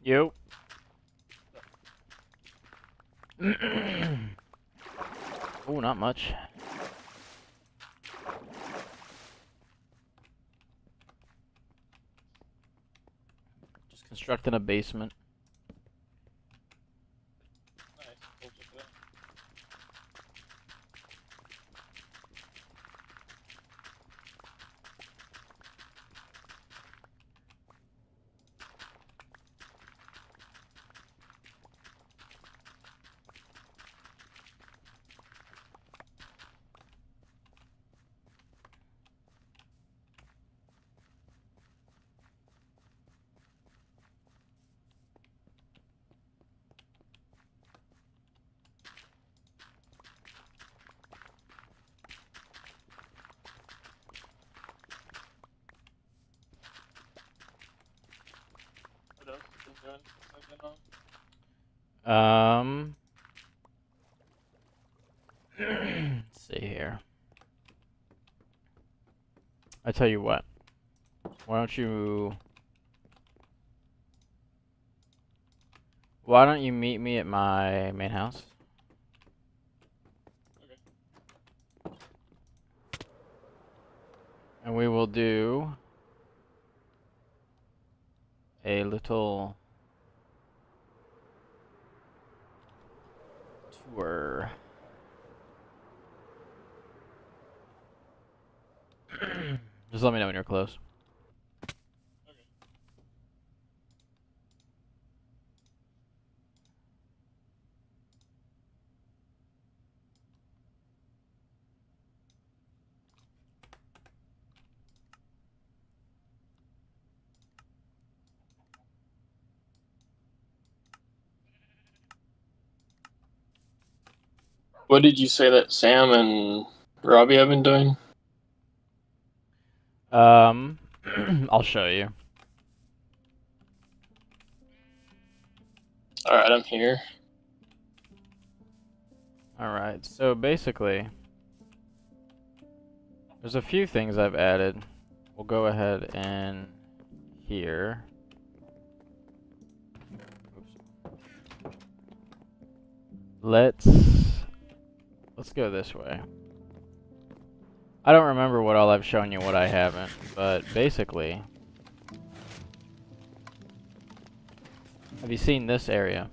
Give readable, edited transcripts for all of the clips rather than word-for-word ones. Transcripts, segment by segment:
Yo. Oh, not much. Just constructing a basement. Nice. We'll check it out. What else you been doing since I've been on? Let's see here. I tell you what. Why don't you meet me at my main house? Okay. And we will do a little tour. Just let me know when you're close. Okay. What did you say that Sam and Robbie have been doing? I'll show you. Alright, I'm here. Alright, so basically, there's a few things I've added. We'll go ahead and here. Oops. Let's go this way. I don't remember what all I've shown you, what I haven't, but basically, have you seen this area?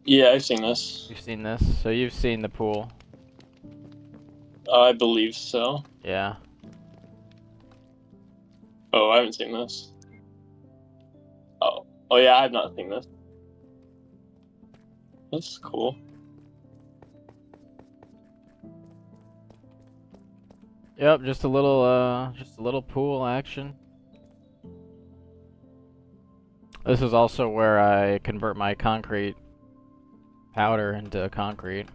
Yeah, I've seen this. You've seen this? So you've seen the pool? I believe so. Yeah. Oh, I haven't seen this. Oh yeah, I've not seen this. That's cool. Yep, just a little pool action. This is also where I convert my concrete powder into concrete.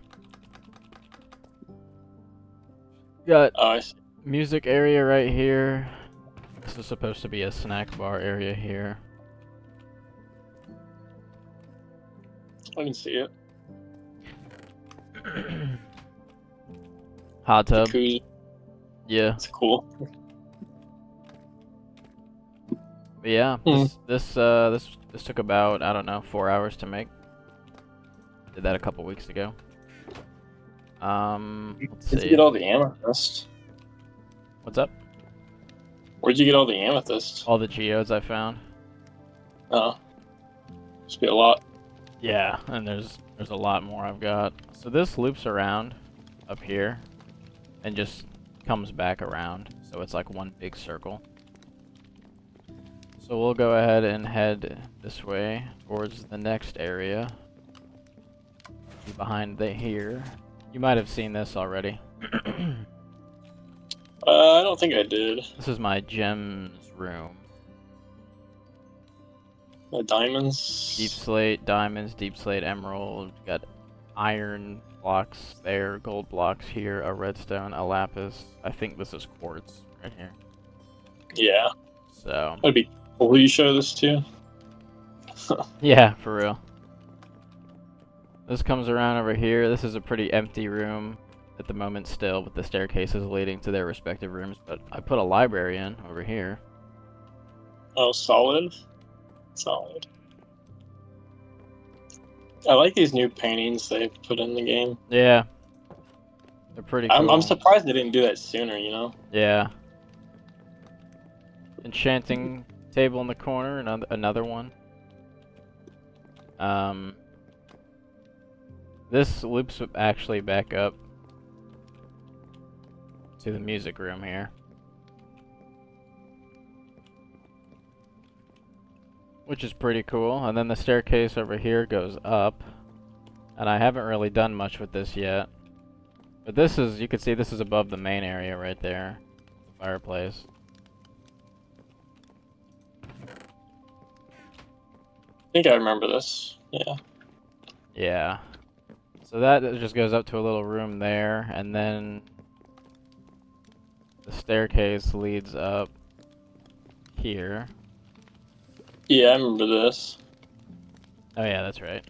Got Oh, I see. music area right here. This is supposed to be a snack bar area here. I can see it. Hot tub. Jacuzzi. Yeah. It's cool. But yeah, this took about, I don't know, 4 hours to make. Did that a couple weeks ago. Let's Where'd see. you get all the amethyst? What's up? Where'd you get all the amethyst? All the geodes I found. Oh. Must be a lot. Yeah, and there's a lot more I've got. So this loops around up here and just comes back around. So it's like one big circle. So we'll go ahead and head this way towards the next area. Behind here. You might have seen this already. I don't think I did. This is my gems room. The diamonds. Deep slate, diamonds, deep slate, emerald. Got iron blocks there, gold blocks here, a redstone, a lapis. I think this is quartz right here. Yeah. So. That'd be cool. Will you show this too? Yeah, for real. This comes around over here. This is a pretty empty room at the moment still, with the staircases leading to their respective rooms, but I put a library in over here. Oh, solid. Solid. I like these new paintings they put in the game. Yeah. They're pretty I'm cool. surprised they didn't do that sooner, you know? Yeah. Enchanting table in the corner, another one. This loops actually back up to the music room here. Which is pretty cool. And then the staircase over here goes up. And I haven't really done much with this yet. But this is, you can see this is above the main area right there. The fireplace. I think I remember this. Yeah. Yeah. So that just goes up to a little room there, and then the staircase leads up here. Yeah, I remember this. Oh yeah, that's right.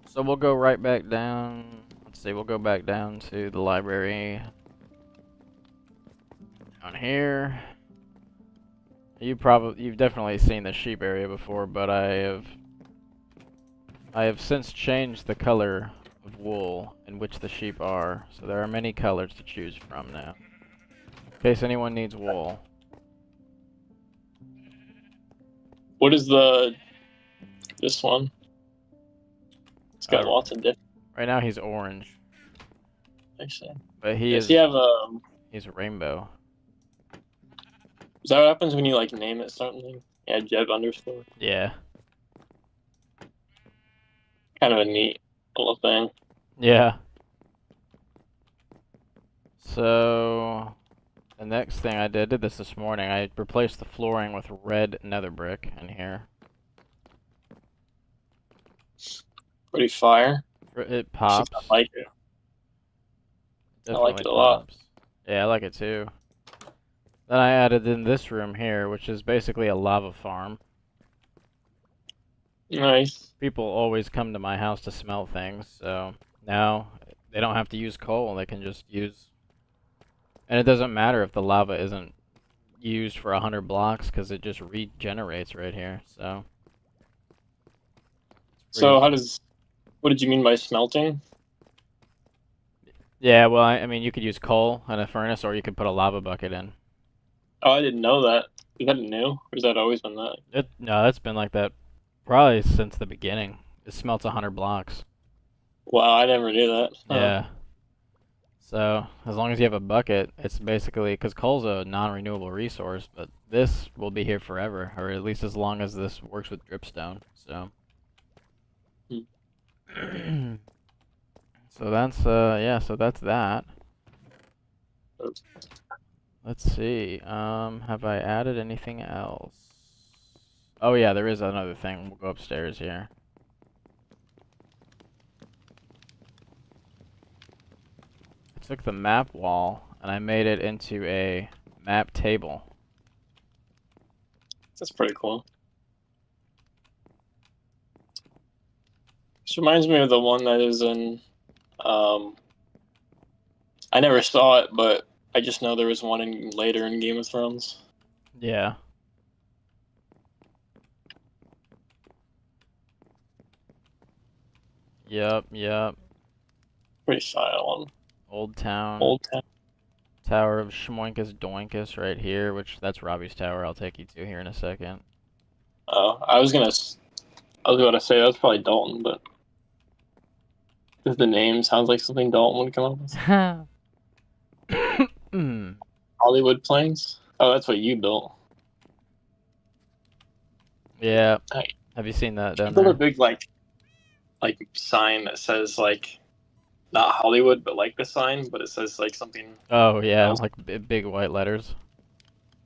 So we'll go right back down. Let's see, we'll go back down to the library. Down here. You've definitely seen the sheep area before, but I have since changed the color of wool in which the sheep are, so there are many colors to choose from now. In case anyone needs wool. What is this one? It's got lots of different. Right now he's orange, Actually, but does he have he's a rainbow. Is that what happens when you like name it something? Yeah, Jeb underscore. Yeah. Kind of a neat little thing. Yeah. So the next thing I did this morning. I replaced the flooring with red nether brick in here. Pretty fire. It pops. I like it. Definitely I like it a lot. Yeah, I like it too. Then I added in this room here, which is basically a lava farm. Nice. People always come to my house to smelt things, so now they don't have to use coal. They can just use... And it doesn't matter if the lava isn't used for 100 blocks, because it just regenerates right here, so... So what did you mean by smelting? Yeah, well, I mean, you could use coal in a furnace, or you could put a lava bucket in. Oh, I didn't know that. Is that new? Or has that always been that? No, that's been like that probably since the beginning. It smelts 100 blocks. Wow, I never knew that. Yeah. So, as long as you have a bucket, it's basically... Because coal's a non-renewable resource, but this will be here forever, or at least as long as this works with dripstone, so... So that's, yeah, so that's that. Let's see, have I added anything else? Oh yeah, there is another thing. We'll go upstairs here. I took the map wall, and I made it into a map table. That's pretty cool. This reminds me of the one that is in, I never saw it, but I just know there was one later in Game of Thrones. Yeah. Yep. Pretty silent one. Old Town. Tower of Schmoinkus Doinkus right here, which that's Robbie's tower. I'll take you to here in a second. Oh, I was gonna say that was probably Dalton, but just the name sounds like something Dalton would come up with. Hollywood Plains? Oh, that's what you built. Yeah. Hey. Have you seen that down there? there? A big like sign that says like not Hollywood, but like the sign, but it says like something. Oh yeah, like big white letters.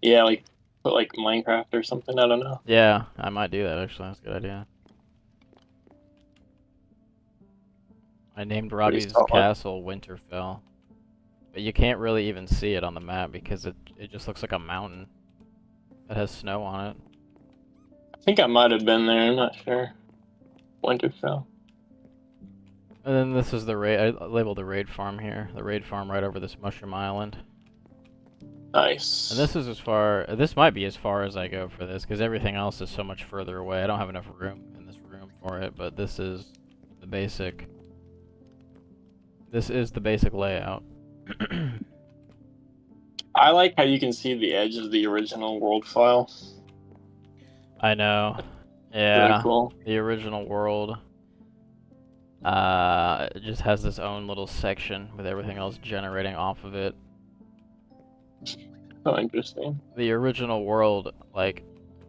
Yeah, like put like Minecraft or something. I don't know. Yeah, I might do that actually. That's a good idea. I named Robbie's castle Winterfell, but you can't really even see it on the map because it just looks like a mountain that has snow on it. I think I might have been there. I'm not sure. Winterfell. And then this is the raid. I labeled the raid farm here. The raid farm right over this mushroom island. Nice. And this is as far. This might be as far as I go for this because everything else is so much further away. I don't have enough room in this room for it, but this is basic. This is the basic layout. I like how you can see the edge of the original world file. I know. Really Yeah. cool. The original world. It just has this own little section with everything else generating off of it. So interesting. The original world, like,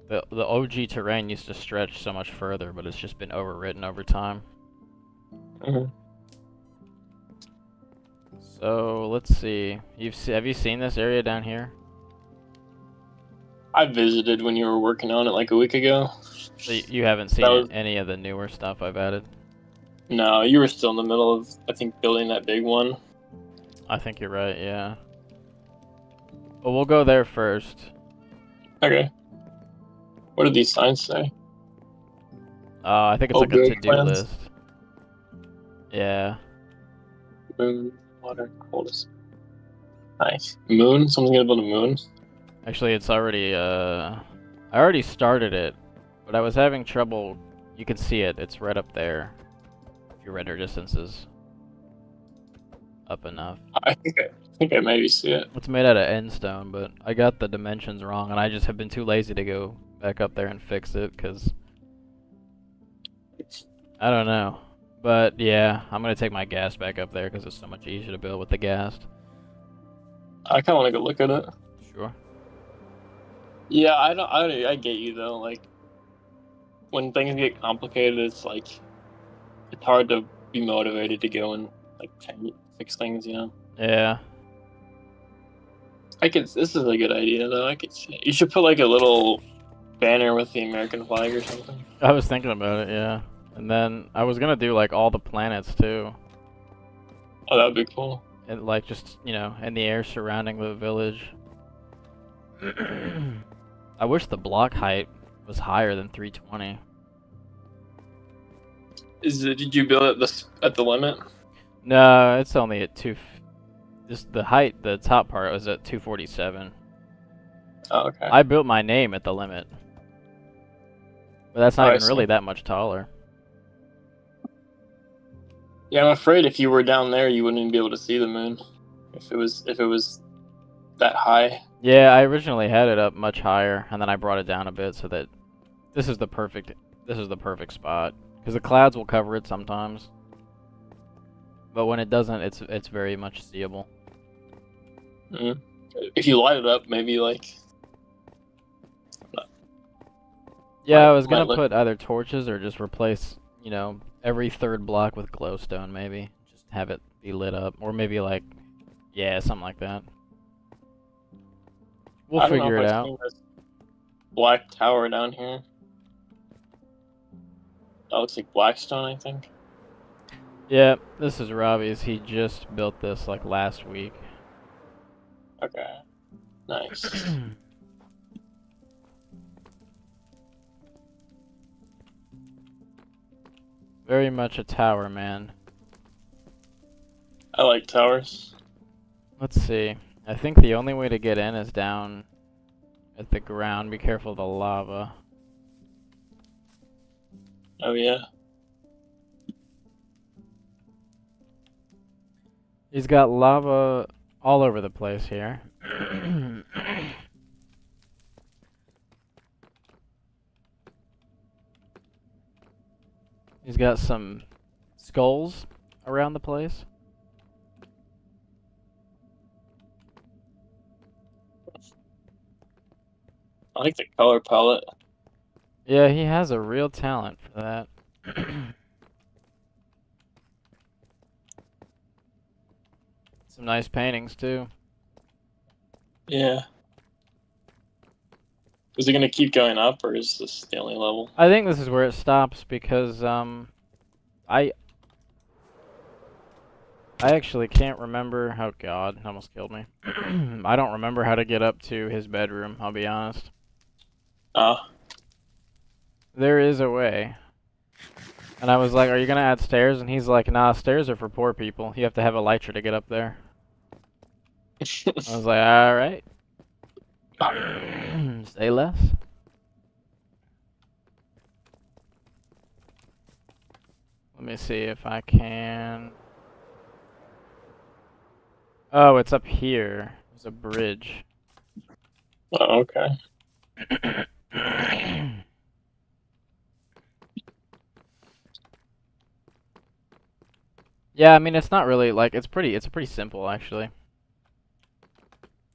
the OG terrain used to stretch so much further, but it's just been overwritten over time. Mm-hmm. So let's see. Have you seen this area down here? I visited when you were working on it like a week ago. So you haven't seen any of the newer stuff I've added? No, you were still in the middle of, I think, building that big one. I think you're right, yeah. But we'll go there first. Okay. What do these signs say? I think it's like a to-do list. Yeah. Moon, water, coldest. Nice. Moon? Someone's gonna build a moon? Actually, it's already, I already started it, but I was having trouble. You can see it. It's right up there. If your render distance is up enough. I think I maybe see it. It's made out of end stone, but I got the dimensions wrong, and I just have been too lazy to go back up there and fix it, because I don't know. But yeah, I'm gonna take my gas back up there because it's so much easier to build with the gas. I kind of want to go look at it. Sure. Yeah, I get you though. Like, when things get complicated, it's like it's hard to be motivated to go and like fix things. You know. Yeah. This is a good idea though. I could see it. You should put like a little banner with the American flag or something. I was thinking about it, yeah. And then I was gonna do like all the planets too. Oh, that would be cool. And like just, you know, in the air surrounding the village. I wish the block height was higher than 320. Did you build it at the limit? No, it's only at just the height, the top part was at 247. Oh, okay. I built my name at the limit. But that's not even really that much taller. Yeah, I'm afraid if you were down there, you wouldn't even be able to see the moon. If it was that high. Yeah, I originally had it up much higher, and then I brought it down a bit so that this is the perfect spot. Because the clouds will cover it sometimes, but when it doesn't, it's very much seeable. Mm-hmm. If you light it up, maybe like. Yeah, I was gonna put either torches or just replace, you know, every third block with glowstone, maybe. Just have it be lit up, or maybe like, yeah, something like that. We'll figure it out. Black tower down here. That looks like Blackstone, I think. Yeah, this is Robbie's. He just built this like last week. Okay. Nice. Very much a tower, man. I like towers. Let's see. I think the only way to get in is down at the ground. Be careful of the lava. Oh, yeah. He's got lava all over the place here. He's got some skulls around the place. I like the color palette. Yeah, he has a real talent for that. Some nice paintings too. Yeah. Is it gonna keep going up, or is this the only level? I think this is where it stops because I actually can't remember. Oh God, almost killed me. I don't remember how to get up to his bedroom. I'll be honest. There is a way. And I was like, "Are you gonna add stairs?" And he's like, "Nah, stairs are for poor people. You have to have a elytra to get up there." I was like, "All right." Say less. Let me see if I can. Oh, it's up here. There's a bridge. Oh, okay. Yeah, I mean it's not really like it's pretty simple actually.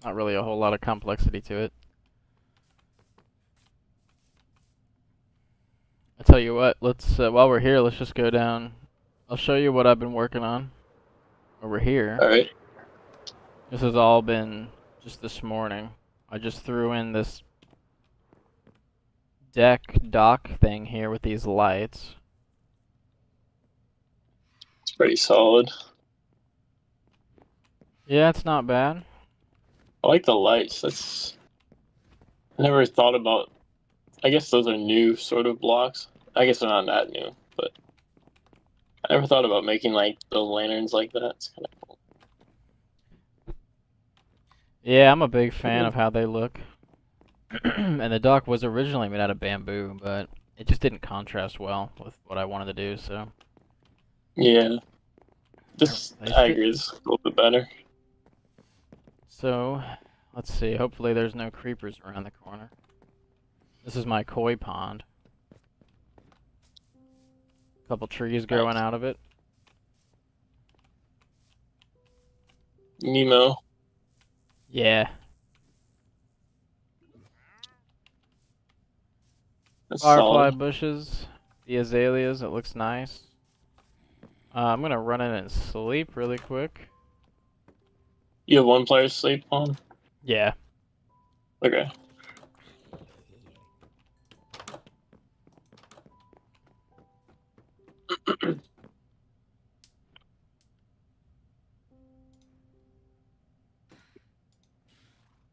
Not really a whole lot of complexity to it. I tell you what, let's while we're here, let's just go down. I'll show you what I've been working on over here. All right. This has all been just this morning. I just threw in this dock thing here with these lights. It's pretty solid. Yeah, it's not bad. I like the lights. I never thought about. I guess those are new sort of blocks. I guess they're not that new, but I never thought about making like the lanterns like that. It's kind of cool. Yeah, I'm a big fan of how they look. And the dock was originally made out of bamboo, but it just didn't contrast well with what I wanted to do, so. Yeah. I agree. This is a little bit better. So, let's see. Hopefully there's no creepers around the corner. This is my koi pond. Couple trees growing out of it. Nemo. Yeah. That's Firefly solid. bushes. The azaleas. It looks nice. I'm gonna run in and sleep really quick. You have one player sleep on? Yeah. Okay.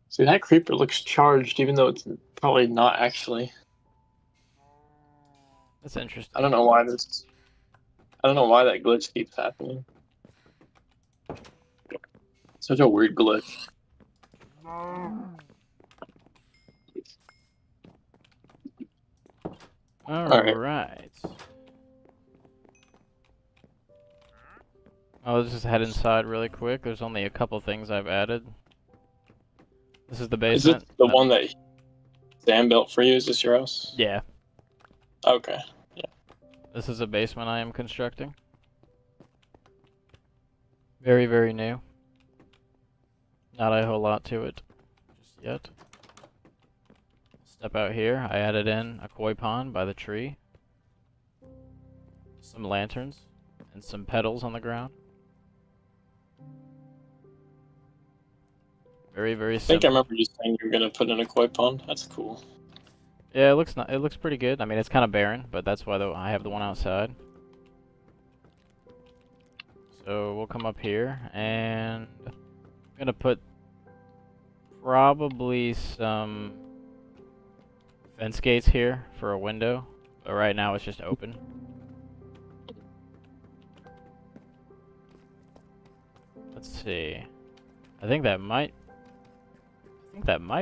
See, that creeper looks charged, even though it's probably not actually. That's interesting. I don't know why this. I don't know why that glitch keeps happening. Such a weird glitch. Alright. I'll just head inside really quick. There's only a couple things I've added. This is the basement. Is it the one that Sam built for you? Is this your house? Yeah. Okay. Yeah. This is a basement I am constructing. Very, very new. Not a whole lot to it just yet. Step out here. I added in a koi pond by the tree. Some lanterns. And some petals on the ground. Very, very simple. I think I remember you saying you were gonna put in a koi pond. That's cool. Yeah, it looks pretty good. I mean, it's kind of barren, but that's why I have the one outside. So we'll come up here, and I'm gonna put probably some fence gates here for a window, but right now it's just open. Let's see. I think that might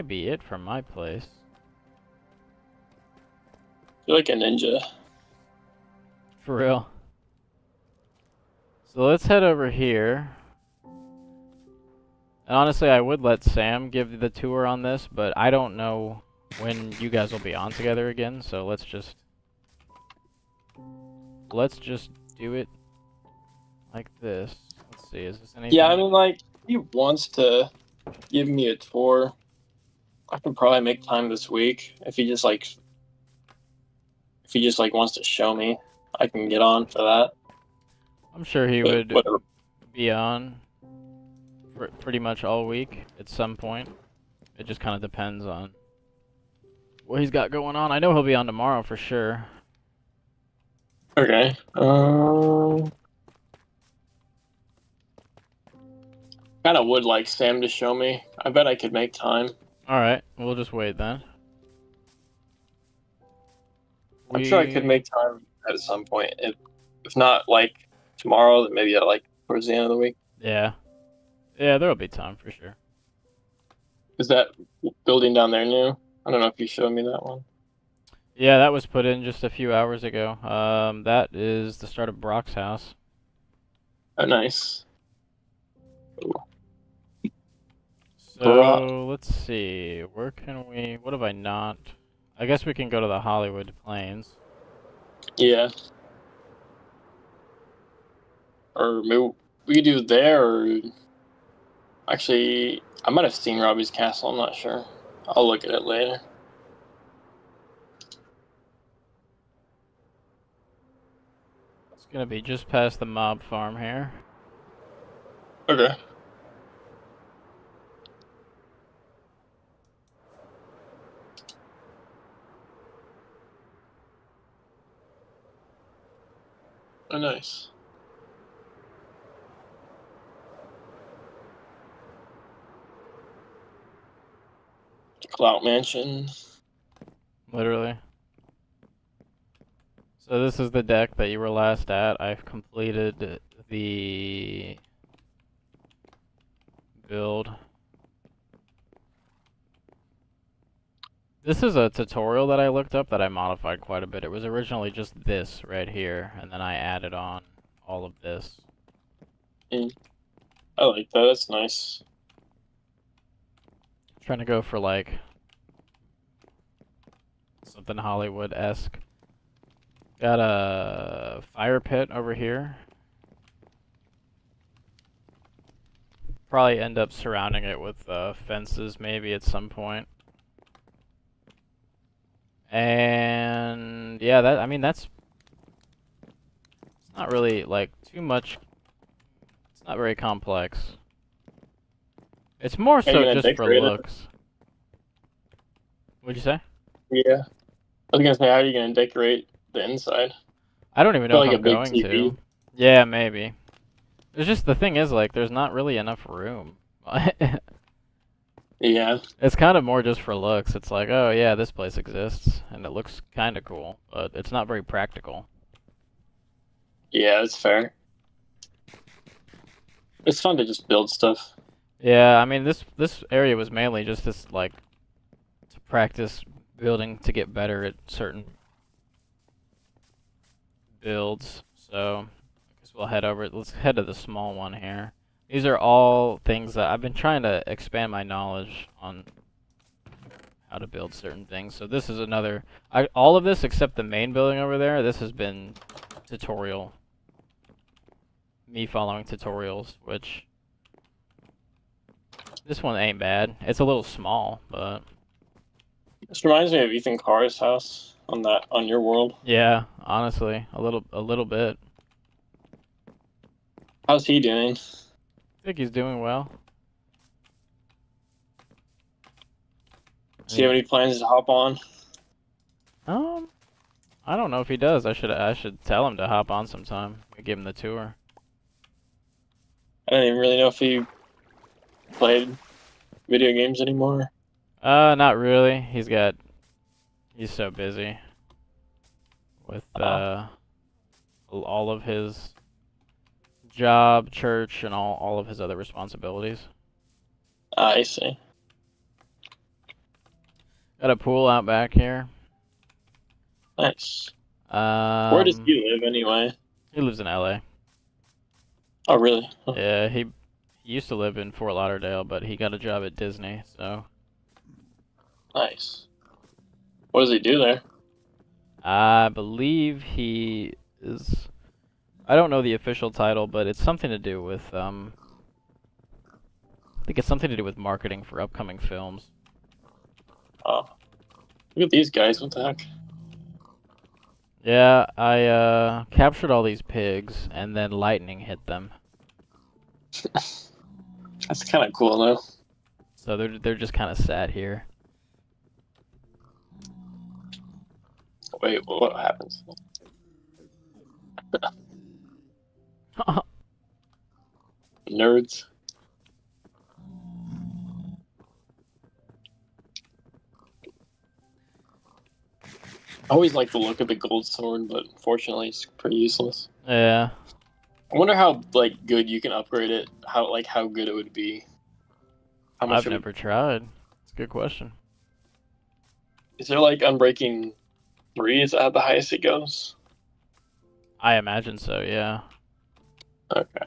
be it from my place. You're like a ninja. For real. So let's head over here. And honestly, I would let Sam give the tour on this, but I don't know when you guys will be on together again, so let's just do it like this. Let's see, is this anything? Yeah, I mean, like, if he wants to give me a tour, I could probably make time this week. If he just wants to show me, I can get on for that. I'm sure he But would whatever. be on for pretty much all week at some point. It just kind of depends on what he's got going on. I know he'll be on tomorrow for sure. Okay. Kind of would like Sam to show me. I bet I could make time. Alright, we'll just wait then. I'm sure I could make time at some point. If not like tomorrow, then maybe like towards the end of the week. Yeah. Yeah, there'll be time for sure. Is that building down there new? I don't know if you showed me that one. Yeah, that was put in just a few hours ago. That is the start of Brock's house. Oh, nice. Ooh. Brock. So let's see. Where can we? What have I not? I guess we can go to the Hollywood Plains. Yeah. Or maybe we could do there, or actually, I might have seen Robbie's castle. I'm not sure. I'll look at it later. It's gonna be just past the mob farm here. Okay. Oh, nice. Clout Mansion. Literally. So this is the deck that you were last at. I've completed the build. This is a tutorial that I looked up that I modified quite a bit. It was originally just this right here, and then I added on all of this. Mm. I like that. That's nice. Trying to go for like something Hollywood-esque. Got a fire pit over here. Probably end up surrounding it with fences maybe at some point. And yeah, that I mean that's it's not really like too much. It's not very complex. It's more Are you so gonna just for decorate it? looks. What'd you say? Yeah. I was gonna say, how are you gonna decorate the inside? I don't even know Put if like a I'm big going TV. to. Yeah, maybe. There's just the thing is like there's not really enough room. Yeah. It's kind of more just for looks. It's like, oh yeah, this place exists and it looks kind of cool, but it's not very practical. Yeah, that's fair. It's fun to just build stuff. Yeah, I mean this area was mainly just this like to practice building to get better at certain builds. So I guess we'll head over. Let's head to the small one here. These are all things that I've been trying to expand my knowledge on how to build certain things. So this is another. All of this except the main building over there. This has been tutorial. Me following tutorials, which this one ain't bad. It's a little small, but This reminds me of Ethan Carr's house on your world. yeah, honestly, a little bit. How's he doing? I think he's doing well. Does he have any plans to hop on? Um, I don't know if he does. I should tell him to hop on sometime. We give him the tour. I don't even really know if he played video games anymore. Not really. He's so busy with all of his job, church, and all of his other responsibilities. I see. Got a pool out back here. Nice. Where does Um, he live anyway? he lives in LA. Oh, really? Huh. Yeah, he used to live in Fort Lauderdale, but he got a job at Disney, so Nice. What does he do there? I believe he is. I don't know the official title, but it's something to do with I think it's something to do with marketing for upcoming films. Oh, look at these guys. What the heck? Yeah, I captured all these pigs and then lightning hit them. That's kind of cool, though. So they're just kind of sat here. Wait, what happens? Nerds. I always like the look of the gold sword, but unfortunately, it's pretty useless. Yeah. I wonder how good you can upgrade it. How good it would be. How much I've it would... never tried. It's a good question. Is there like unbreaking 3? Is that the highest it goes? I imagine so, yeah. Okay.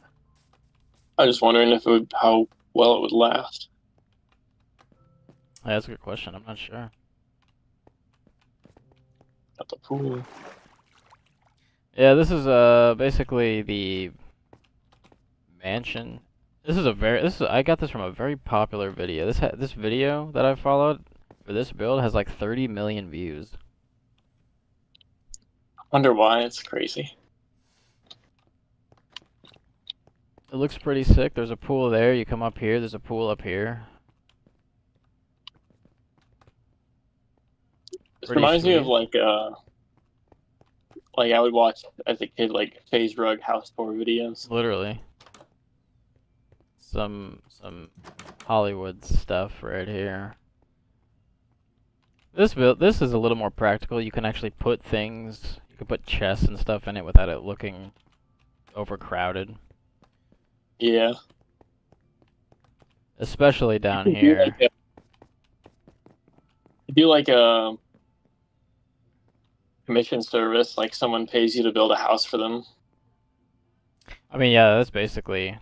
I was just wondering if it would, how well it would last. Yeah, that's a good question. I'm not sure. At the pool. Yeah, this is basically the mansion. I got this from a very popular video. This video that I followed for this build has like 30 million views. Wonder why. It's crazy. It looks pretty sick. There's a pool there. You come up here. There's a pool up here. This Pretty reminds me of sweet. like I would watch as a kid, like Phase Rug house tour videos. Literally. Some Hollywood stuff right here. This is a little more practical. You can actually put things, you can put chests and stuff in it without it looking overcrowded. Yeah. Especially down You do here. like a commission service, like someone pays you to build a house for them. I mean, yeah, that's basically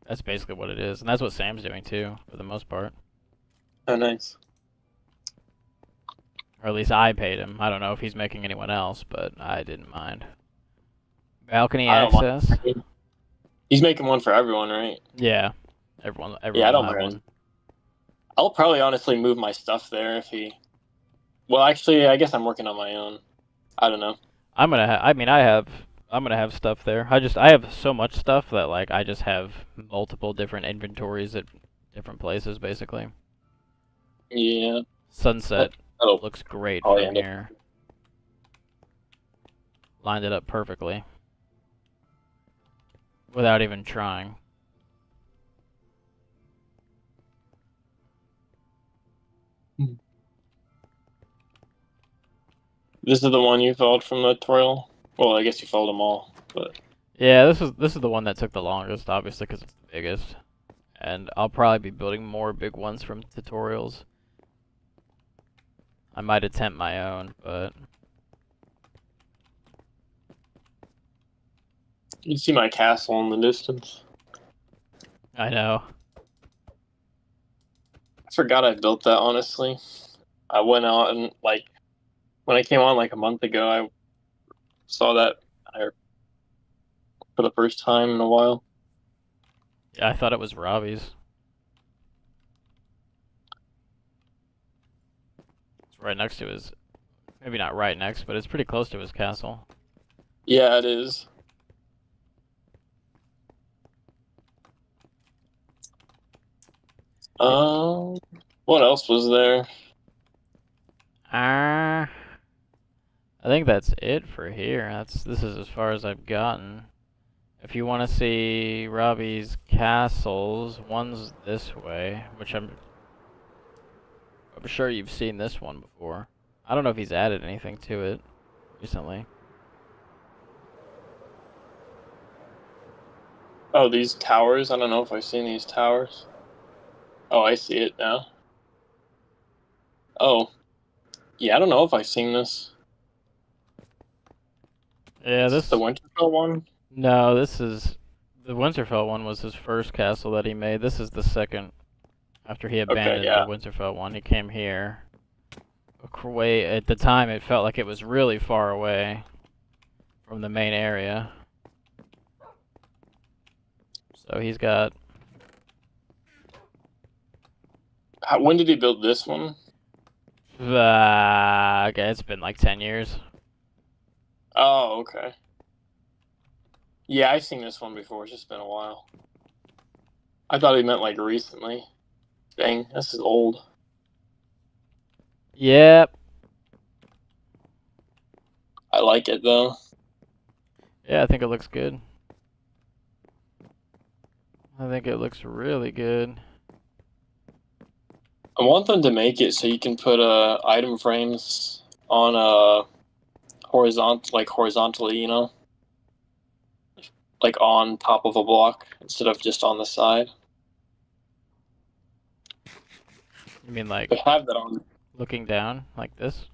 what it is, and that's what Sam's doing too, for the most part. Oh, nice. Or at least I paid him. I don't know if he's making anyone else, but I didn't mind. Balcony I don't access. mind. He's making one for everyone, right? Yeah, everyone Yeah, I will don't have mind. one. I'll probably honestly move my stuff there if he. Well, actually, I guess I'm working on my own. I don't know. I'm gonna have stuff there. I have so much stuff that like I just have multiple different inventories at different places basically. Yeah. Sunset That'll looks great probably from end up. here. Lined it up perfectly. Without even trying. This is the one you followed from the tutorial. Well, I guess you followed them all, but Yeah, this is the one that took the longest, obviously, because it's the biggest. And I'll probably be building more big ones from tutorials. I might attempt my own, but you see my castle in the distance. I know. I forgot I built that, honestly. I went out and, like, when I came on like a month ago, I saw that for the first time in a while. Yeah, I thought it was Robbie's. It's right next to his, maybe not right next, but it's pretty close to his castle. Yeah, it is. What else was there? I think that's it for here. This is as far as I've gotten. If you want to see Robbie's castles, one's this way, which I'm sure you've seen this one before. I don't know if he's added anything to it recently. Oh, these towers. I don't know if I've seen these towers. Oh, I see it now. Oh, yeah, I don't know if I've seen this. Yeah, Is this the Winterfell one? No, this is the Winterfell one was his first castle that he made. This is the second after he abandoned yeah. the Winterfell one. He came here. Way at the time, it felt like it was really far away from the main area. So he's got. When did he build this one? Okay, it's been like 10 years. Oh, okay. Yeah, I've seen this one before. It's just been a while. I thought he meant like recently. Dang, this is old. Yep. I like it though. Yeah, I think it looks good. I think it looks really good. I want them to make it so you can put item frames on horizontally, you know, like on top of a block instead of just on the side. You mean like They have that on. looking down like this?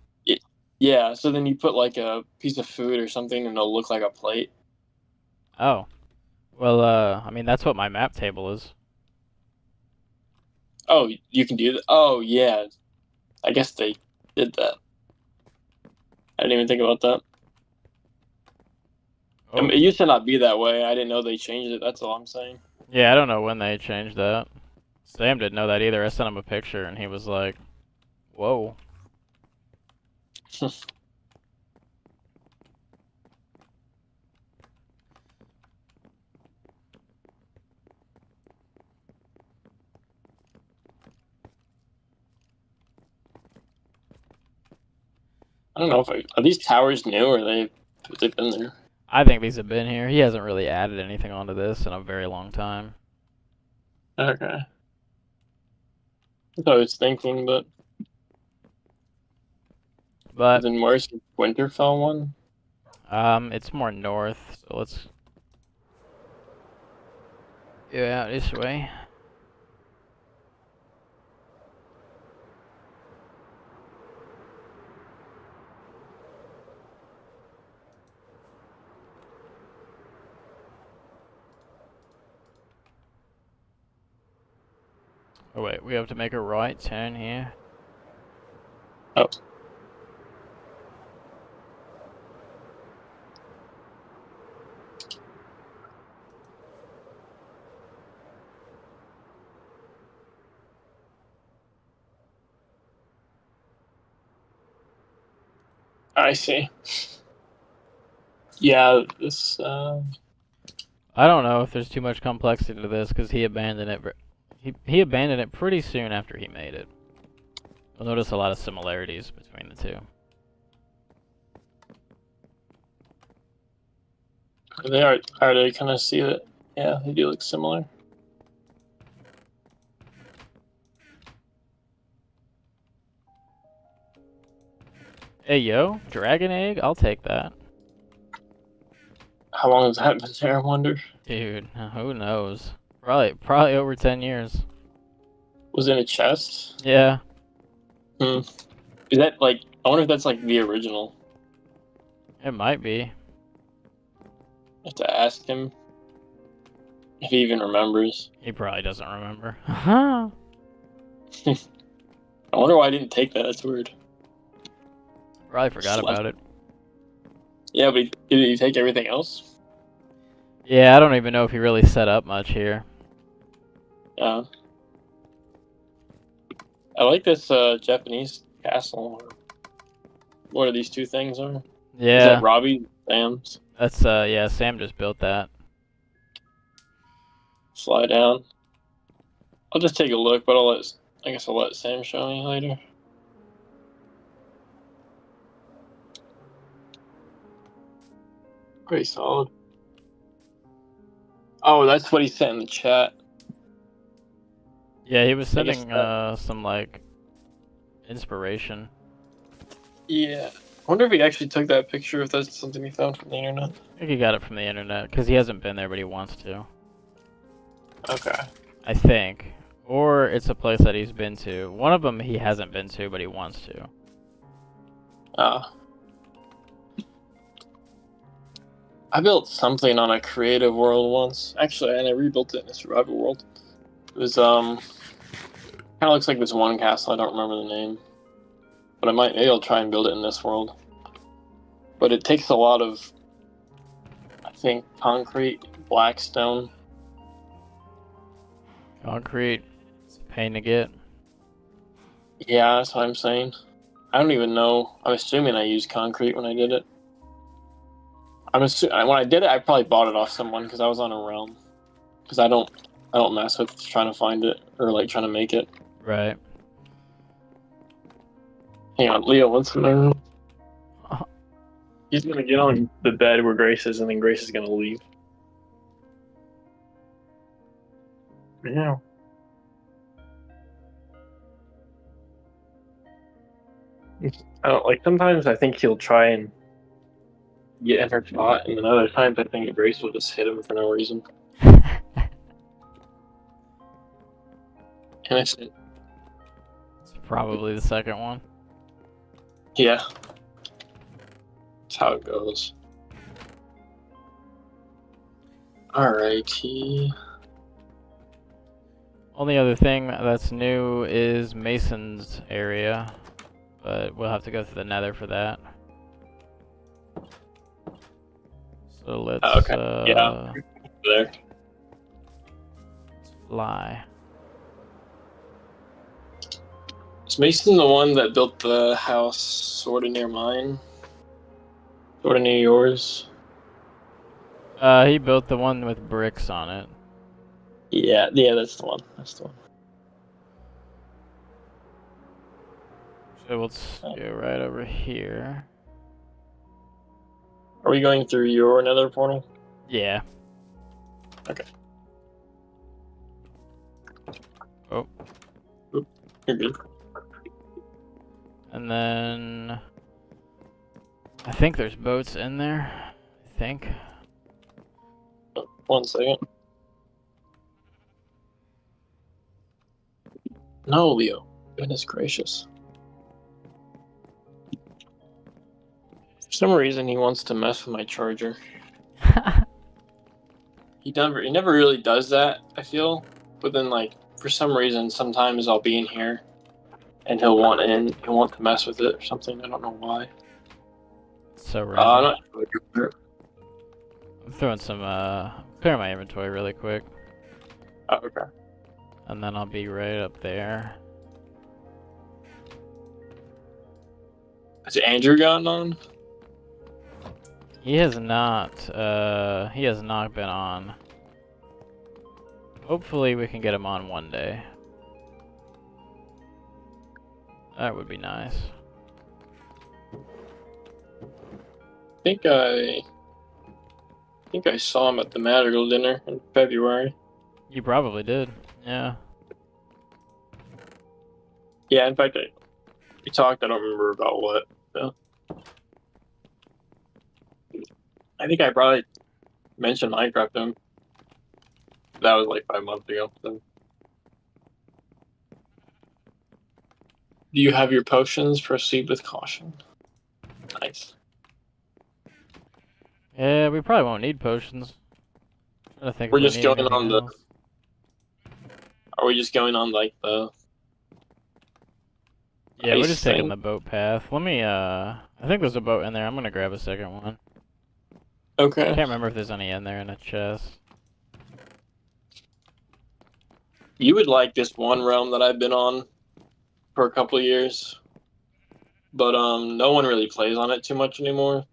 Yeah, so then you put like a piece of food or something and it'll look like a plate. Oh. Well, I mean, that's what my map table is. Oh, you can do that. Oh, yeah. I guess they did that. I didn't even think about that. I mean, Oh. it used to not be that way. I didn't know they changed it. That's all I'm saying. Yeah, I don't know when they changed that. Sam didn't know that either. I sent him a picture and he was like, whoa. I don't know if are these towers new or they've been there. I think these have been here. He hasn't really added anything onto this in a very long time. Okay. That's what I was thinking, but But, then where's the Winterfell one? it's more north, so let's go out this way. Oh wait, we have to make a right turn here. Oh. I see. Yeah, this I don't know if there's too much complexity to this because he abandoned it. He abandoned it pretty soon after he made it. You'll notice a lot of similarities between the two. they are I already kind of see that. Yeah, they do look similar. Hey yo, dragon egg? I'll take that. How long has that been there, I wonder? Dude, who knows? Probably over 10 years. Was it in a chest? Yeah, Hmm. Is that like I wonder if that's like the original. it might be. I have to ask him if he even remembers. He probably doesn't remember. Huh? I wonder why I didn't take that. That's weird. Probably forgot Just left. about it. Yeah, but did he take everything else? Yeah, I don't even know if he really set up much here. Yeah. I like this Japanese castle. What are these two things are? Is that Yeah, Robbie? Sam's? that's, yeah, Sam just built that. Fly down. I'll just take a look, but I guess I'll let Sam show me later. Pretty solid. Oh, that's what he sent in the chat. Yeah, he was I guess sending, some, like, inspiration. Yeah. I wonder if he actually took that picture, if that's something he found from the internet. I think he got it from the internet, because he hasn't been there, but he wants to. Okay. I think. Or it's a place that he's been to. One of them he hasn't been to, but he wants to. I built something on a creative world once. Actually, and I rebuilt it in a survival world. It was, kind of looks like this one castle. I don't remember the name. But maybe I'll try and build it in this world. But it takes a lot of, I think, concrete, black stone. Concrete. It's a pain to get. Yeah, that's what I'm saying. I don't even know. I'm assuming I used concrete when I did it. When I did it, I probably bought it off someone because I was on a realm. Because I don't mess with trying to find it or like trying to make it. Right. Hang on, Leo wants to know. He's gonna get on the bed where Grace is, and then Grace is gonna leave. Yeah. I don't like. Sometimes I think he'll try and get in her spot, and then other times I think Grace will just hit him for no reason. And It's probably the second one. yeah, That's how it goes. Alrighty. Only other thing that's new is Mason's area, but we'll have to go through the Nether for that. So let's Okay. Yeah. There. fly. Is Mason the one that built the house sort of near mine? Sort of near yours? He built the one with bricks on it. Yeah, that's the one. That's the one. So let's go right over here. Are we going through your Nether portal? Yeah. Okay. Oh. Oop, you're good. And then I think there's boats in there. I think. Oh, 1 second. No, Leo. Goodness gracious. For some reason, he wants to mess with my charger. He never really does that, I feel. But then, like, for some reason, sometimes I'll be in here, and he'll want to mess with it or something. I don't know why. So I'm random. not sure. I'm throwing some clear my inventory really quick. Oh, okay. And then I'll be right up there. Has Andrew gotten on? He has not been on. Hopefully we can get him on one day. That would be nice. I think I saw him at the Madrigal dinner in February. You probably did. Yeah. Yeah, in fact, we talked. I don't remember about what. So. I think I probably mentioned Minecraft to him. That was like 5 months ago. So. Do you have your potions? Proceed with caution. Nice. Yeah, we probably won't need potions. I think We're we just need going anything on else. Are we just going on like the? Yeah, we're just taking thing? the boat path. Let me I think there's a boat in there. I'm gonna grab a second one. Okay. I can't remember if there's any in there in a chest. You would like this one realm that I've been on for a couple of years, but no one really plays on it too much anymore.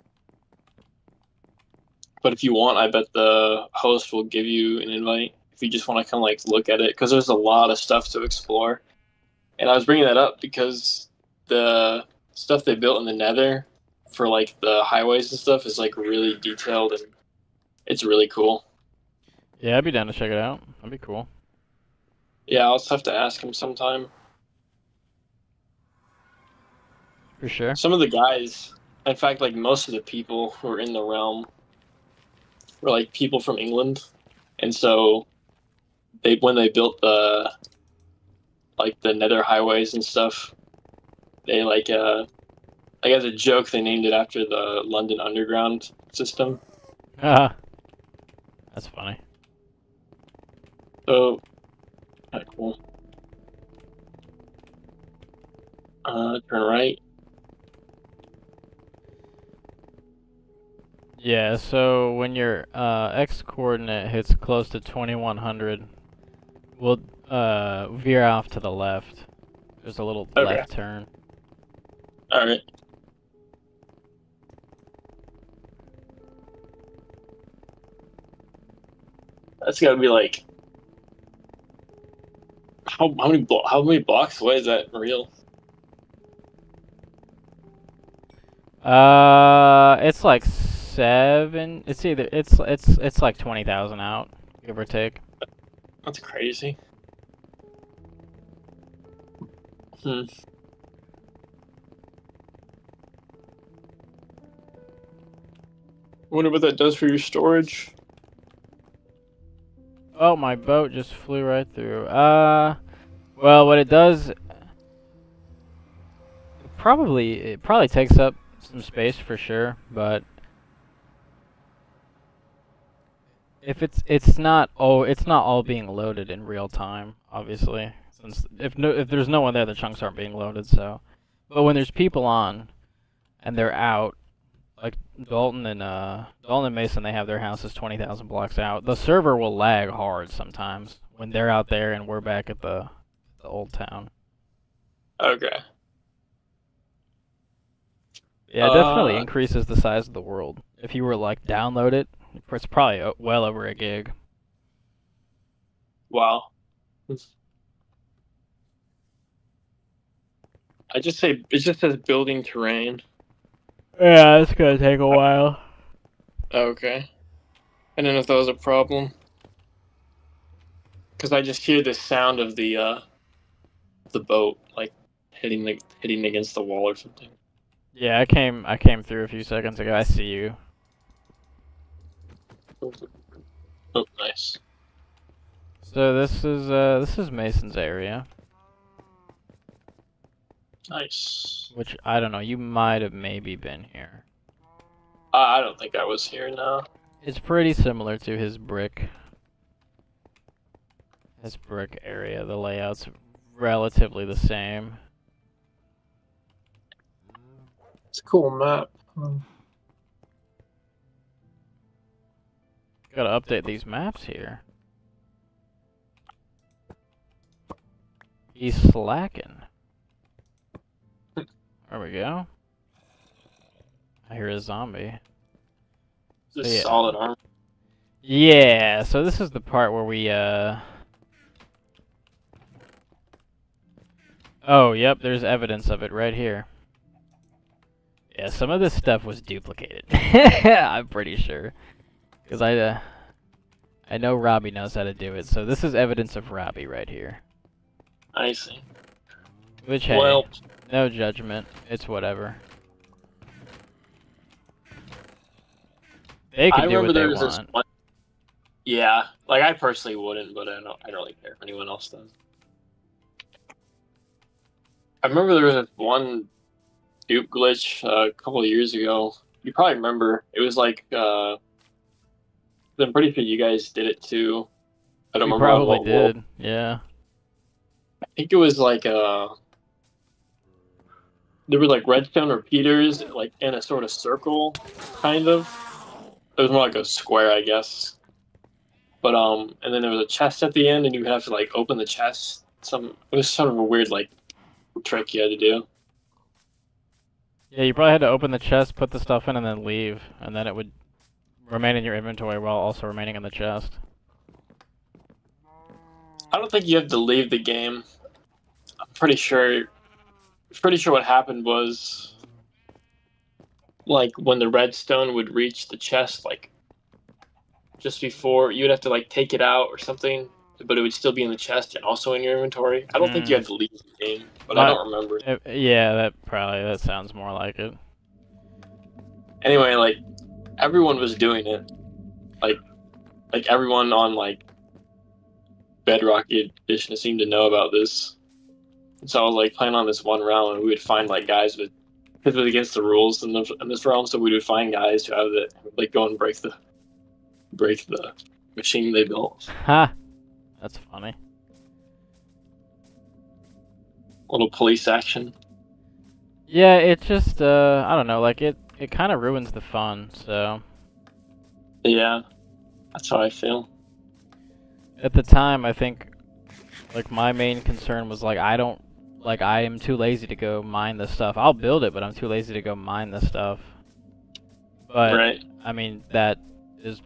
But if you want, I bet the host will give you an invite if you just want to kind of like look at it, because there's a lot of stuff to explore. And I was bringing that up because the stuff they built in the Nether for like the highways and stuff is like really detailed and it's really cool. Yeah, I'd be down to check it out. That'd be cool. Yeah, I'll just have to ask him sometime. For sure. Some of the guys, in fact, like most of the people who are in the realm were like people from England, and so when they built the Nether highways and stuff, they like as a joke they named it after the London Underground system. Ah, that's funny. So, kind of cool. Turn right. Yeah, so when your x coordinate hits close to 2100, we'll veer off to the left. There's a little Okay. left turn. All right. That's got to be like how many blocks away is that real? It's like 7. It's either it's like 20,000 out, give or take. That's crazy. Wonder what that does for your storage. Oh, my boat just flew right through. Well, what it does, it probably takes up some space for sure, but if it's not all being loaded in real time, obviously. Since if there's no one there, the chunks aren't being loaded. So, but when there's people on and they're out, like Dalton and Mason, they have their houses 20,000 blocks out. The server will lag hard sometimes when they're out there and we're back at the old town. Okay. Yeah, it definitely increases the size of the world. If you were like download it, it's probably well over a gig. Wow. It just says building terrain. Yeah, it's gonna take a while. Okay. I didn't know if that was a problem. Because I just hear the sound of the boat like hitting against the wall or something. Yeah, I came through a few seconds ago. I see you. Oh, nice. So this is Mason's area. Nice. Which I don't know. You might have maybe been here. I don't think I was here now. It's pretty similar to his brick area. The layout's relatively the same. It's a cool map. Gotta update these maps here. He's slacking. There we go. I hear a zombie. Just So, yeah. solid armor. Yeah, so this is the part where we, Oh, yep, there's evidence of it right here. Yeah, some of this stuff was duplicated. I'm pretty sure. Because I know Robbie knows how to do it, so this is evidence of Robbie right here. I see. Which, hey, Well, no judgment. It's whatever. They can do what they want. One. Yeah, like I personally wouldn't, but I don't really care if anyone else does. I remember there was this one dupe glitch a couple of years ago. You probably remember. It was like I'm pretty sure you guys did it too. I don't We remember probably what did, world. yeah. I think it was like there were like redstone repeaters like in a sort of circle, kind of. It was more like a square, I guess. But and then there was a chest at the end, and you would have to like open the chest. It was sort of a weird like trick you had to do. Yeah, you probably had to open the chest, put the stuff in, and then leave, and then it would remain in your inventory while also remaining in the chest. I don't think you have to leave the game. I'm pretty sure what happened was like when the redstone would reach the chest, like just before you'd have to like take it out or something, but it would still be in the chest and also in your inventory. I don't think you had to leave the game, but I don't remember. Yeah, that sounds more like it. Anyway, like everyone was doing it, like everyone on like Bedrock Edition seemed to know about this. And so I was like playing on this one round, and we would find like guys with, because it was against the rules in this realm, so we would find guys who have it, like go and break the machine they built. Ha! That's funny. Little police action. Yeah, it just I don't know, like it kind of ruins the fun. So Yeah, that's how I feel. at the time, I think like my main concern was like I am too lazy to go mine this stuff. I'll build it, but I'm too lazy to go mine this stuff. But Right. I mean that is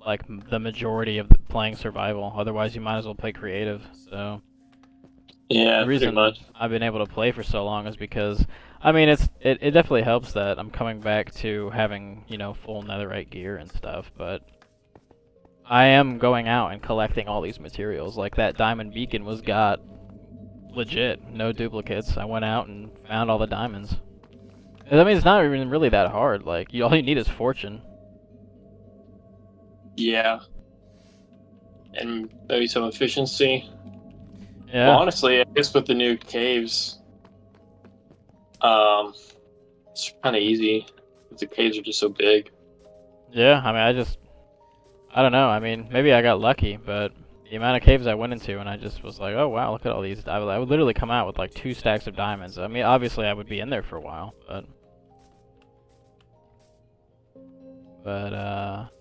like the majority of playing survival. Otherwise, you might as well play creative. So Yeah, the reason pretty much. I've been able to play for so long is because I mean it definitely helps that I'm coming back to having, you know, full netherite gear and stuff, but I am going out and collecting all these materials. Like that diamond beacon was got legit, no duplicates. I went out and found all the diamonds. I mean, it's not even really that hard. Like all you need is fortune. Yeah. And maybe some efficiency. Yeah. Well, honestly, I guess with the new caves, It's kind of easy. The caves are just so big. Yeah, I mean, I don't know. I mean, maybe I got lucky, but the amount of caves I went into, and I just was like, oh wow, look at all these. I would literally come out with like 2 stacks of diamonds. I mean, obviously I would be in there for a while, but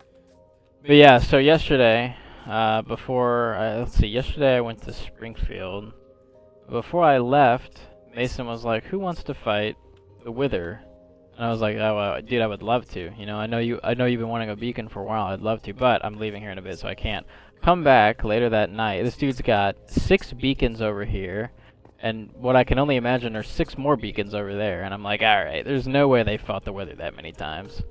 yeah. So yesterday, let's see, yesterday I went to Springfield. Before I left, Mason was like, "Who wants to fight the Wither?" And I was like, "Oh, dude, I would love to. You know, I know you've been wanting a beacon for a while. I'd love to, but I'm leaving here in a bit, so I can't." Come back later that night. This dude's got 6 beacons over here, and what I can only imagine are 6 more beacons over there. And I'm like, all right, there's no way they fought the Wither that many times.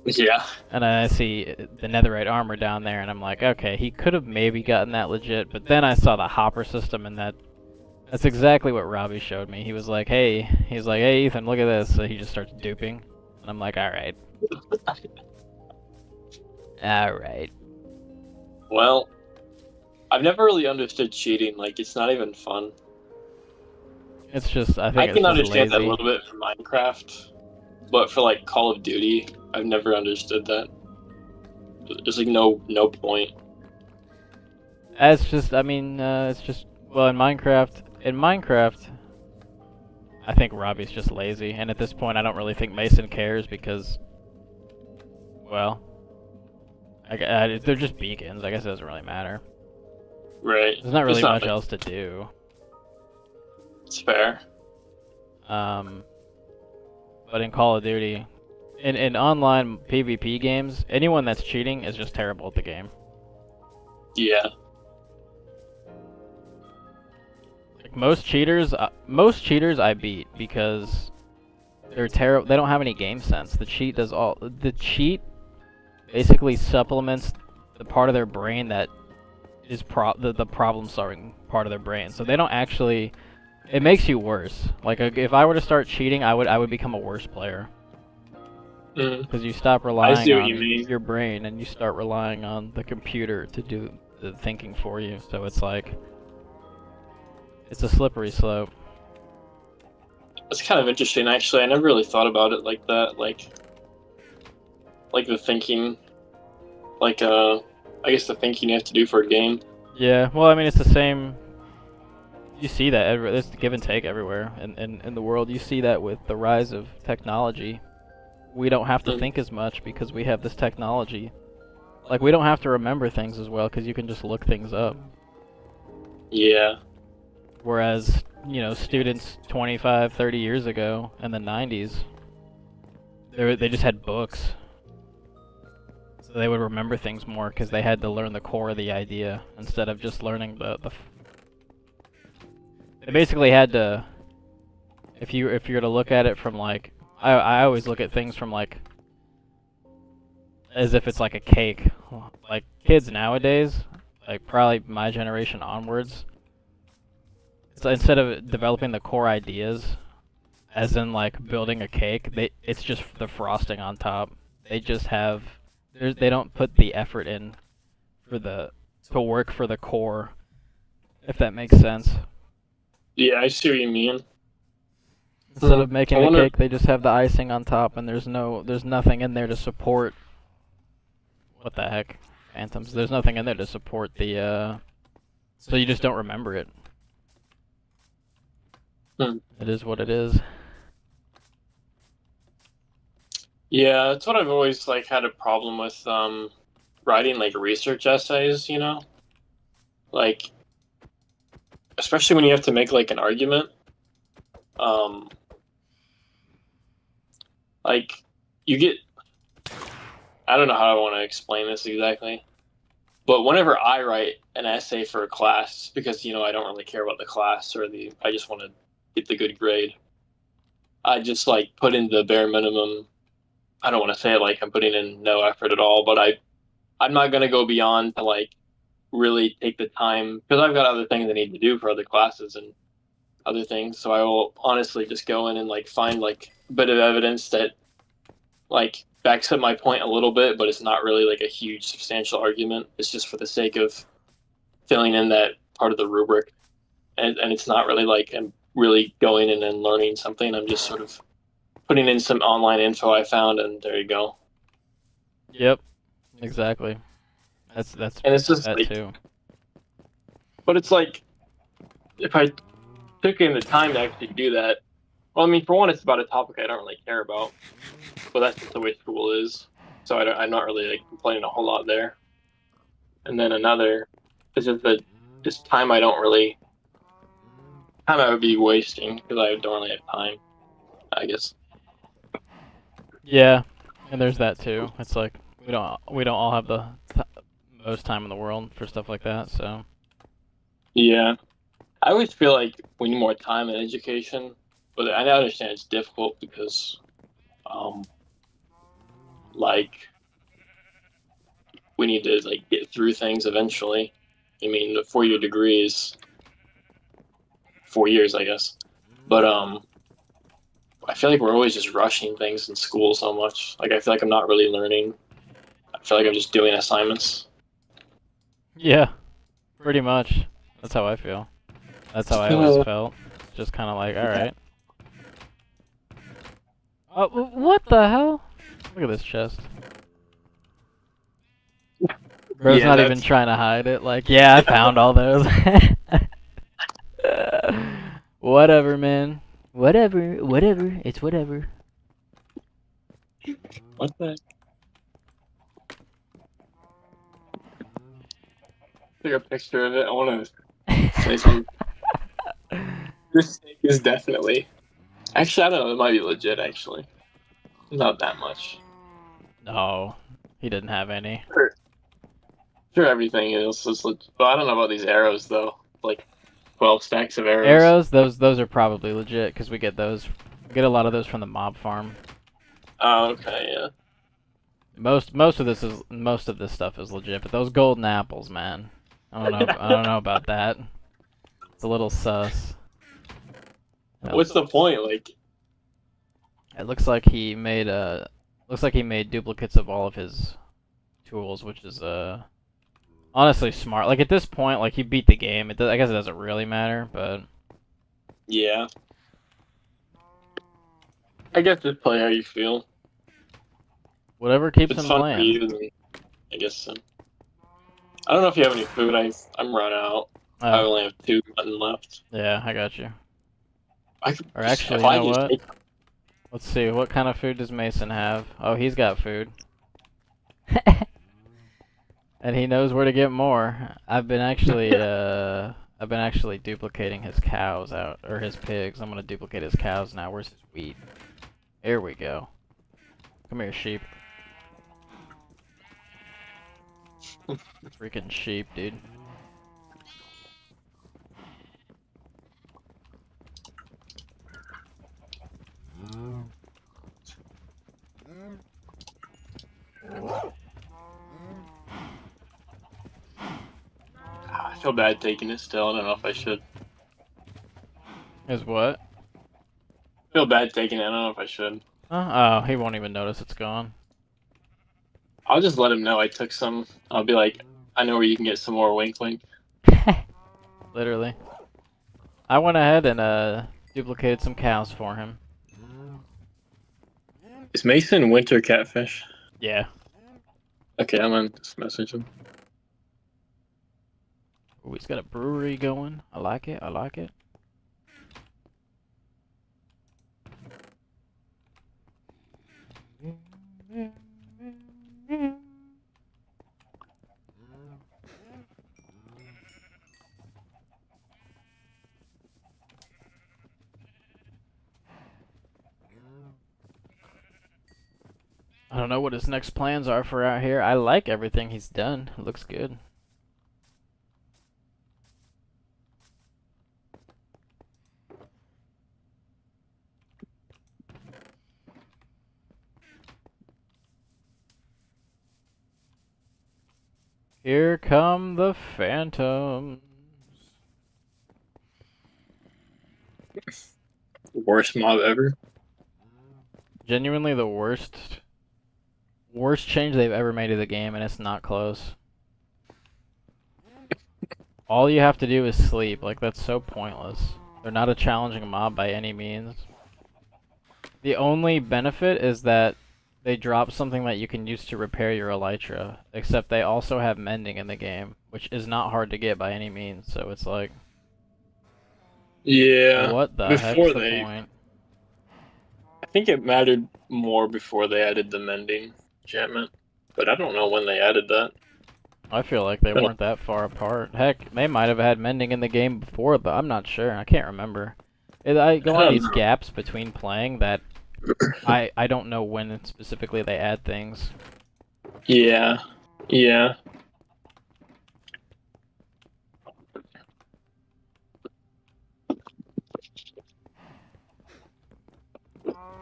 Yeah. And I see the netherite armor down there, and I'm like, okay, he could have maybe gotten that legit. But then I saw the hopper system, and that's exactly what Robbie showed me. He was like, hey, Ethan, look at this. So he just starts duping. And I'm like, alright. Alright. Well, I've never really understood cheating. Like, it's not even fun. It's just, I think I it's can just understand that a lazy. little bit for Minecraft, but for like Call of Duty, I've never understood that. There's like no point. It's just, I mean, it's just, well, in Minecraft, I think Robbie's just lazy. And at this point, I don't really think Mason cares because, well, they're just beacons. I guess it doesn't really matter. Right. There's not really It's not much like, else to do. it's fair. But in Call of Duty, in online PvP games, anyone that's cheating is just terrible at the game. Yeah. Like most cheaters I beat because they're terrible. They don't have any game sense. The cheat basically supplements the part of their brain that is the problem solving part of their brain. So they don't actually. It makes you worse. Like if I were to start cheating, I would become a worse player. Because you stop I relying see what on you mean. your brain and you start relying on the computer to do the thinking for you. So it's like, it's a slippery slope. It's kind of interesting, actually. I never really thought about it like that. Like the thinking, I guess the thinking you have to do for a game. Yeah, well, I mean, it's the same. You see that there's give and take everywhere in the world. You see that with the rise of technology. We don't have to think as much because we have this technology. Like, we don't have to remember things as well because you can just look things up. Yeah. Whereas, you know, students 25, 30 years ago in the 90s, they just had books. So they would remember things more because they had to learn the core of the idea instead of just learning They basically had to, if you're to look at it from like, I always look at things from like, as if it's like a cake. Like kids nowadays, like probably my generation onwards, so instead of developing the core ideas, as in like building a cake, it's just the frosting on top. They just have, they don't put the effort in to work for the core, if that makes sense. Yeah, I see what you mean. Instead of making I the wonder. cake, they just have the icing on top, and there's nothing in there to support. What the heck, phantoms? There's nothing in there to support the. So you just don't remember it. It is what it is. Yeah, that's what I've always like had a problem with writing like research essays, you know? Like especially when you have to make like an argument. Um like you get I don't know how I want to explain this exactly. But whenever I write an essay for a class, because you know I don't really care about the class I just want to get the good grade. I just like put in the bare minimum. I don't want to say it like I'm putting in no effort at all, but I'm not gonna go beyond to like really take the time because I've got other things I need to do for other classes and other things. So I will honestly just go in and like find like a bit of evidence that like backs up my point a little bit, but it's not really like a huge substantial argument. It's just for the sake of filling in that part of the rubric, and it's not really like I'm really going in and learning something. I'm just sort of putting in some online info I found, and there you go. Yep. Exactly. That's And it's just that like, too. but it's like if I took in the time to actually do that. Well, I mean, for one, it's about a topic I don't really care about, but that's just the way school is. So I'm not really like complaining a whole lot there. And then another is just that just time I would be wasting because I don't really have time, I guess. Yeah. And there's that too. It's like we don't all have the most time in the world for stuff like that, so. Yeah, I always feel like we need more time in education, but I understand it's difficult because, um, like we need to like get through things eventually. I mean, the 4 year degree is 4 years, I guess, but I feel like we're always just rushing things in school so much. Like I feel like I'm not really learning. I feel like I'm just doing assignments. Yeah. Pretty much. That's how I feel. That's how I always felt. Just kind of like, all right. Oh, what the hell? Look at this chest. Bro's Yeah, not even trying to hide it. Like, yeah, I found all those. Whatever, man. Whatever. Whatever. It's whatever. what the heck? Take a picture of it. I want to say something. This steak is definitely. Actually, I don't know. It might be legit. Actually, not that much. No, he didn't have any. Sure, sure everything is legit. But I don't know about these arrows though. Like 12 stacks of arrows. Arrows, those are probably legit because we get those. We get a lot of those from the mob farm. Oh, okay, yeah. Most of this stuff is legit, but those golden apples, man. I don't know about that. It's a little sus. What's the point? Like, It looks like he made duplicates of all of his tools, which is honestly smart. Like at this point, like he beat the game. I guess it doesn't really matter, but yeah. I guess just play how you feel. whatever If keeps it's him fun for playing. you, then I guess so. I don't know if you have any food. I'm run out. I Oh, only have 2 mutton left. yeah, I got you. I could Or just, actually, if you I know just what? take, Let's see. What kind of food does Mason have? Oh, he's got food. And he knows where to get more. I've been actually duplicating his cows out, or his pigs. I'm gonna duplicate his cows now. Where's his wheat? There we go. Come here, sheep. Freaking sheep, dude. I feel bad taking it still. I don't know if I should. Is what? I feel bad taking it. I don't know if I should. Oh, he won't even notice it's gone. I'll just let him know I took some. I'll be like, I know where you can get some more. Wink, wink. Literally. I went ahead and duplicated some cows for him. Is Mason winter catfish? Yeah. Okay, I'm gonna just message him. Ooh, he's got a brewery going. I like it. I like it. I don't know what his next plans are for out here. I like everything he's done. It looks good. Here come the phantoms. Worst mob ever. Genuinely the worst change they've ever made to the game, and it's not close. All you have to do is sleep. Like, that's so pointless. They're not a challenging mob by any means. The only benefit is that they drop something that you can use to repair your elytra, except they also have mending in the game, which is not hard to get by any means, so it's like... Yeah. What the heck's Before the they, point? I think it mattered more before they added the mending enchantment, but I don't know when they added that. I feel like they weren't that far apart. Heck, they might have had mending in the game before, but I'm not sure. I can't remember. I go on these gaps between playing that I don't know when specifically they add things. Yeah. Yeah.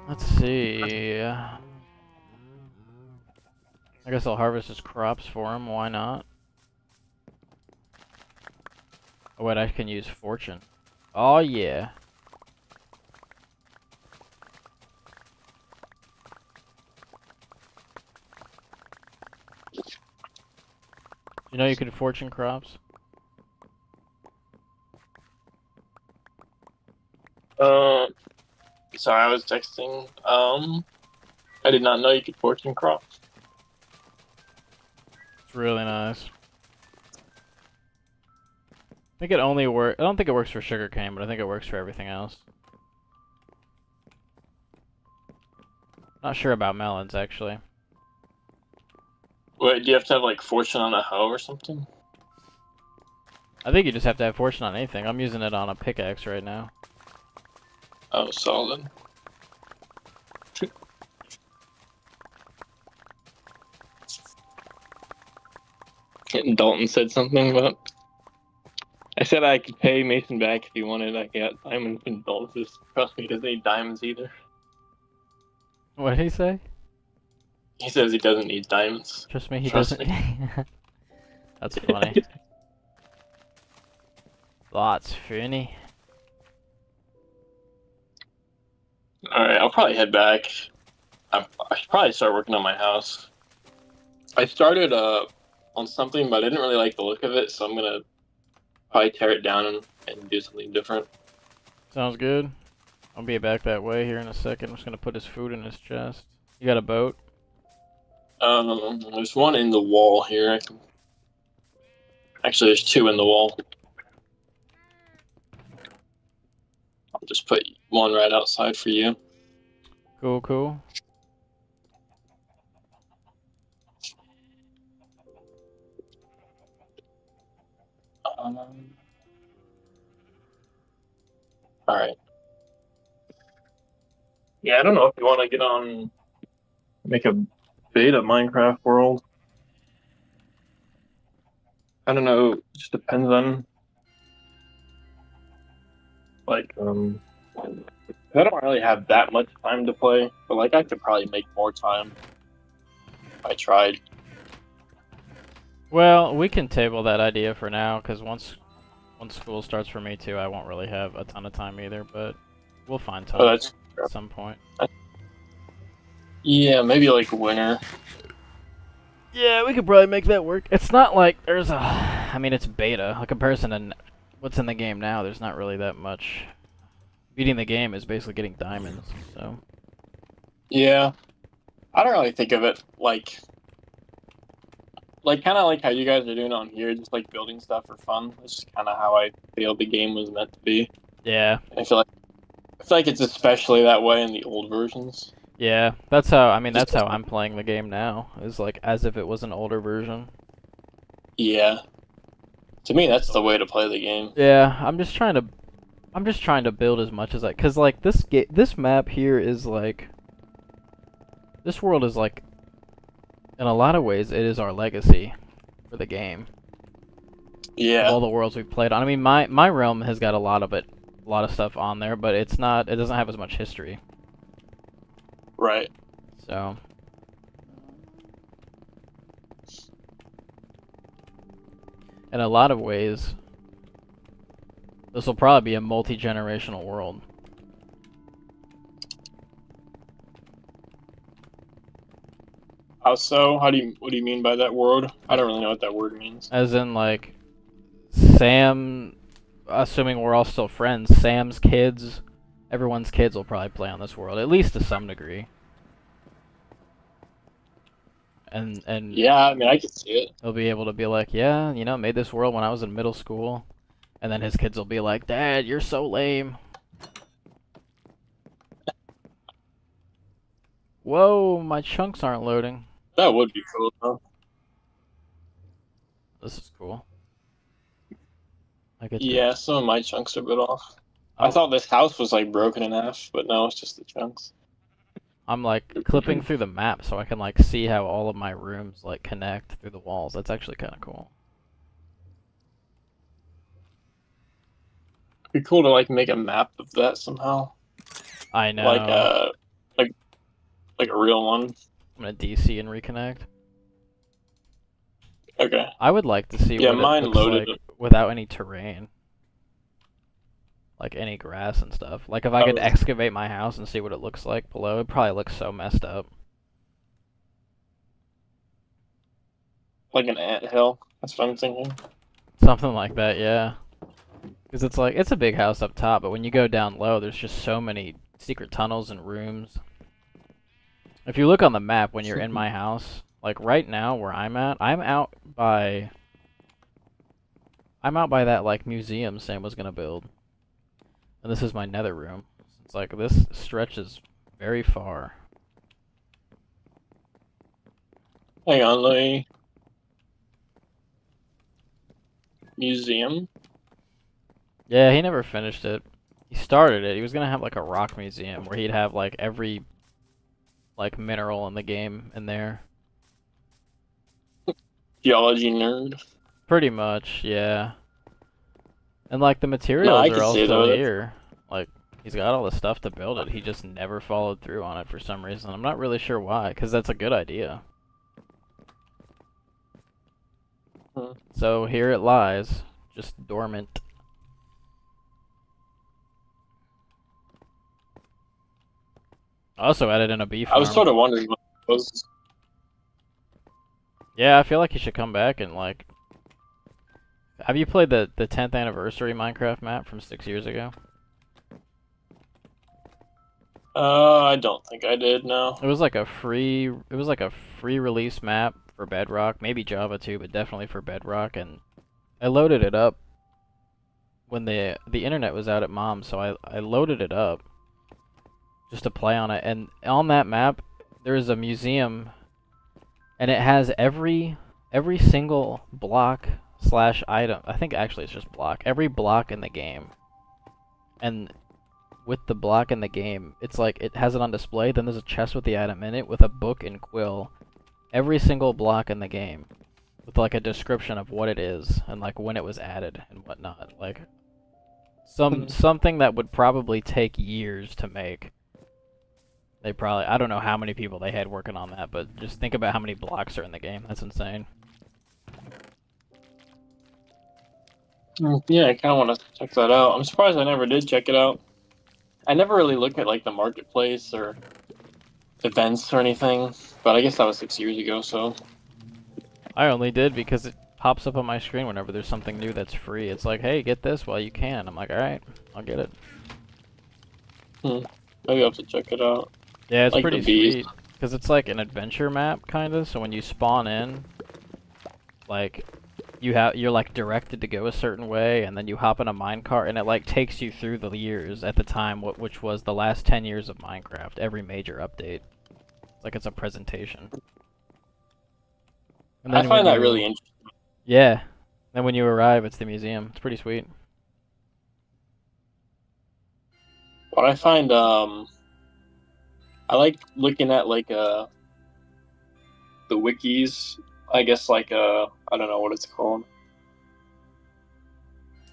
Let's see. I guess I'll harvest his crops for him. Why not? Oh wait, I can use fortune. Oh yeah. You know you can fortune crops? Sorry, I was texting. I did not know you could fortune crop. It's really nice. I think it only works. I don't think it works for sugarcane, but I think it works for everything else. Not sure about melons, actually. Wait, do you have to have like fortune on a hoe or something? I think you just have to have fortune on anything. I'm using it on a pickaxe right now. Oh, solid. And Dalton said something about. I said I could pay Mason back if he wanted. I got diamonds, and Dalton says, "Trust me, he doesn't need diamonds either." What did he say? He says he doesn't need diamonds. Trust me, he Trust doesn't. That's funny. That's funny. Alright, I'll probably head back. I should probably start working on my house. I started on something, but I didn't really like the look of it, so I'm gonna probably tear it down and do something different. Sounds good. I'll be back that way here in a second. I'm just gonna put his food in his chest. You got a boat? There's one in the wall here. Actually, there's two in the wall. I'll just put one right outside for you. Cool, cool. Alright. Yeah, I don't know if you want to get on, make a beta Minecraft world. I don't know, it just depends on, like, I don't really have that much time to play, but, like, I could probably make more time if I tried. Well, we can table that idea for now, because once school starts for me too, I won't really have a ton of time either, but we'll find time at some point. Yeah, maybe like winter. Yeah, we could probably make that work. It's not like there's a... I mean, it's beta. A comparison to what's in the game now, there's not really that much. Beating the game is basically getting diamonds, so... Yeah. I don't really think of it like kind of like how you guys are doing on here, just like building stuff for fun. It's just kind of how I feel the game was meant to be. Yeah. I feel like it's especially that way in the old versions. Yeah, that's how, I mean, that's how I'm playing the game now, is like as if it was an older version. Yeah. To me, that's the way to play the game. Yeah, I'm just trying to build as much as cause like this map here is like, this world is like, in a lot of ways, it is our legacy for the game. Yeah. All the worlds we've played on. I mean, my realm has got a lot of stuff on there, but it doesn't have as much history. Right. So. In a lot of ways, this will probably be a multi-generational world. How so? What do you mean by that word? I don't really know what that word means. As in, like, Sam, assuming we're all still friends, Sam's kids, Everyone's kids will probably play on this world, at least to some degree. And Yeah, I mean, I can see it. he'll be able to be like, yeah, you know, made this world when I was in middle school. And then his kids will be like, Dad, you're so lame. Whoa, my chunks aren't loading. That would be cool, though. This is cool. I get Yeah, some of my chunks are a bit off. Oh. I thought this house was like broken in half, but no, it's just the chunks. I'm like clipping through the map so I can like see how all of my rooms like connect through the walls. That's actually kind of cool. It'd be cool to like make a map of that somehow. I know. Like a real one. I'm gonna DC and reconnect. Okay. I would like to see Yeah, what mine it looks loaded. like without any terrain. Like any grass and stuff. Like if I could excavate my house and see what it looks like below, it probably looks so messed up. Like an anthill. That's what I'm thinking. Something like that, yeah. Because it's like, it's a big house up top, but when you go down low, there's just so many secret tunnels and rooms. If you look on the map when you're in my house, like right now where I'm at, I'm out by that like museum Sam was gonna build. And this is my nether room. It's like this stretches very far. Hang on, let me... Museum? Yeah, he never finished it. He started it. He was gonna have like a rock museum where he'd have like every like mineral in the game in there. Geology nerd. Pretty much, yeah. And like the materials are all still here. Like he's got all the stuff to build it. He just never followed through on it for some reason. I'm not really sure why, because that's a good idea. So here it lies, just dormant. I also added in a bee farm. I was sort of wondering what it was. Yeah, I feel like you should come back and like... Have you played the 10th anniversary Minecraft map from 6 years ago? I don't think I did, no. It was like a free release map for Bedrock, maybe Java too, but definitely for Bedrock, and I loaded it up when the internet was out at Mom's, so I loaded it up just to play on it, and on that map there is a museum and it has every single block / item. I think actually it's just block. Every block in the game. And with the block in the game, it's like it has it on display, then there's a chest with the item in it with a book and quill. Every single block in the game with like a description of what it is and like when it was added and whatnot. Like something that would probably take years to make. They probably, I don't know how many people they had working on that, but just think about how many blocks are in the game. That's insane. Yeah, I kind of want to check that out. I'm surprised I never did check it out. I never really look at like the marketplace or events or anything, but I guess that was 6 years ago, so... I only did because it pops up on my screen whenever there's something new that's free. It's like, hey, get this while you can. I'm like, alright, I'll get it. Maybe I'll have to check it out. Yeah, it's like pretty sweet. Because it's like an adventure map, kind of, so when you spawn in, like, you're like directed to go a certain way, and then you hop in a minecart, and it like takes you through the years at the time, which was the last 10 years of Minecraft, every major update. It's like it's a presentation. And I find that really interesting. Yeah. Then when you arrive, it's the museum. It's pretty sweet. What I find, I like looking at like the wikis. I guess like I don't know what it's called.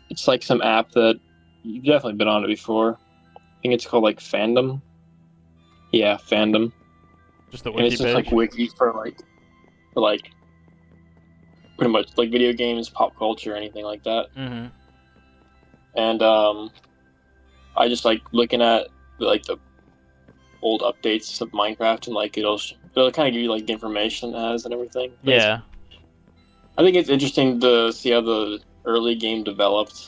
It's like some app that you've definitely been on it before. I think it's called like Fandom. Yeah, Fandom. Just the and wiki it's just page? like wiki for like pretty much like video games, pop culture, anything like that. Mm-hmm. And I just like looking at like the old updates of Minecraft, and like it'll kind of give you like the information it has and everything. But yeah. I think it's interesting to see how the early game developed.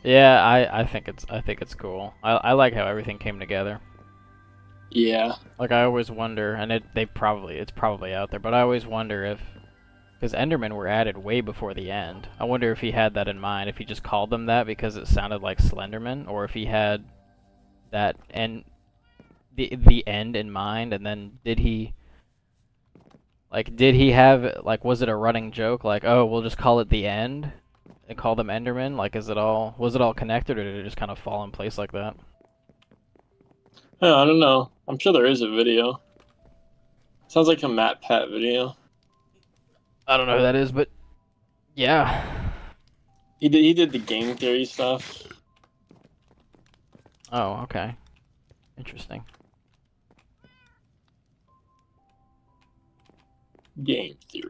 Yeah, I think it's cool. I like how everything came together. Yeah. Like I always wonder, and it's probably out there, but I always wonder if because Endermen were added way before the end. I wonder if he had that in mind, if he just called them that because it sounded like Slenderman, or if he had that end the end in mind, and then did he have like was it a running joke like, oh, we'll just call it the end and call them Endermen? Like was it all connected, or did it just kind of fall in place like that? Yeah, I don't know. I'm sure there is a video. Sounds like a Matt Pat video. I don't know who that is, but yeah. He did the game theory stuff. Oh, okay. Interesting. Game theory.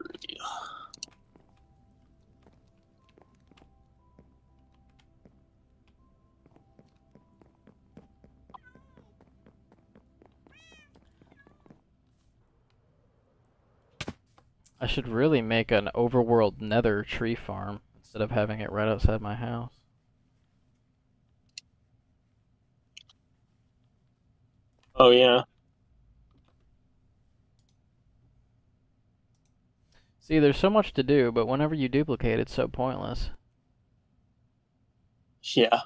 I should really make an overworld nether tree farm instead of having it right outside my house. Oh yeah. See, there's so much to do, but whenever you duplicate, it's so pointless. Yeah.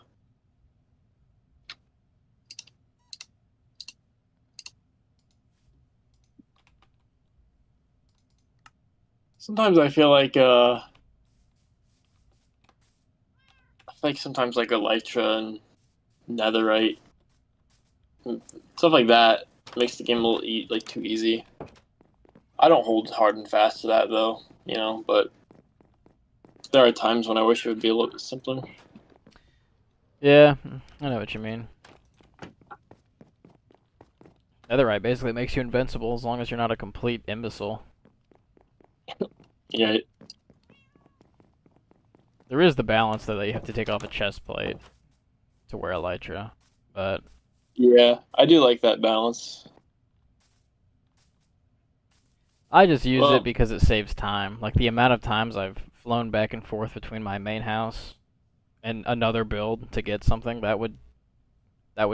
Sometimes I feel like sometimes like Elytra and Netherite stuff like that makes the game a little like too easy. I don't hold hard and fast to that though, but there are times when I wish it would be a little bit simpler. Yeah, I know what you mean. Netherite basically makes you invincible as long as you're not a complete imbecile. Yeah. There is the balance, though, that you have to take off a chest plate to wear Elytra, but Yeah, I do like that balance. I just use it Well, because it saves time. Like, the amount of times I've flown back and forth between my main house and another build to get something, that would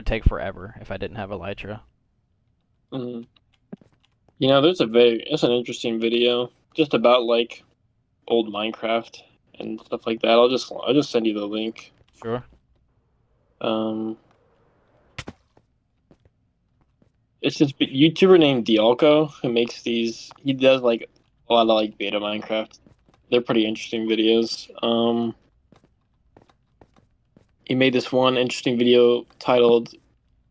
take forever if I didn't have Elytra. mm, there's an interesting video just about like old Minecraft and stuff like that. I'll just send you the link. Sure. Um, it's this YouTuber named Dialco who makes these. He does like a lot of like beta Minecraft. They're pretty interesting videos. He made this one interesting video titled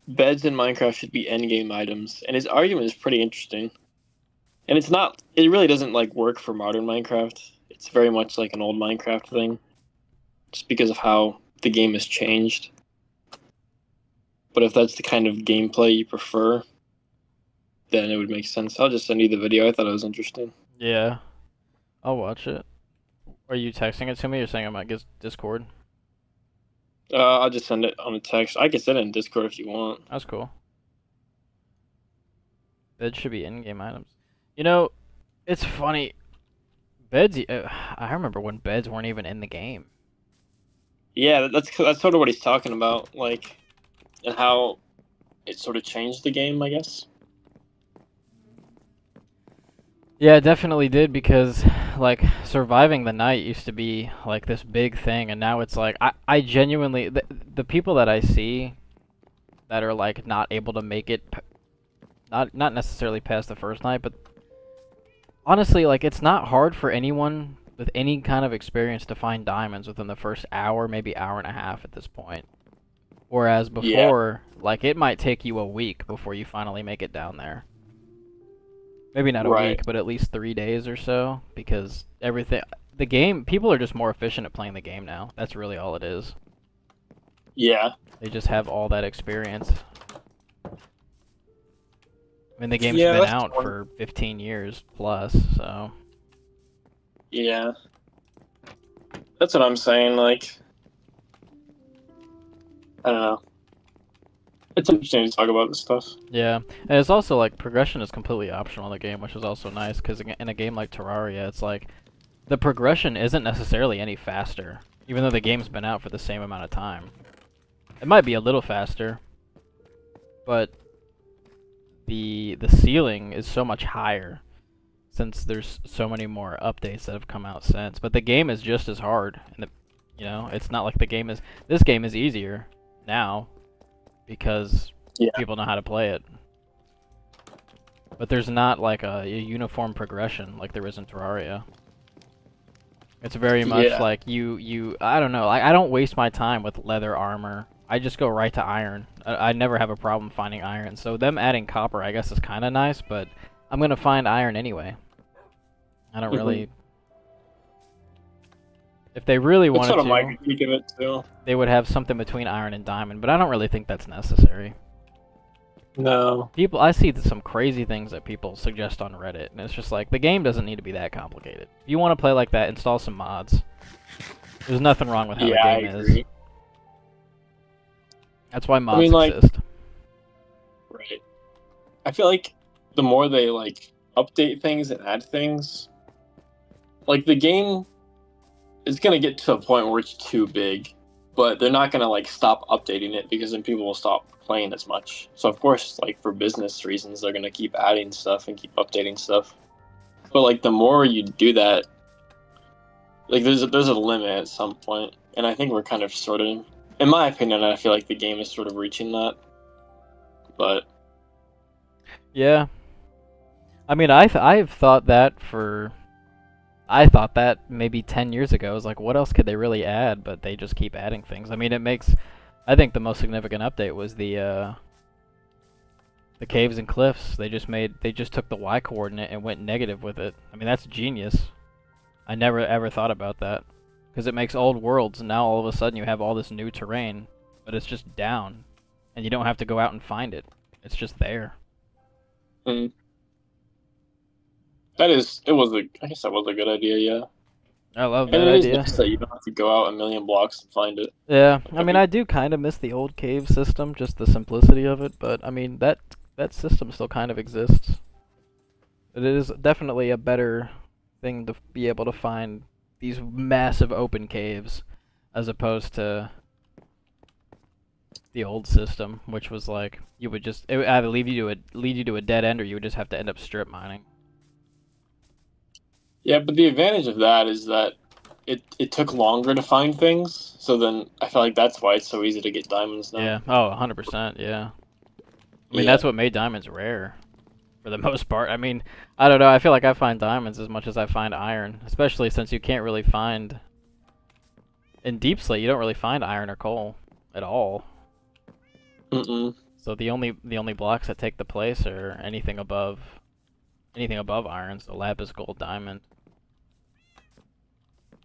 "Beds in Minecraft should be endgame items," and his argument is pretty interesting. And it's not. It really doesn't like work for modern Minecraft. It's very much like an old Minecraft thing, just because of how the game has changed. But if that's the kind of gameplay you prefer, then it would make sense. I'll just send you the video. I thought it was interesting. Yeah, I'll watch it. Are you texting it to me or saying I'm at Discord? I'll just send it on a text. I can send it in Discord if you want. That's cool. Beds should be in-game items. You know, it's funny. Beds. I remember when beds weren't even in the game. Yeah, that's sort of what he's talking about, like, and how it sort of changed the game, I guess. Yeah, it definitely did because, like, surviving the night used to be, like, this big thing, and now it's like, I genuinely, the people that I see that are, like, not able to make it, not necessarily past the first night, but honestly, like, it's not hard for anyone with any kind of experience to find diamonds within the first hour, maybe hour and a half at this point. Whereas Yeah, before, like, it might take you a week before you finally make it down there. Maybe not a right. week, but at least 3 days or so, because the game, people are just more efficient at playing the game now. That's really all it is. Yeah, They just have all that experience. I mean, the game's yeah, been that's out one. for 15 years plus, so. Yeah, that's what I'm saying. Like, I don't know. It's interesting to talk about this stuff. Yeah, and it's also like progression is completely optional in the game, which is also nice because in a game like Terraria, it's like the progression isn't necessarily any faster. even though the game's been out for the same amount of time. It might be a little faster, but the ceiling is so much higher since there's so many more updates that have come out since. But the game is just as hard, and it's not like this game is easier now because people know how to play it. But there's not like a uniform progression like there is in Terraria. It's very much like I don't know, I don't waste my time with leather armor. I just go right to iron. I never have a problem finding iron. So them adding copper, I guess, is kind of nice, but I'm going to find iron anyway. I don't really... If they really wanted sort of to, my critique of it too. They would have something between iron and diamond, but I don't really think that's necessary. No. I see some crazy things that people suggest on Reddit, and it's just like, the game doesn't need to be that complicated. If you want to play like that, install some mods. There's nothing wrong with how the game is. That's why mods exist. Right. I feel like the more they like update things and add things, like the game is gonna get to a point where it's too big, but they're not gonna like stop updating it because then people will stop playing as much. So of course, like for business reasons, they're gonna keep adding stuff and keep updating stuff. But like the more you do that, like there's a limit at some point, and I think we're kind of sort of, in my opinion, I feel like the game is sort of reaching that. But yeah, I mean, I've thought that I thought that maybe 10 years ago. I was like, what else could they really add? But they just keep adding things. I mean, I think the most significant update was the caves and cliffs. They just took the Y coordinate and went negative with it. I mean, that's genius. I never ever thought about that. Because it makes old worlds, and now all of a sudden you have all this new terrain, but it's just down. And you don't have to go out and find it. It's just there. I guess that was a good idea, yeah. I love that idea. Nice that you don't have to go out a million blocks and find it. Yeah, I mean, I do kind of miss the old cave system, just the simplicity of it, but I mean, that system still kind of exists. It is definitely a better thing to be able to find these massive open caves as opposed to the old system, which was like it would either lead you to a dead end, or you would just have to end up strip mining. Yeah, but the advantage of that is that it took longer to find things, so then I feel like that's why it's so easy to get diamonds now. Yeah, 100%, yeah. I mean, that's what made diamonds rare, for the most part. I mean, I don't know, I feel like I find diamonds as much as I find iron, especially since you can't really find... In Deep Slate, you don't really find iron or coal at all. So the only blocks that take the place are anything above iron, so lapis, gold, diamond.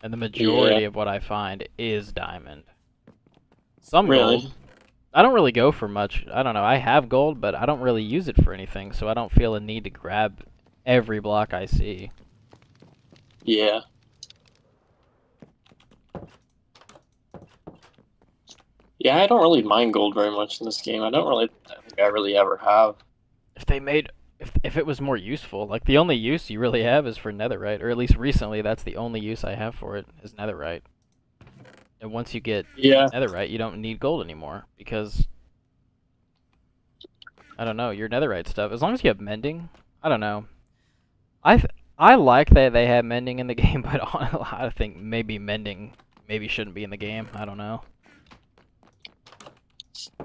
And the majority of what I find is diamond. Some gold. I don't really go for much. I don't know. I have gold, but I don't really use it for anything, so I don't feel a need to grab every block I see. Yeah. Yeah, I don't really mind gold very much in this game. I think I really ever have. If it was more useful, like the only use you really have is for netherite, or at least recently that's the only use I have for it is netherite. And once you get netherite, you don't need gold anymore because I don't know, your netherite stuff, as long as you have mending, I don't know. I like that they have mending in the game, but I think maybe mending shouldn't be in the game. I don't know.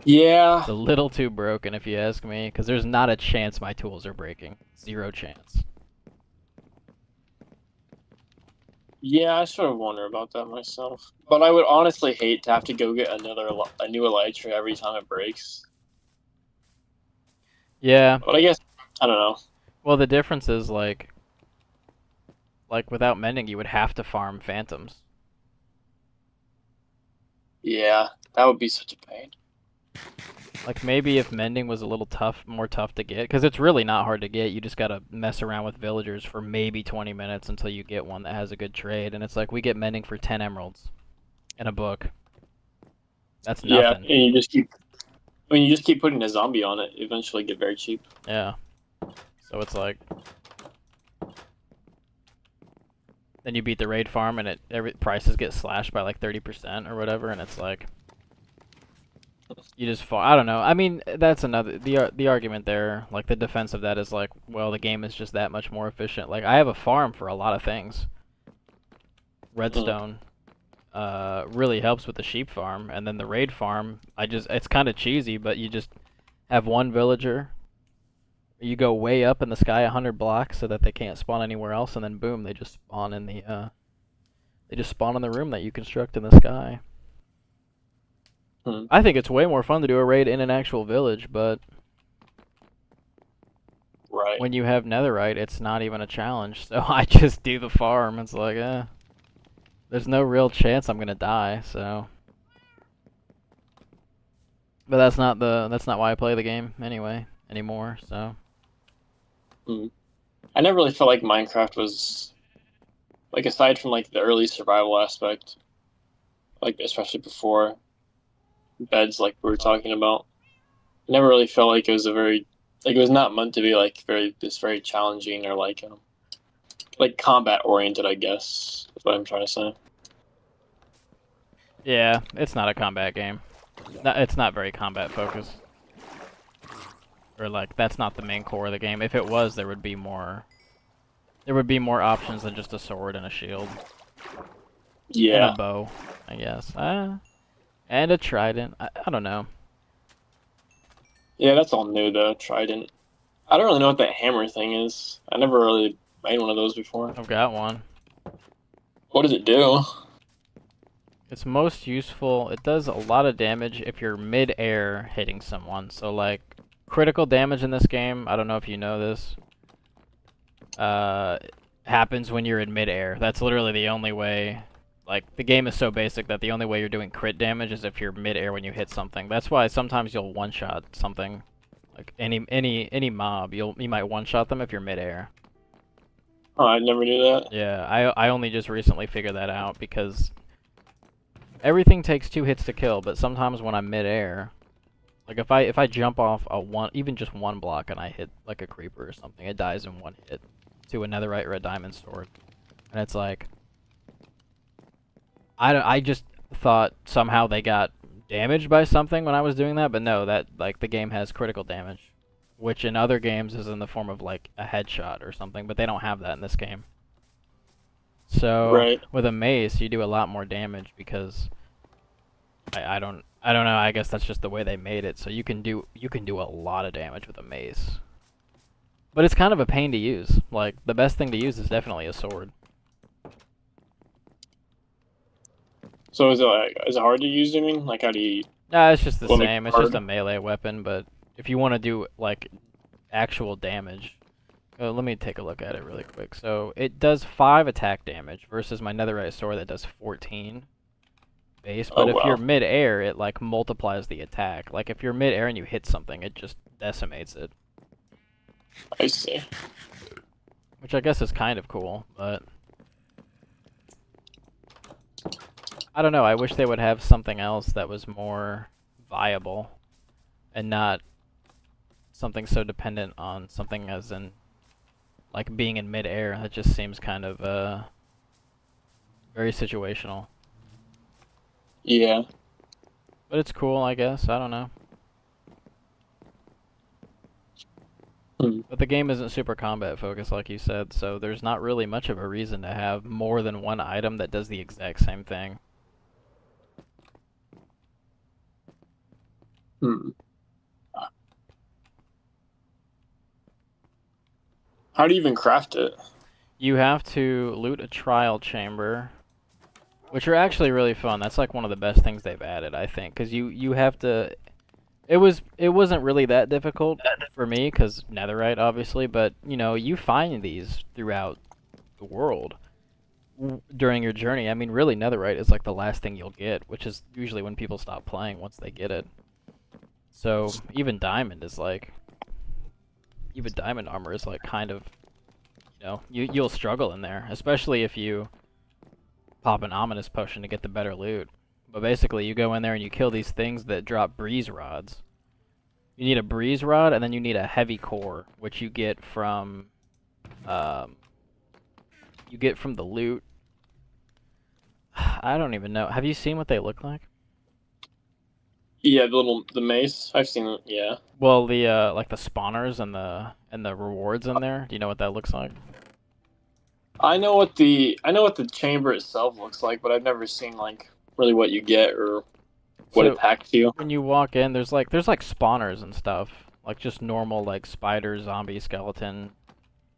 Yeah. It's a little too broken if you ask me, because there's not a chance my tools are breaking. 0 chance. Yeah, I sort of wonder about that myself. But I would honestly hate to have to go get a new elytra every time it breaks. Yeah. But I guess, I don't know. Well, the difference is, like without mending, you would have to farm phantoms. Yeah, that would be such a pain. Like, maybe if mending was a little more tough to get, because it's really not hard to get, you just gotta mess around with villagers for maybe 20 minutes until you get one that has a good trade, and it's like, we get mending for 10 emeralds in a book. That's nothing. Yeah, and you just keep putting a zombie on it, eventually get very cheap. Yeah. So it's like... then you beat the raid farm and prices get slashed by like 30% or whatever, and it's like you just fall. I don't know. I mean, that's another the argument there. Like the defense of that is like, well, the game is just that much more efficient. Like I have a farm for a lot of things. Redstone really helps with the sheep farm, and then the raid farm, it's kind of cheesy, but you just have one villager. You go way up in the sky 100 blocks so that they can't spawn anywhere else, and then boom, they just spawn in the room that you construct in the sky. I think it's way more fun to do a raid in an actual village, but right. when you have netherite, it's not even a challenge. So I just do the farm. It's like, there's no real chance I'm gonna die. So, but that's not why I play the game anymore. So. I never really felt like Minecraft was, like, aside from like the early survival aspect, like especially before beds, like we were talking about, I never really felt like it was it was not meant to be like very challenging or like combat oriented, I guess is what I'm trying to say. Yeah, it's not a combat game. It's not very combat focused. Or like that's not the main core of the game. If it was, there would be more options than just a sword and a shield. Yeah. And a bow, I guess. And a trident. I don't know. Yeah, that's all new though, trident. I don't really know what that hammer thing is. I never really made one of those before. I've got one. What does it do? It's most useful. It does a lot of damage if you're mid-air hitting someone. So like critical damage in this game, I don't know if you know this, happens when you're in mid-air. That's literally the only way. Like, the game is so basic that the only way you're doing crit damage is if you're mid-air when you hit something. That's why sometimes you'll one-shot something. Like, any mob, you might one-shot them if you're mid-air. Oh, I never knew that. Yeah, I only just recently figured that out because everything takes 2 hits to kill, but sometimes when I'm mid-air, like if I jump off even just one block and I hit like a creeper or something, it dies in 1 hit to a netherite or a diamond sword. And it's like, I just thought somehow they got damaged by something when I was doing that, but no, that like the game has critical damage, which in other games is in the form of like a headshot or something, but they don't have that in this game. So with a mace, you do a lot more damage because I don't know. I guess that's just the way they made it. So you can do a lot of damage with a mace, but it's kind of a pain to use. Like the best thing to use is definitely a sword. So is it hard to use? I mean, like how do you? Nah, it's just the same. It's just a melee weapon, but if you want to do like actual damage, let me take a look at it really quick. So it does 5 attack damage versus my netherite sword that does 14 base. But if you're mid-air, it like multiplies the attack. Like if you're mid-air and you hit something, it just decimates it. I see. Which I guess is kind of cool, but I don't know. I wish they would have something else that was more viable and not something so dependent on something as in like being in mid-air. That just seems kind of very situational. Yeah. But it's cool, I guess. I don't know. But the game isn't super combat focused like you said, so there's not really much of a reason to have more than one item that does the exact same thing. How do you even craft it? You have to loot a trial chamber, which are actually really fun. That's like one of the best things they've added, I think, because you have to. It wasn't really that difficult for me because netherite, obviously, but you know you find these throughout the world during your journey. I mean, really, netherite is like the last thing you'll get, which is usually when people stop playing once they get it. So even diamond armor is like kind of, you know, you'll struggle in there, especially if you pop an ominous potion to get the better loot. But basically, you go in there and you kill these things that drop breeze rods. You need a breeze rod, and then you need a heavy core, which you get from the loot I don't even know. Have you seen what they look like? Yeah, the mace. I've seen it. Yeah. Well, the like the spawners and the rewards in there. Do you know what that looks like? I know what the chamber itself looks like, but I've never seen like really what you get or what it So packs you. when you walk in, there's like spawners and stuff, like just normal like spider, zombie, skeleton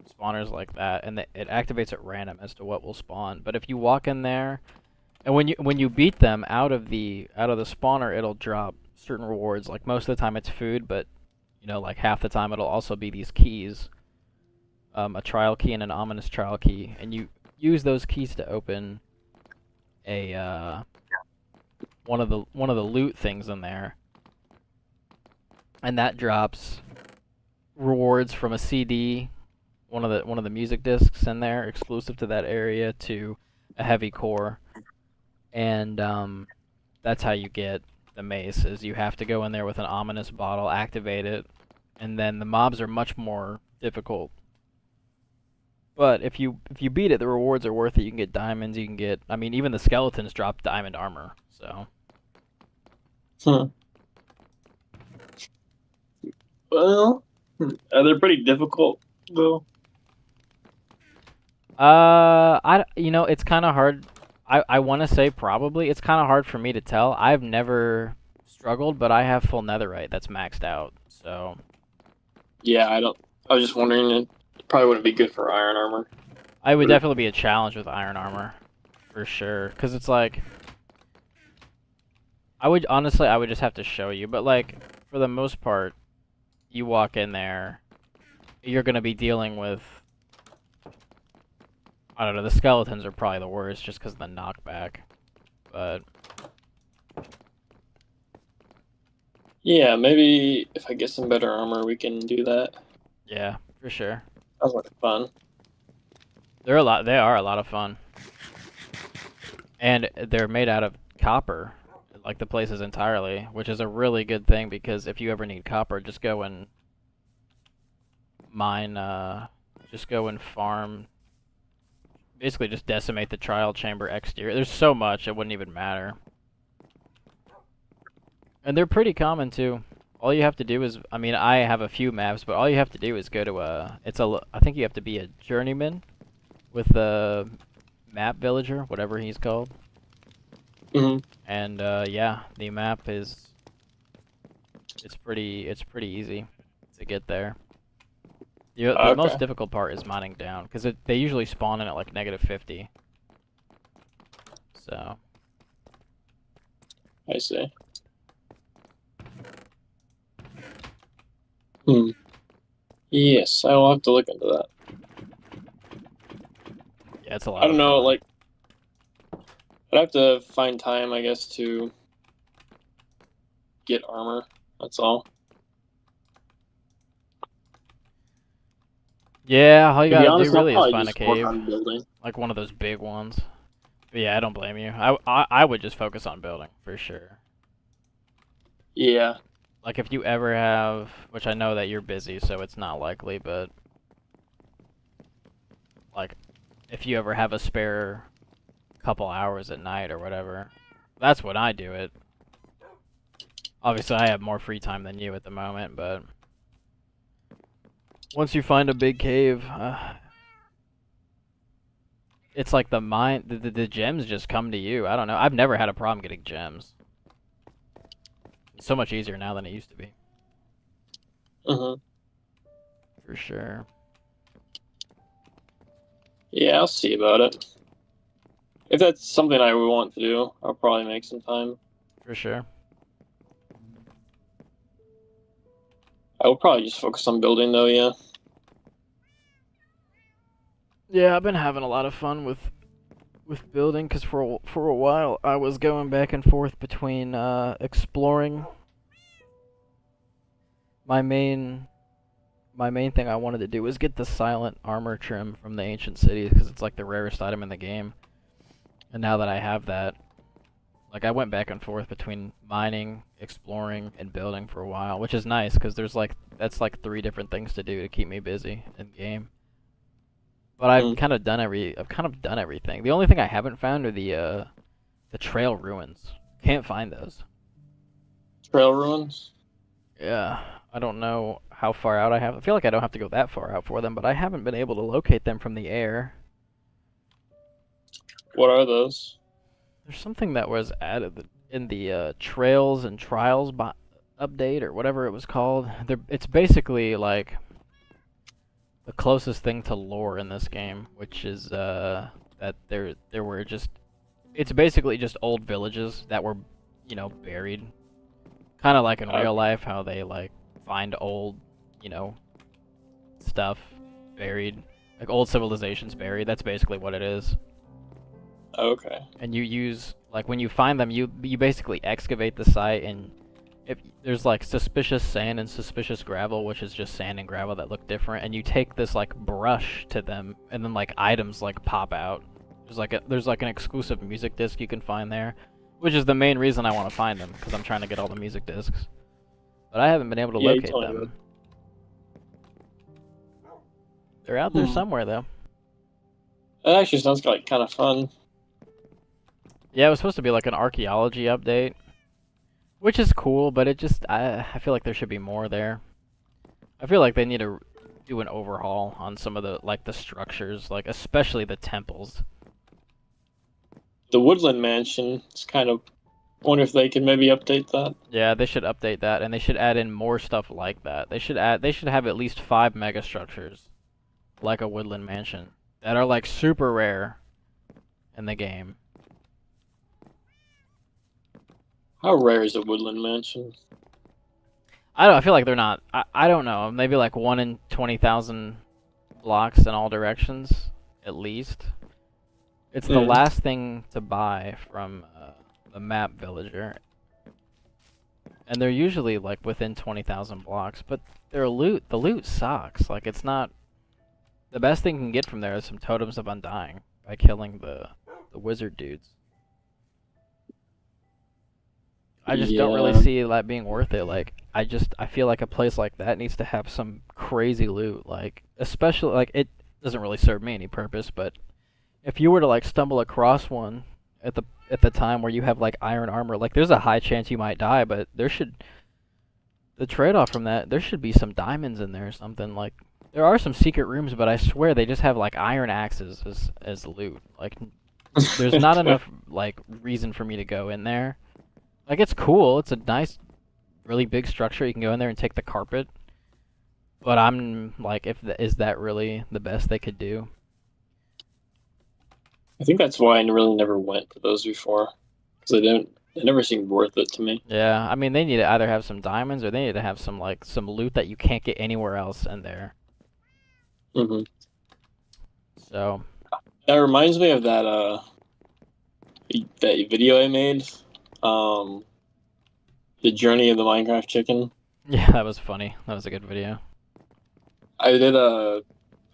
spawners like that, and it activates at random as to what will spawn. But if you walk in there, and when you beat them out of the spawner, it'll drop certain rewards. Like most of the time it's food, but like half the time it'll also be these keys, a trial key and an ominous trial key, and you use those keys to open a one of the loot things in there, and that drops rewards from a CD, one of the music discs in there, exclusive to that area, to a heavy core, and that's how you get the mace. Is you have to go in there with an ominous bottle, activate it, and then the mobs are much more difficult. But if you beat it, the rewards are worth it. You can get diamonds. You can get. I mean, even the skeletons drop diamond armor. So. Hmm. Well, they're pretty difficult though. It's kind of hard. I want to say probably. It's kind of hard for me to tell. I've never struggled, but I have full netherite that's maxed out. So Yeah, I don't. I was just wondering. It probably wouldn't be good for iron armor. I would definitely be a challenge with iron armor, for sure. Cause it's like, I would just have to show you. But like, for the most part, you walk in there, you're gonna be dealing with. I don't know. The skeletons are probably the worst, just because of the knockback. But Yeah, maybe if I get some better armor, we can do that. yeah, for sure. Sounds like fun. They are a lot of fun. And they're made out of copper, like the places entirely, which is a really good thing because if you ever need copper, just go and mine, just go and farm. Basically, just decimate the trial chamber exterior. There's so much, it wouldn't even matter. And they're pretty common too. All you have to do is, I mean, I have a few maps, but all you have to do is go to I think you have to be a journeyman with the map villager, whatever he's called. Hmm. And yeah, the map is it's pretty easy to get there. The most Okay, difficult part is mining down because they usually spawn in at like -50. So I see. Hmm. Yes, I will have to look into that. yeah, it's a I lot don't of know, fun like I'd have to find time, I guess, to get armor. That's all. Yeah, all you To be gotta do honest, I'll really is probably find a just work cave, on building. like one of those big ones. But yeah, I don't blame you. I would just focus on building for sure. Yeah. Like if you ever have, which I know that you're busy, so it's not likely, but like if you ever have a spare couple hours at night or whatever, that's when I do it. Obviously, I have more free time than you at the moment, but once you find a big cave, it's like the gems just come to you. I don't know. I've never had a problem getting gems. It's so much easier now than it used to be. Hmm. For sure. Yeah, I'll see about it. If that's something I would want to do, I'll probably make some time. For sure. I will probably just focus on building, though. Yeah. Yeah, I've been having a lot of fun with building because for a while I was going back and forth between exploring. My main thing I wanted to do was get the silent armor trim from the ancient cities because it's like the rarest item in the game. And now that I have that, like I went back and forth between mining, exploring, and building for a while, which is nice because that's like 3 different things to do to keep me busy in game. But I've Mm. kind of done everything. The only thing I haven't found are The trail ruins. Can't find those. Trail ruins? Yeah, I don't know how far out I have. I feel like I don't have to go that far out for them, but I haven't been able to locate them from the air. What are those? There's something that was added in the Trails and Trials update or whatever it was called. It's basically like the closest thing to lore in this game, which is that there were just it's basically just old villages that were, buried. Kind of like in real life, how they like find old, stuff buried, like old civilizations buried. That's basically what it is. Okay. And you use like when you find them, you basically excavate the site, and if there's like suspicious sand and suspicious gravel, which is just sand and gravel that look different, and you take this like brush to them, and then like items like pop out. There's like an exclusive music disc you can find there, which is the main reason I want to find them, because I'm trying to get all the music discs. But I haven't been able to locate them. They're out there somewhere though. That actually sounds like kind of fun. Yeah, it was supposed to be like an archaeology update, which is cool, but I feel like there should be more there. I feel like they need to do an overhaul on some of the structures, like especially the temples. The Woodland Mansion is kind of... I wonder if they can maybe update that. Yeah, they should update that, and they should add in more stuff like that. They should have at least 5 mega structures, like a Woodland Mansion, that are like super rare in the game. How rare is a Woodland Mansion? I feel like they're not. I don't know. Maybe like 1 in 20,000 blocks in all directions, at least. It's the last thing to buy from the map villager, and they're usually like within 20,000 blocks. But the loot sucks. Like it's not. The best thing you can get from there is some totems of undying by killing the wizard dudes. I just don't really see that being worth it. Like, I feel like a place like that needs to have some crazy loot. Like, especially, like, it doesn't really serve me any purpose, but if you were to, like, stumble across one at the time where you have, like, iron armor, like, there's a high chance you might die, but the trade-off from that, there should be some diamonds in there or something. Like, there are some secret rooms, but I swear they just have, like, iron axes as loot. Like, there's not enough, like, reason for me to go in there. Like, it's cool. It's a nice, really big structure. You can go in there and take the carpet. But I'm like, is that really the best they could do? I think that's why I really never went to those before. Because they never seemed worth it to me. Yeah, I mean, they need to either have some diamonds or they need to have some, like, some loot that you can't get anywhere else in there. Mm-hmm. So. That reminds me of that video I made. The Journey of the Minecraft Chicken. Yeah, that was funny. That was a good video. I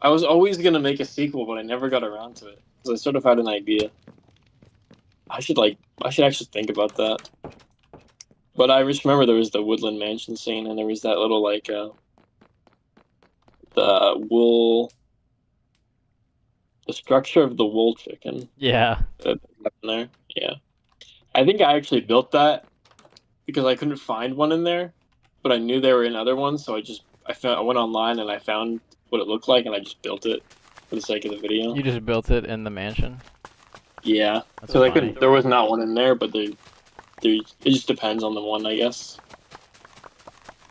was always gonna make a sequel, but I never got around to it because I sort of had an idea. I should actually think about that. But I just remember there was the Woodland Mansion scene, and there was that little like the structure of the wool chicken. Yeah. In there. Yeah. I think I actually built that because I couldn't find one in there, but I knew they were in other ones, so I went online and I found what it looked like, and I just built it for the sake of the video. You just built it in the mansion? Yeah. So there was not one in there, but it just depends on the one, I guess.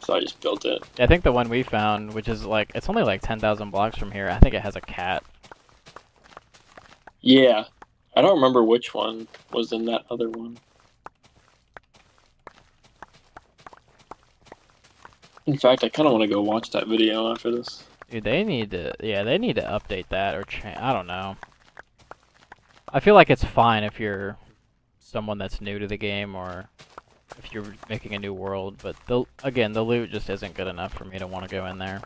So I just built it. Yeah, I think the one we found, which is like, it's only like 10,000 blocks from here, I think it has a cat. Yeah. I don't remember which one was in that other one. In fact, I kind of want to go watch that video after this. Dude, they need to update that or I don't know. I feel like it's fine if you're someone that's new to the game or if you're making a new world, but the loot just isn't good enough for me to want to go in there.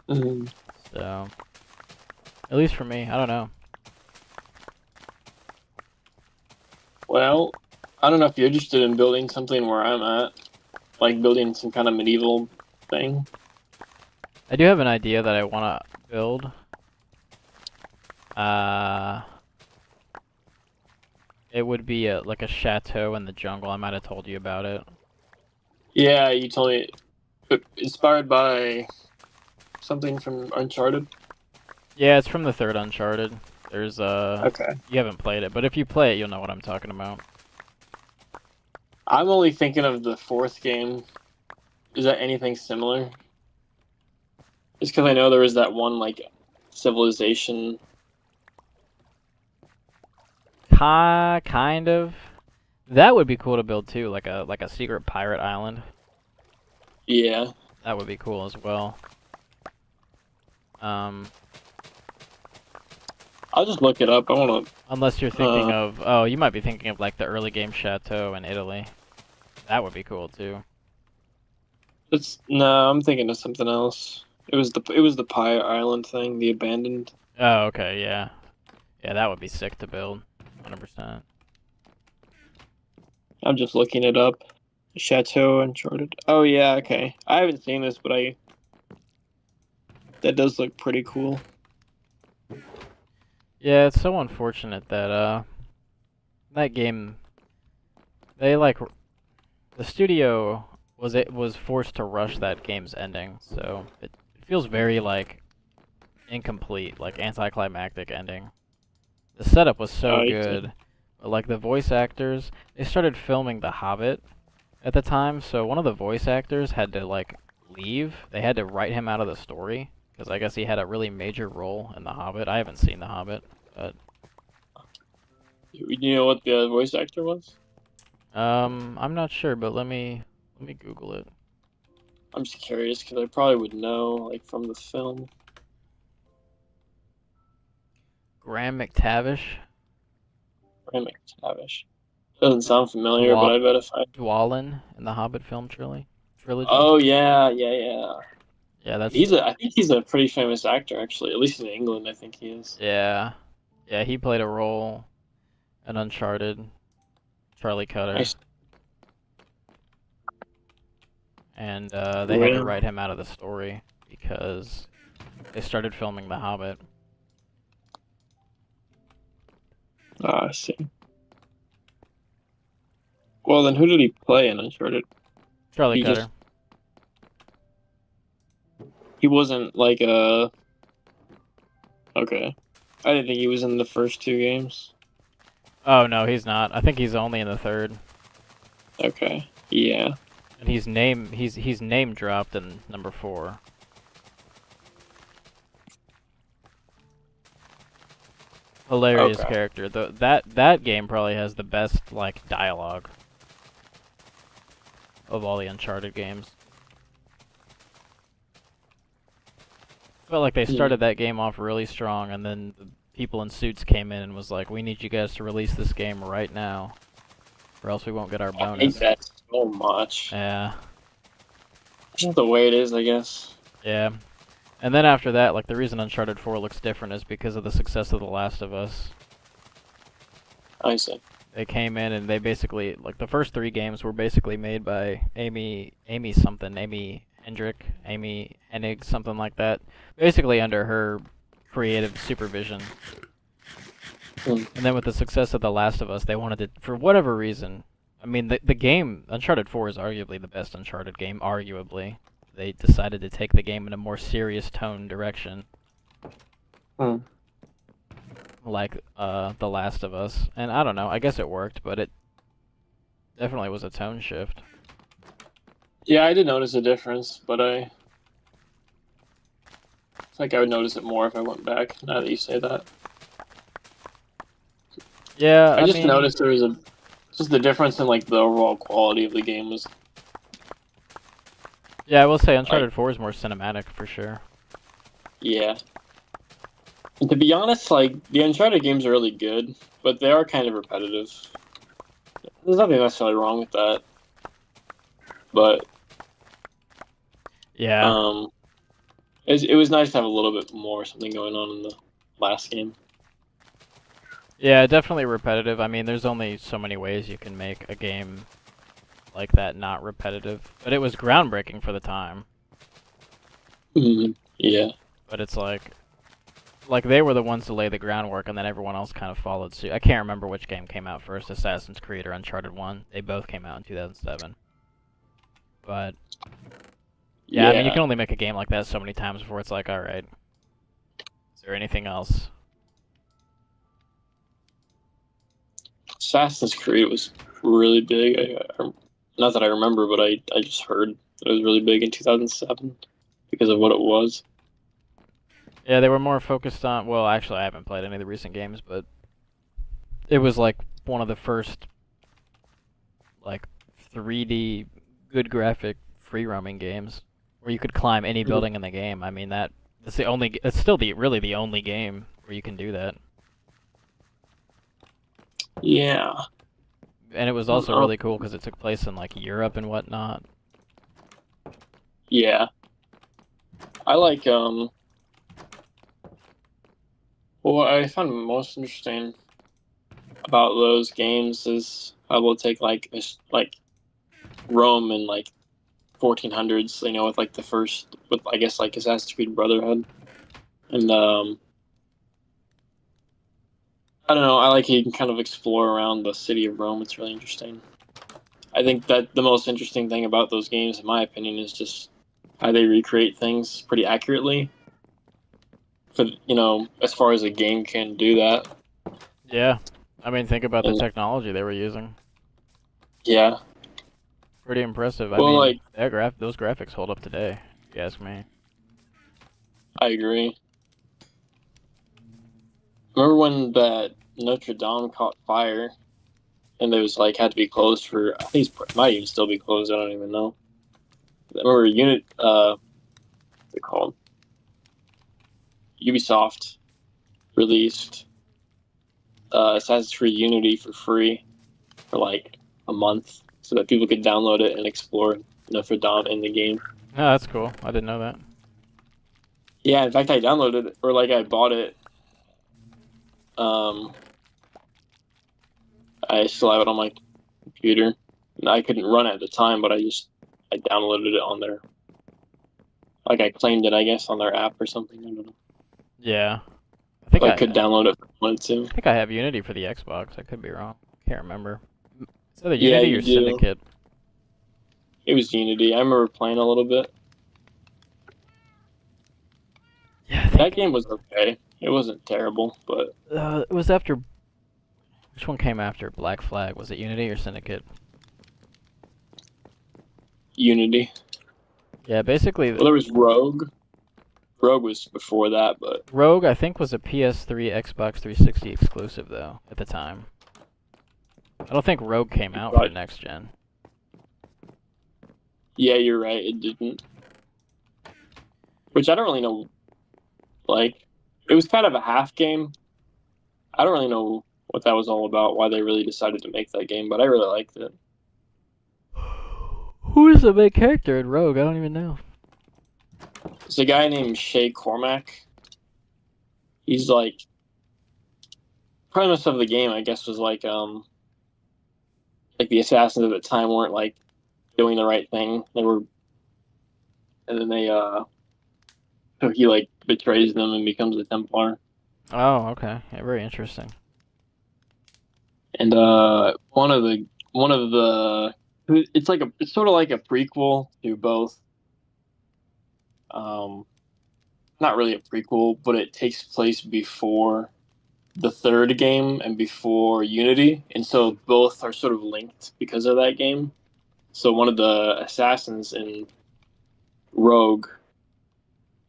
Mm-hmm. So, at least for me, I don't know. Well, I don't know if you're interested in building something where I'm at. Like building some kind of medieval thing. I do have an idea that I want to build. It would be like a chateau in the jungle. I might have told you about it. Yeah, you told me. But inspired by something from Uncharted. Yeah, it's from the third Uncharted. There's Okay. you haven't played it, but if you play it, you'll know what I'm talking about. I'm only thinking of the fourth game. Is that anything similar? Just because I know there was that one like civilization. Kind of. That would be cool to build too, like a secret pirate island. Yeah. That would be cool as well. I'll just look it up. I want to. Unless you're thinking of, oh, you might be thinking of like the early game chateau in Italy. That would be cool too. It's no. I'm thinking of something else. It was the Pie Island thing, the abandoned. Oh, okay, yeah. Yeah, that would be sick to build. 100%. I'm just looking it up. Chateau Uncharted. Oh yeah, okay. I haven't seen this, but that does look pretty cool. Yeah, it's so unfortunate that that game they like the studio was forced to rush that game's ending, so it feels very like incomplete, like anticlimactic ending. The setup was so good, but like the voice actors, they started filming The Hobbit at the time, so one of the voice actors had to like leave. They had to write him out of the story because I guess he had a really major role in The Hobbit. I haven't seen The Hobbit, but You know what the voice actor was? I'm not sure, but let me Google it. I'm just curious because I probably would know, like from the film. Graham McTavish, Graham McTavish. Doesn't sound familiar, but Dwa I bet if I. Dwalin in the Hobbit film trilogy. Oh yeah, yeah, yeah. Yeah, that's I think he's a pretty famous actor, actually. At least in England, I think he is. yeah, yeah. He played a role in Uncharted. Charlie Cutter, Nice. and they had to Really? write him out of the story because they started filming The Hobbit. Ah, I see. Well, then who did he play in Uncharted? Charlie He Cutter. just he wasn't like a. Okay, I didn't think he was in the first two games. Oh no, he's not. I think he's only in the third. Okay, yeah. And he's name dropped in number 4. Hilarious Okay. character. That game probably has the best like dialogue of all the Uncharted games. Felt like they started that game off really strong, and then the people in suits came in and was like, "We need you guys to release this game right now, or else we won't get our I hate bonus." that so much. Yeah, It's just the way it is, I guess. yeah. And then after that, like the reason Uncharted 4 looks different is because of the success of The Last of Us. I see. They came in and they basically like the first 3 games were basically made by Amy Hendrick, Amy Hennig, something like that. Basically under her creative supervision. And then with the success of The Last of Us, they wanted to, for whatever reason, I mean, the game, Uncharted 4 is arguably the best Uncharted game, arguably. They decided to take the game in a more serious tone direction. Like, The Last of Us. And I don't know, I guess it worked, but it definitely was a tone shift. Yeah, I did notice a difference, but I think I would notice it more if I went back, now that you say that. Yeah, I just mean, noticed there was just the difference in like the overall quality of the game was. Yeah, I will say Uncharted 4 is more cinematic for sure. Yeah. And to be honest, like the Uncharted games are really good, but they are kind of repetitive. There's nothing necessarily wrong with that, but Yeah. it was nice to have a little bit more something going on in the last game. Yeah, definitely repetitive. I mean, there's only so many ways you can make a game like that not repetitive. But it was groundbreaking for the time. Yeah. But it's like, like they were the ones to lay the groundwork, and then everyone else kind of followed suit. I can't remember which game came out first, Assassin's Creed or Uncharted 1. They both came out in 2007. But yeah, I mean, you can only make a game like that so many times before it's like, all right, is there anything else? Assassin's Creed was really big. Not that I remember, but I just heard it was really big in 2007 because of what it was. Yeah, they were more focused on. Well, actually, I haven't played any of the recent games, but it was like one of the first like 3D good graphic free roaming games where you could climb any building in the game. I mean, it's the only. It's still really the only game where you can do that. Yeah. And it was also really cool because it took place in like Europe and whatnot. Yeah. I like what I found most interesting about those games is how we'll take like Rome in like 1400s, you know, with like the first with I guess like Assassin's Creed Brotherhood. And I don't know, I like how you can kind of explore around the city of Rome. It's really interesting. I think that the most interesting thing about those games, in my opinion, is just how they recreate things pretty accurately. For as far as a game can do that. Yeah, I mean, think about the technology they were using. Yeah. Pretty impressive. I Well, mean, those graphics hold up today, if you ask me. I agree. Remember when that Notre Dame caught fire, and it was like had to be closed for? I think it might even still be closed. I don't even know. I remember what's it called? Ubisoft released Assassin's Creed Unity for free for like a month, so that people could download it and explore Notre Dame in the game. Oh, that's cool. I didn't know that. Yeah, in fact, I downloaded it, or like I bought it. I still have it on my computer. And I couldn't run it at the time, but I downloaded it on their, like I claimed it, I guess, on their app or something. I don't know. Yeah. I think I could download it if I wanted to. I think I have Unity for the Xbox. I could be wrong. Can't remember. It's either Yeah, Unity you or do. Syndicate. It was Unity. I remember playing a little bit. Yeah, That game was okay. It wasn't terrible, but it was after. Which one came after Black Flag? Was it Unity or Syndicate? Unity. Yeah, basically. Well, there was Rogue. Rogue was before that, but Rogue, I think, was a PS3, Xbox 360 exclusive though at the time. I don't think Rogue came out for next gen. Yeah, you're right. It didn't. Which I don't really know. Like, it was kind of a half game. I don't really know what that was all about, why they really decided to make that game, but I really liked it. Who is the main character in Rogue? I don't even know. It's a guy named Shay Cormac. He's like, premise of the game, I guess, was like the assassins at the time weren't like doing the right thing. And then so he like betrays them and becomes a Templar. Oh, okay. Yeah, very interesting. And one of the it's sort of like a prequel to both. Not really a prequel, but it takes place before the third game and before Unity, and so both are sort of linked because of that game. So one of the assassins in Rogue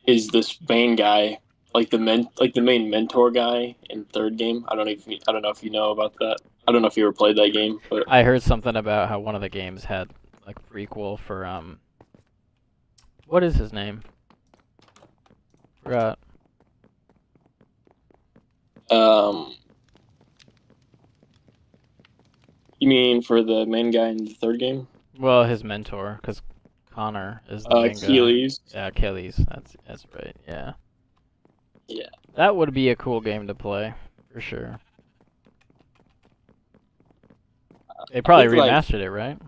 is this main guy, like the main mentor guy in third game. I don't know if you know about that. I don't know if you ever played that game, but I heard something about how one of the games had like a prequel for what is his name? Forgot. You mean for the main guy in the third game? Well, his mentor, because Connor is the main Achilles. guy. Yeah, Achilles. That's right. Yeah. Yeah. That would be a cool game to play, for sure. They probably remastered it, right?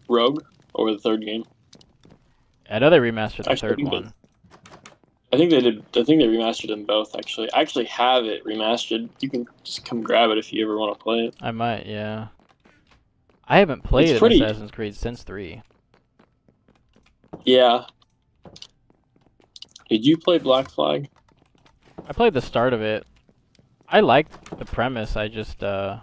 Rogue or the third game? I know they remastered the third one. I think they did. I think they remastered them both. Actually, I actually have it remastered. You can just come grab it if you ever want to play it. I might, yeah. I haven't It's played an pretty. Assassin's Creed since 3. Yeah. Did you play Black Flag? I played the start of it. I liked the premise. I just I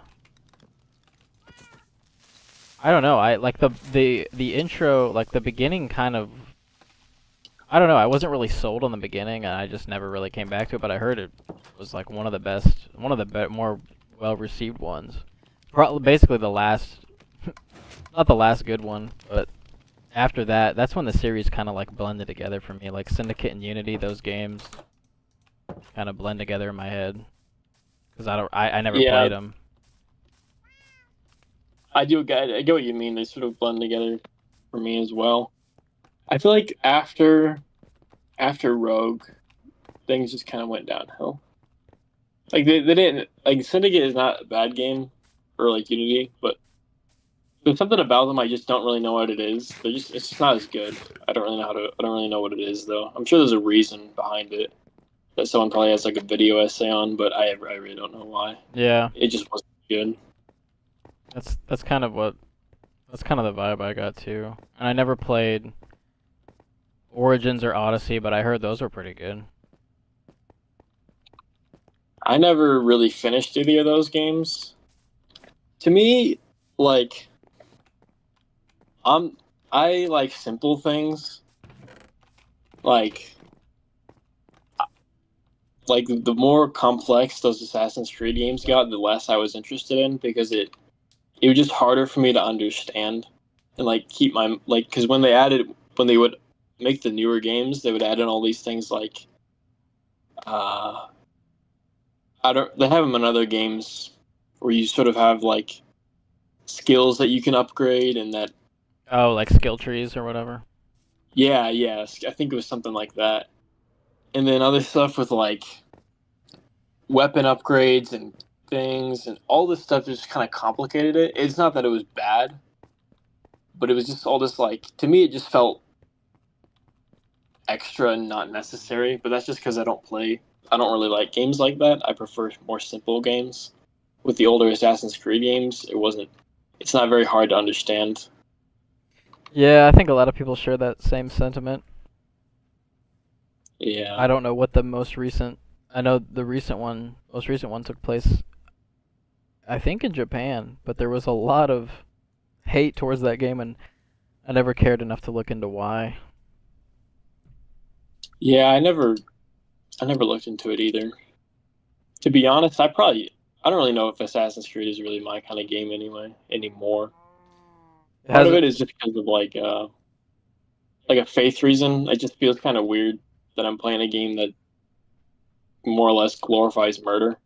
don't know. I like the intro, like the beginning kind of I don't know. I wasn't really sold on the beginning and I just never really came back to it, but I heard it was like one of the best, one of the more well-received ones. Basically the last not the last good one, but after that, that's when the series kind of like blended together for me. Like Syndicate and Unity, those games kind of blend together in my head because I never Yeah, played them. I do. I get what you mean. They sort of blend together for me as well. I feel like after Rogue, things just kind of went downhill. Like they didn't like Syndicate is not a bad game or like Unity, but there's something about them I just don't really know what it is. It's just not as good. I don't really know what it is though. I'm sure there's a reason behind it that someone probably has like a video essay on, but I really don't know why. Yeah, It just wasn't good. that's kind of what that's kind of the vibe I got too. And I never played Origins or Odyssey, but I heard those were pretty good. I never really finished either of those games. To me, like I like simple things. Like the more complex those Assassin's Creed games got, the less I was interested in because it was just harder for me to understand and like keep my like because when they would make the newer games, they would add in all these things like uh I don't they have them in other games where you sort of have like skills that you can upgrade and that Oh, like skill trees or whatever. yes, I think it was something like that. And then other stuff with like weapon upgrades and things and all this stuff just kind of complicated it. It's not that it was bad, but it was just all this like to me it just felt extra and not necessary. But that's just because I don't really like games like that. I prefer more simple games. With the older Assassin's Creed games, it's not very hard to understand. Yeah, I think a lot of people share that same sentiment. Yeah. I don't know what the most recent. I know the most recent one took place, I think in Japan, but there was a lot of hate towards that game, and I never cared enough to look into why. Yeah, I never looked into it either. To be honest, I don't really know if Assassin's Creed is really my kind of game anymore. It Part of hasn't. it is just because of like a faith reason. It just feels kind of weird that I'm playing a game that more or less glorifies murder.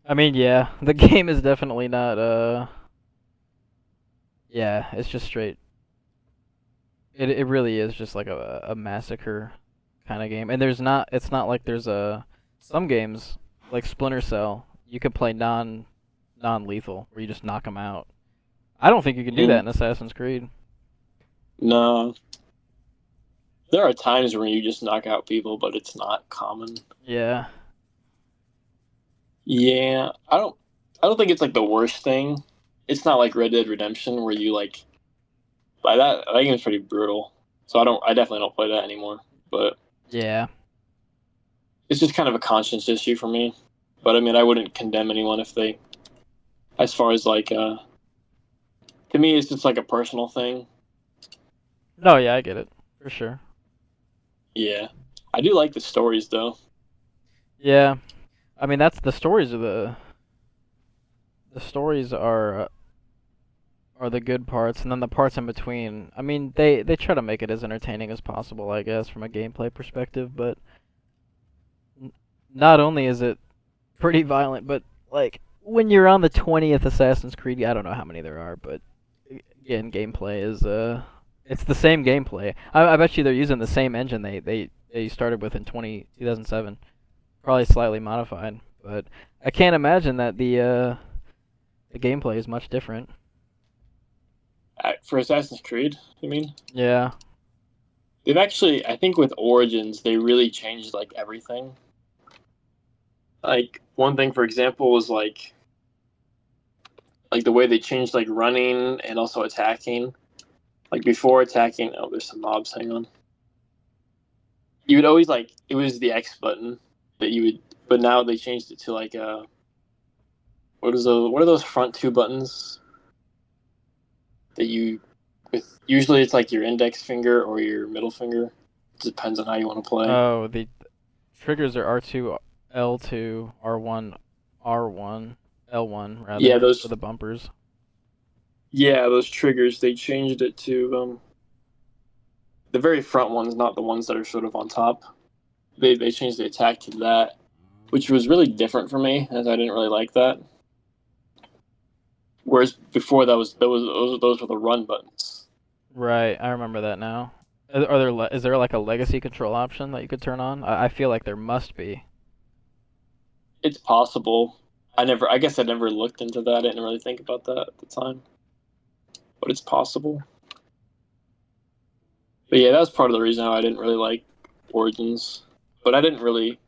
I mean, yeah, the game is definitely not. Yeah, it's just straight. It really is just like a massacre kind of game, and there's not. It's not like there's some games like Splinter Cell. You could play non lethal where you just knock them out. I don't think you can do that Mm, in Assassin's Creed. no, there are times when you just knock out people, but it's not common. Yeah. Yeah, I don't think it's like the worst thing. It's not like Red Dead Redemption where you like by that game's pretty brutal. So I definitely don't play that anymore. But Yeah. it's just kind of a conscience issue for me. But I mean, I wouldn't condemn anyone if they, as far as like, to me, it's just like a personal thing. No, yeah, I get it for sure. Yeah, I do like the stories though. Yeah, I mean that's the stories are the good parts, and then the parts in between. I mean, they try to make it as entertaining as possible, I guess, from a gameplay perspective. But n- not only is it pretty violent, but like when you're on the 20th Assassin's Creed, I don't know how many there are, but again, gameplay is it's the same gameplay. I bet you they're using the same engine they started with in 2007, probably slightly modified. But I can't imagine that the gameplay is much different. For Assassin's Creed, I mean, Yeah. they've actually, I think with Origins, they really changed like everything. Like one thing, for example, was like the way they changed like running and also attacking. Like before attacking, oh, there's some mobs. Hang on. You would always like it was the X button that you would, but now they changed it to like what are those front two buttons that you with usually it's like your index finger or your middle finger. It depends on how you want to play. Oh, the triggers are R2, L2, R1, R1, L1 Yeah, rather those for the bumpers. those triggers they changed it to the very front ones, not the ones that are sort of on top. They changed the attack to that, which was really different for me, as I didn't really like that. Whereas before those were the run buttons. Right, I remember that now. Is there like a legacy control option that you could turn on? I feel like there must be. It's possible. I guess I never looked into that. I didn't really think about that at the time, but it's possible. But yeah, that was part of the reason why I didn't really like Origins. But I didn't really.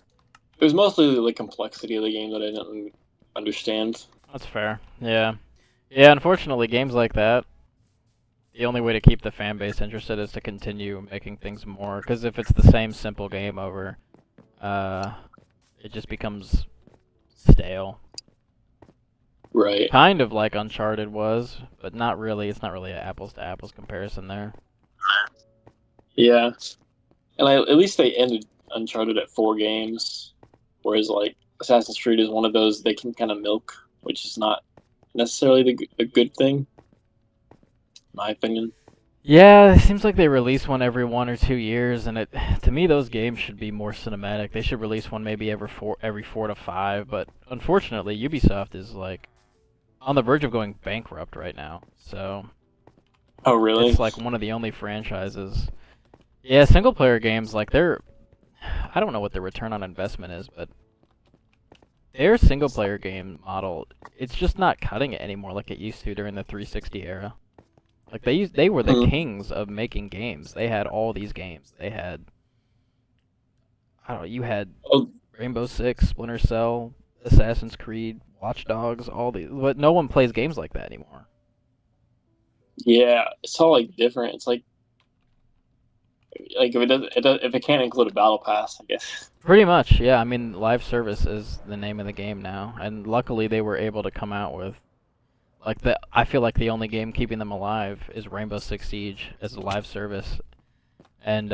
It was mostly the complexity of the game that I didn't really understand. That's fair. Yeah. Yeah, unfortunately, games like that, the only way to keep the fan base interested is to continue making things more. Because if it's the same simple game over, uh, it just becomes stale. Right. Kind of like Uncharted was, but not really. It's not really an apples to apples comparison there. Yeah. And at least they ended Uncharted at 4 games, whereas like Assassin's Creed is one of those they can kind of milk, which is not necessarily a good thing, in my opinion. Yeah, it seems like they release one every 1 or 2 years, and to me those games should be more cinematic. They should release one maybe every 4 to 5. But unfortunately, Ubisoft is like on the verge of going bankrupt right now. So Oh, really? it's like one of the only franchises. Yeah, single player games like I don't know what the return on investment is, but their single player game model, it's just not cutting it anymore like it used to during the 360 era. Like they were the kings of making games. They had all these games. They had I don't know, you had Oh, Rainbow Six, Splinter Cell, Assassin's Creed, Watch Dogs, all these, but no one plays games like that anymore. yeah. It's all like different. It's like if it can't include a battle pass, I guess. Pretty much, yeah. I mean, live service is the name of the game now, and luckily they were able to come out with I feel like the only game keeping them alive is Rainbow Six Siege as a live service, and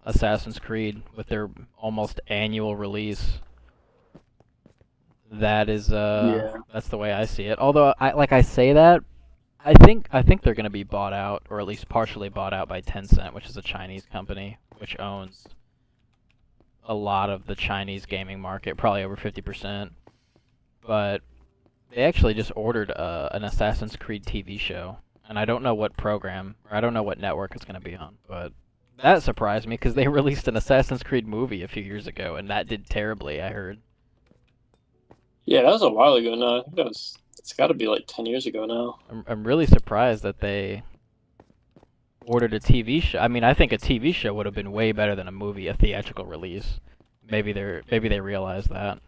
Assassin's Creed with their almost annual release. That is that's the way I see it. Although I say that, I think they're going to be bought out, or at least partially bought out by Tencent, which is a Chinese company which owns a lot of the Chinese gaming market, probably over 50%. But they actually just ordered an Assassin's Creed TV show, and I don't know what program, or I don't know what network it's going to be on, but that surprised me because they released an Assassin's Creed movie a few years ago, and that did terribly, I heard. Yeah, that was a while ago now. I think it's got to be like 10 years ago now. I'm really surprised that they ordered a TV show. I mean, I think a TV show would have been way better than a movie, a theatrical release. Maybe they realized that.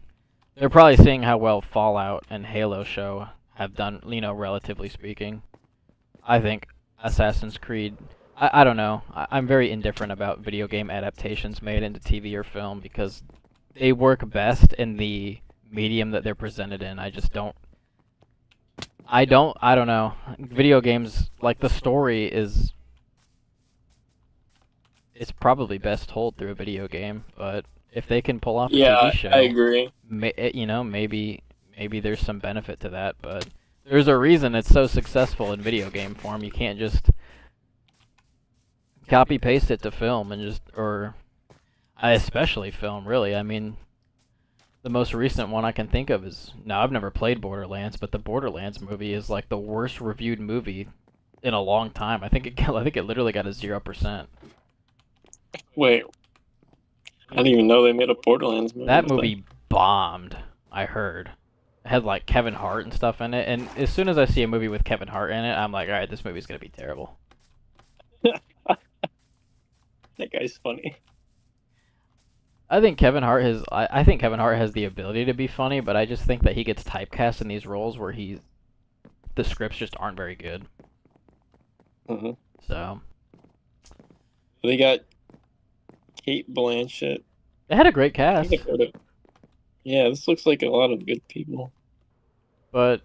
They're probably seeing how well Fallout and Halo show have done, relatively speaking. I think Assassin's Creed, I don't know. I'm very indifferent about video game adaptations made into TV or film because they work best in the medium that they're presented in. I don't know. Video games, like the story it's probably best told through a video game, but if they can pull off a TV show, I agree. Maybe there's some benefit to that, but there's a reason it's so successful in video game form. You can't just copy paste it to film or especially film, really. I mean, the most recent one I can think of is, now I've never played Borderlands, but the Borderlands movie is like the worst reviewed movie in a long time. I think it literally got a 0%. Wait, I didn't even know they made a Borderlands movie. That movie bombed, I heard. It had like Kevin Hart and stuff in it, and as soon as I see a movie with Kevin Hart in it, I'm like, alright, this movie's gonna be terrible. That guy's funny. I think Kevin Hart has. I think Kevin Hart has the ability to be funny, but I just think that he gets typecast in these roles where the scripts just aren't very good. Mm-hmm. So They got Kate Blanchett. they had a great cast, Yeah, this looks like a lot of good people. but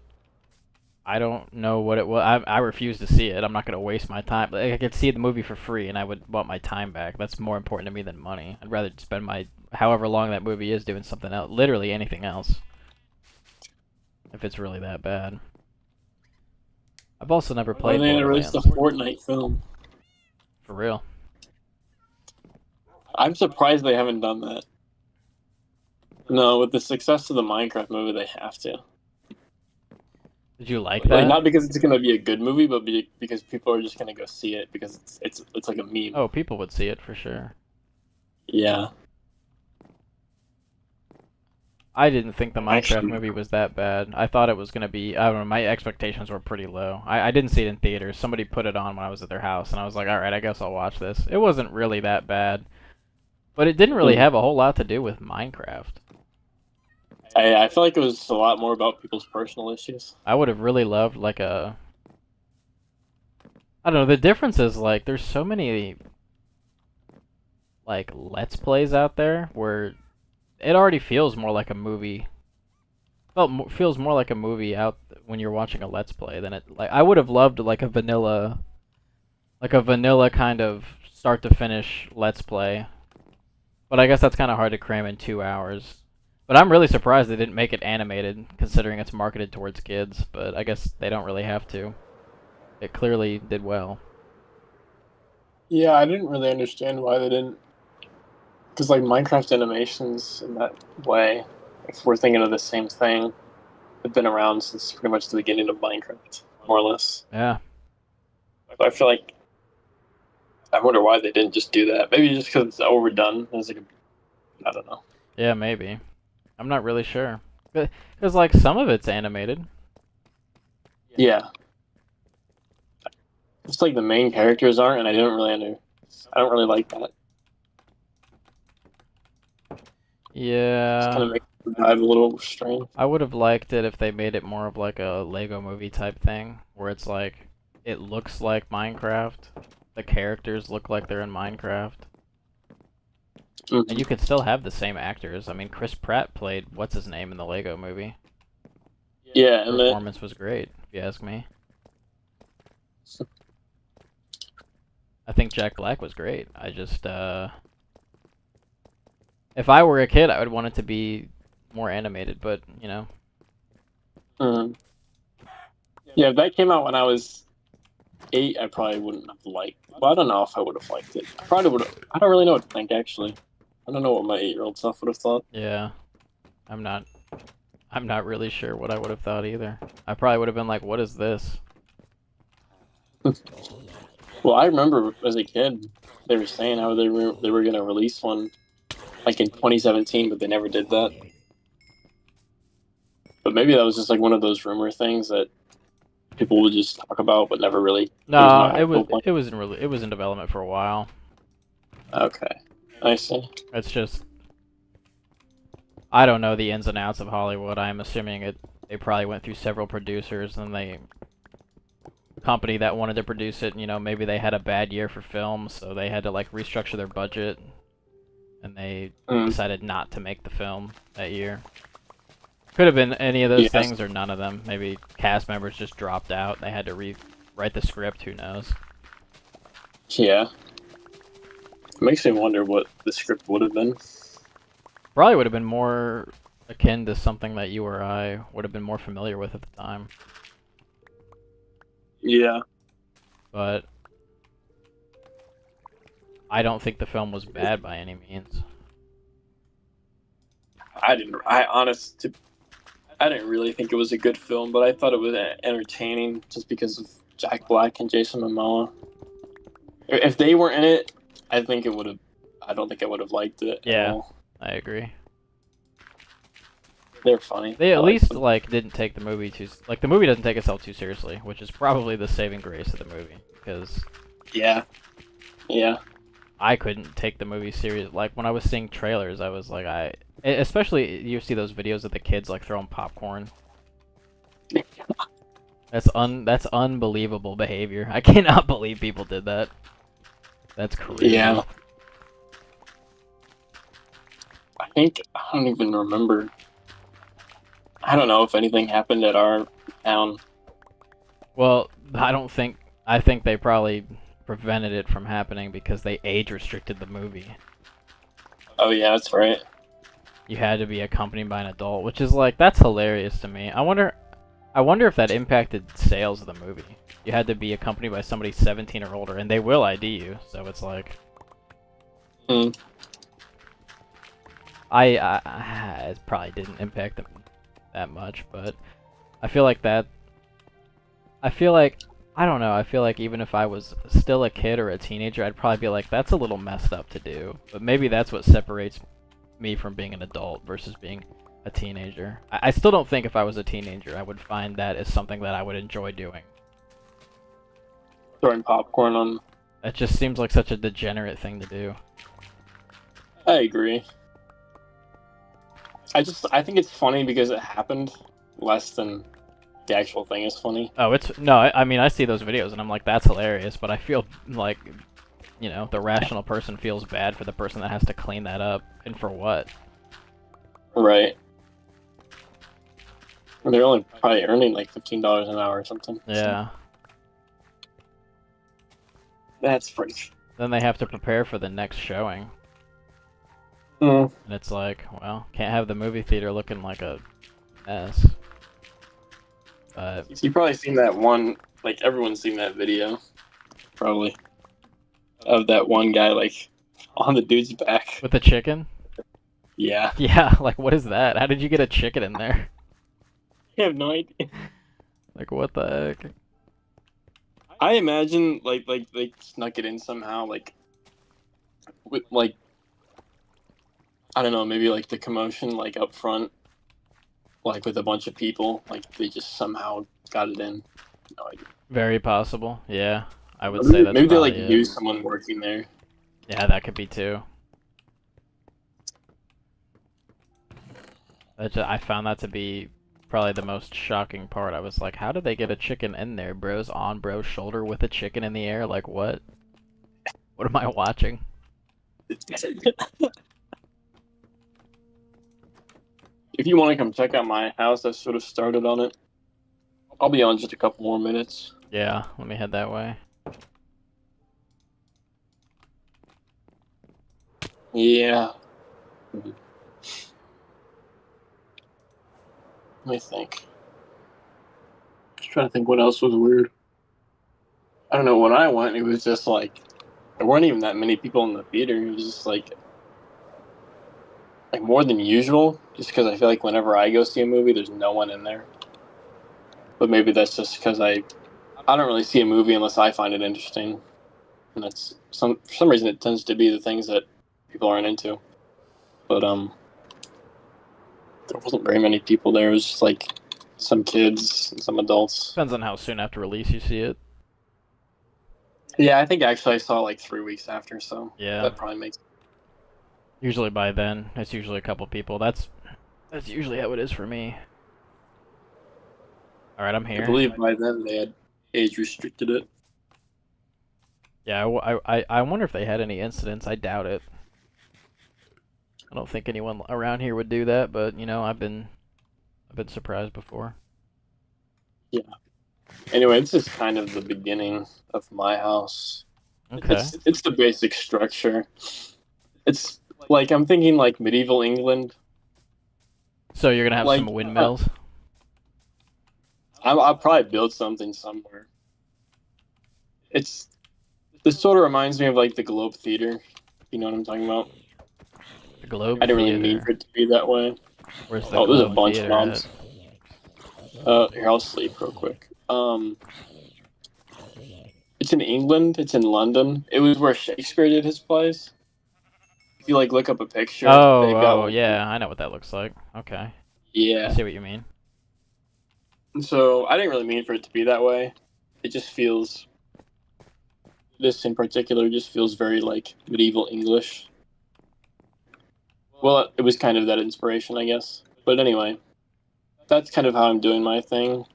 I don't know what it was. I refuse to see it. I'm not gonna waste my time. Like, I could see the movie for free, and I would want my time back. That's more important to me than money. I'd rather spend my however long that movie is doing something else, literally anything else, if it's really that bad. I've also never Why played they released a Borderlands. Fortnite film? For real. I'm surprised they haven't done that. No, with the success of the Minecraft movie, they have to. Did you like Like, that? not because it's gonna be a good movie, but because people are just gonna go see it because it's like a meme. Oh, people would see it for sure. Yeah. I didn't think the Minecraft Actually- movie was that bad. I thought it was gonna be. I don't know. My expectations were pretty low. I didn't see it in theaters. Somebody put it on when I was at their house, and I was like, all right, I guess I'll watch this. It wasn't really that bad, but it didn't really have a whole lot to do with Minecraft. I feel like it was a lot more about people's personal issues. I would have really loved like a. I don't know. The difference is like there's so many like Let's Plays out there where it already feels more like a movie. Feels more like a movie out when you're watching a Let's Play than it. Like I would have loved like a vanilla kind of start to finish Let's Play, but I guess that's kind of hard to cram in 2 hours. But I'm really surprised they didn't make it animated, considering it's marketed towards kids. But I guess they don't really have to. It clearly did well. Yeah, I didn't really understand why they didn't. Because like Minecraft animations in that way, if we're thinking of the same thing, have been around since pretty much the beginning of Minecraft, more or less. Yeah. But I feel like I wonder why they didn't just do that. Maybe just because it's overdone. It's like I don't know. Yeah, maybe. I'm not really sure. Because like some of it's animated. Yeah. Just like the main characters aren't, and I don't really like that. Yeah. Just kind of makes the vibe a little strange. I would have liked it if they made it more of like a Lego movie type thing, where it's like, it looks like Minecraft. The characters look like they're in Minecraft. And you could still have the same actors. I mean, Chris Pratt played what's-his-name in the Lego movie. Yeah, The and performance was great, if you ask me. I think Jack Black was great. I just, if I were a kid, I would want it to be more animated, but, you know. Yeah, if that came out when I was 8, I probably wouldn't have liked it. Well, I don't know if I would have liked it. I probably would have. I don't really know what to think, actually. I don't know what my 8-year-old self would have thought. Yeah. I'm not really sure what I would have thought either. I probably would have been like, what is this? Well, I remember as a kid, they were saying how they were going to release one like in 2017, but they never did that. But maybe that was just like one of those rumor things that people would just talk about, but never really. No, it was in development for a while. Okay, I see. It's just I don't know the ins and outs of Hollywood. I'm assuming they probably went through several producers, and company that wanted to produce it, you know, maybe they had a bad year for film, so they had to like restructure their budget, and they decided not to make the film that year. Could have been any of those things or none of them. Maybe cast members just dropped out. They had to rewrite the script. Who knows? Yeah. It makes me wonder what the script would have been. Probably would have been more akin to something that you or I would have been more familiar with at the time. Yeah. But I don't think the film was bad by any means. I didn't really think it was a good film, but I thought it was entertaining just because of Jack Black and Jason Momoa. If they were in it, I don't think I would have liked it. Yeah, I agree. They're funny. They at least like didn't take the movie the movie doesn't take itself too seriously, which is probably the saving grace of the movie, because yeah. I couldn't take the movie serious. Like when I was seeing trailers, I was like, especially you see those videos of the kids like throwing popcorn. That's unbelievable behavior. I cannot believe people did that. That's crazy. Yeah. I don't even remember. I don't know if anything happened at our town. Well, I think they probably prevented it from happening because they age restricted the movie. Oh yeah, that's right. You had to be accompanied by an adult, which is like that's hilarious to me. I wonder if that impacted sales of the movie. You had to be accompanied by somebody 17 or older, and they will ID you, so it's like Hmm. it probably didn't impact them that much, but I feel like I don't know. I feel like even if I was still a kid or a teenager, I'd probably be like, that's a little messed up to do. But maybe that's what separates me from being an adult versus being a teenager. I still don't think if I was a teenager, I would find that as something that I would enjoy doing. Throwing popcorn on. That just seems like such a degenerate thing to do. I agree. I think it's funny because it happened less than the actual thing is funny. Oh, no. I mean, I see those videos and I'm like, that's hilarious. But I feel like, the rational person feels bad for the person that has to clean that up, and for what? Right. They're only probably earning like $15 an hour or something. Yeah. That's pretty. Then they have to prepare for the next showing. Mm. And it's like, well, can't have the movie theater looking like a mess. But You've probably seen that one, like everyone's seen that video, probably, of that one guy like on the dude's back. with the chicken? Yeah. Yeah, like what is that? How did you get a chicken in there? I have no idea. Like what the heck? I imagine like they snuck it in somehow, like with like I don't know, maybe like the commotion like up front, like with a bunch of people, like they just somehow got it in. No idea. Very possible. Yeah, I would say that's Maybe they like probably knew it. someone working there. Yeah, that could be too. I found that to be probably the most shocking part. I was like, how did they get a chicken in there? Bro's on bro's shoulder with a chicken in the air? Like what? What am I watching? If you want to come check out my house, I sort of started on it. I'll be on just a couple more minutes. Yeah, let me head that way. Yeah. Let me think. Just trying to think what else was weird. I don't know. When I went, it was just like there weren't even that many people in the theater. It was just like more than usual. Just because I feel like whenever I go see a movie, there's no one in there. But maybe that's just because I don't really see a movie unless I find it interesting, and that's for some reason it tends to be the things that people aren't into. But there wasn't very many people there. It was just like some kids and some adults. Depends on how soon after release you see it. Yeah, I think actually I saw like 3 weeks after, so Yeah. that probably makes. Usually by then, it's usually a couple people. That's usually how it is for me. All right, I'm here. I believe by then they had age restricted it. Yeah, I wonder if they had any incidents. I doubt it. I don't think anyone around here would do that, but I've been surprised before. Yeah. Anyway, this is kind of the beginning of my house. Okay. It's the basic structure. It's like I'm thinking like medieval England. So you're gonna have Like, some windmills? I'll probably build something somewhere. This sort of reminds me of like the Globe Theater. You know what I'm talking about? The Globe I didn't really Theater. mean for it to be that way. Where's the Oh, there's a Globe bunch of Theater knobs. Here, I'll sleep real quick. It's in England. It's in London. It was where Shakespeare did his plays. If you like look up a picture, they've got one. Yeah, I know what that looks like. Okay. I Yeah. see what you mean. So I didn't really mean for it to be that way. It just feels this in particular just feels very like medieval English. Well, it was kind of that inspiration, I guess. But anyway, that's kind of how I'm doing my thing.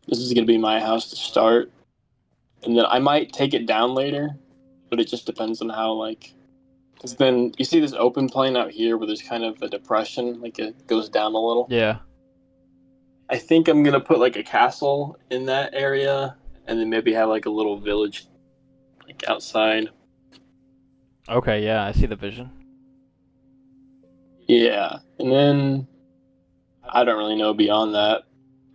This is gonna be my house to start, and then I might take it down later, but it just depends on how like. Because then you see this open plane out here where there's kind of a depression, like it goes down a little. Yeah. I think I'm gonna put like a castle in that area, and then maybe have like a little village, like outside. Okay, yeah, I see the vision. Yeah, and then I don't really know beyond that,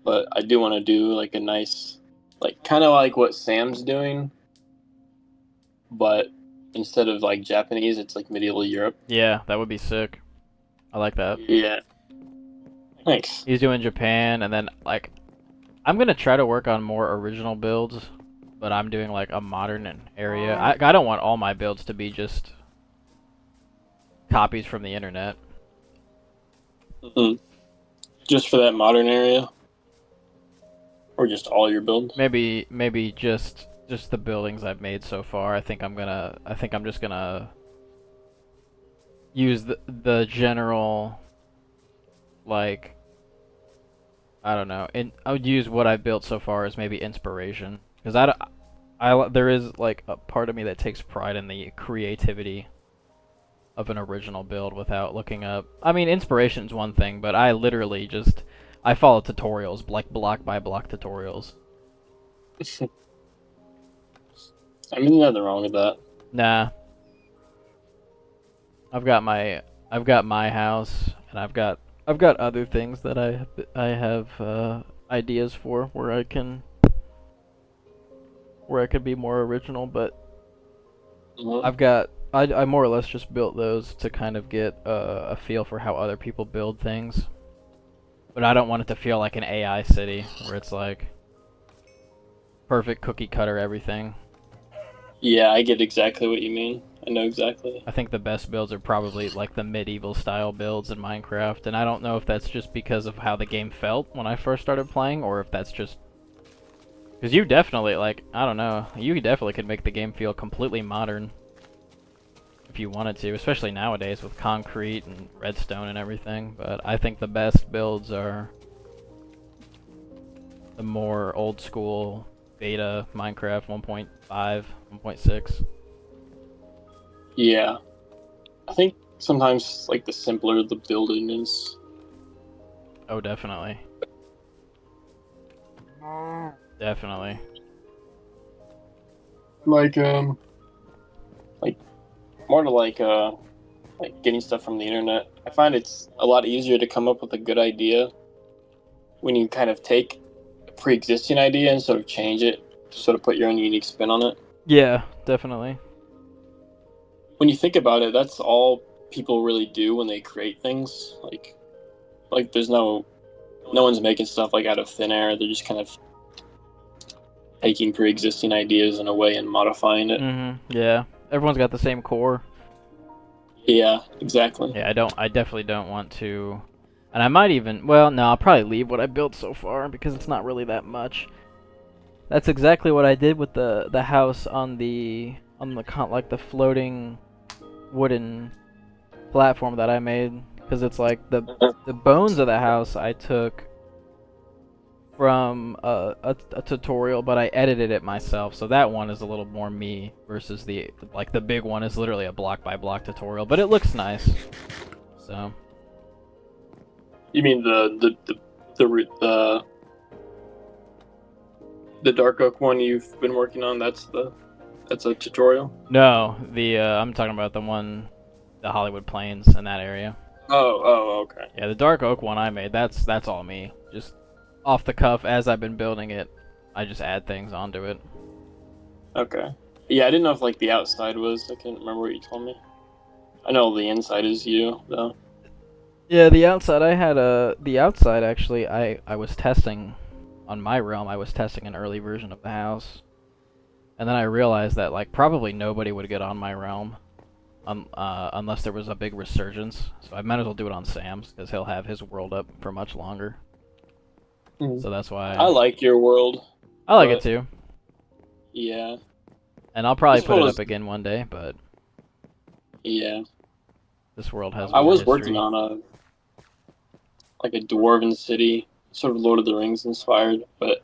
but I do want to do like a nice, like kind of like what Sam's doing, but instead of like Japanese, it's like medieval Europe. Yeah, that would be sick. I like that. Yeah, thanks. He's doing Japan, and then, like, I'm gonna try to work on more original builds, but I'm doing, like, a modern area. I don't want all my builds to be just copies from the internet. Mm-hmm. Just for that modern area, or just all your builds? Maybe just the buildings I've made so far. I think I'm just gonna use the general, like, I don't know. And I would use what I've built so far as maybe inspiration, because there is like a part of me that takes pride in the creativity of an original build without looking up. I mean, inspiration is one thing, but I literally just I follow tutorials, like block by block tutorials. I mean, nothing wrong with that. Nah, I've got my house, and I've got other things that I have ideas for where I could be more original, but I more or less just built those to kind of get a feel for how other people build things. But I don't want it to feel like an AI city where it's like perfect cookie cutter everything. Yeah, I get exactly what you mean. I know exactly. I think the best builds are probably like the medieval style builds in Minecraft, and I don't know if that's just because of how the game felt when I first started playing, or if that's just because you definitely, like, I don't know, you definitely could make the game feel completely modern if you wanted to, especially nowadays with concrete and redstone and everything. But I think the best builds are the more old school beta Minecraft 1.5, 1.6. Yeah. I think sometimes like the simpler the building is. Oh, definitely. Definitely. Like more to like getting stuff from the internet. I find it's a lot easier to come up with a good idea when you kind of take a pre-existing idea and sort of change it, sort of put your own unique spin on it. Yeah, definitely. When you think about it, that's all people really do when they create things. Like there's no one's making stuff like out of thin air. They're just kind of taking pre-existing ideas in a way and modifying it. Yeah, everyone's got the same core. Yeah, exactly. Yeah, I definitely don't want to, and I might even, well, no, I'll probably leave what I built so far because it's not really that much. That's exactly what I did with the house on the like the floating wooden platform that I made, because it's like the bones of the house I took from a tutorial, but I edited it myself, so that one is a little more me versus the big one is literally a block by block tutorial, but it looks nice. So You mean the dark oak one you've been working on? That's a tutorial. no, I'm talking about the Hollywood Plains in that area. Oh, okay. Yeah, the dark oak one I made, that's all me. Just off the cuff as I've been building it, I just add things onto it. Okay. Yeah, I didn't know if like the outside was. I can't remember what you told me. I know the inside is you though. Yeah, the outside actually I was testing on my realm. I was testing an early version of the house, and then I realized that like probably nobody would get on my realm unless there was a big resurgence. So I might as well do it on Sam's because he'll have his world up for much longer. So that's why I like your world. I like it too. Yeah. And I'll probably This put it world up is again one day, but yeah. this world has I more was working history. on a dwarven city, sort of Lord of the Rings inspired. But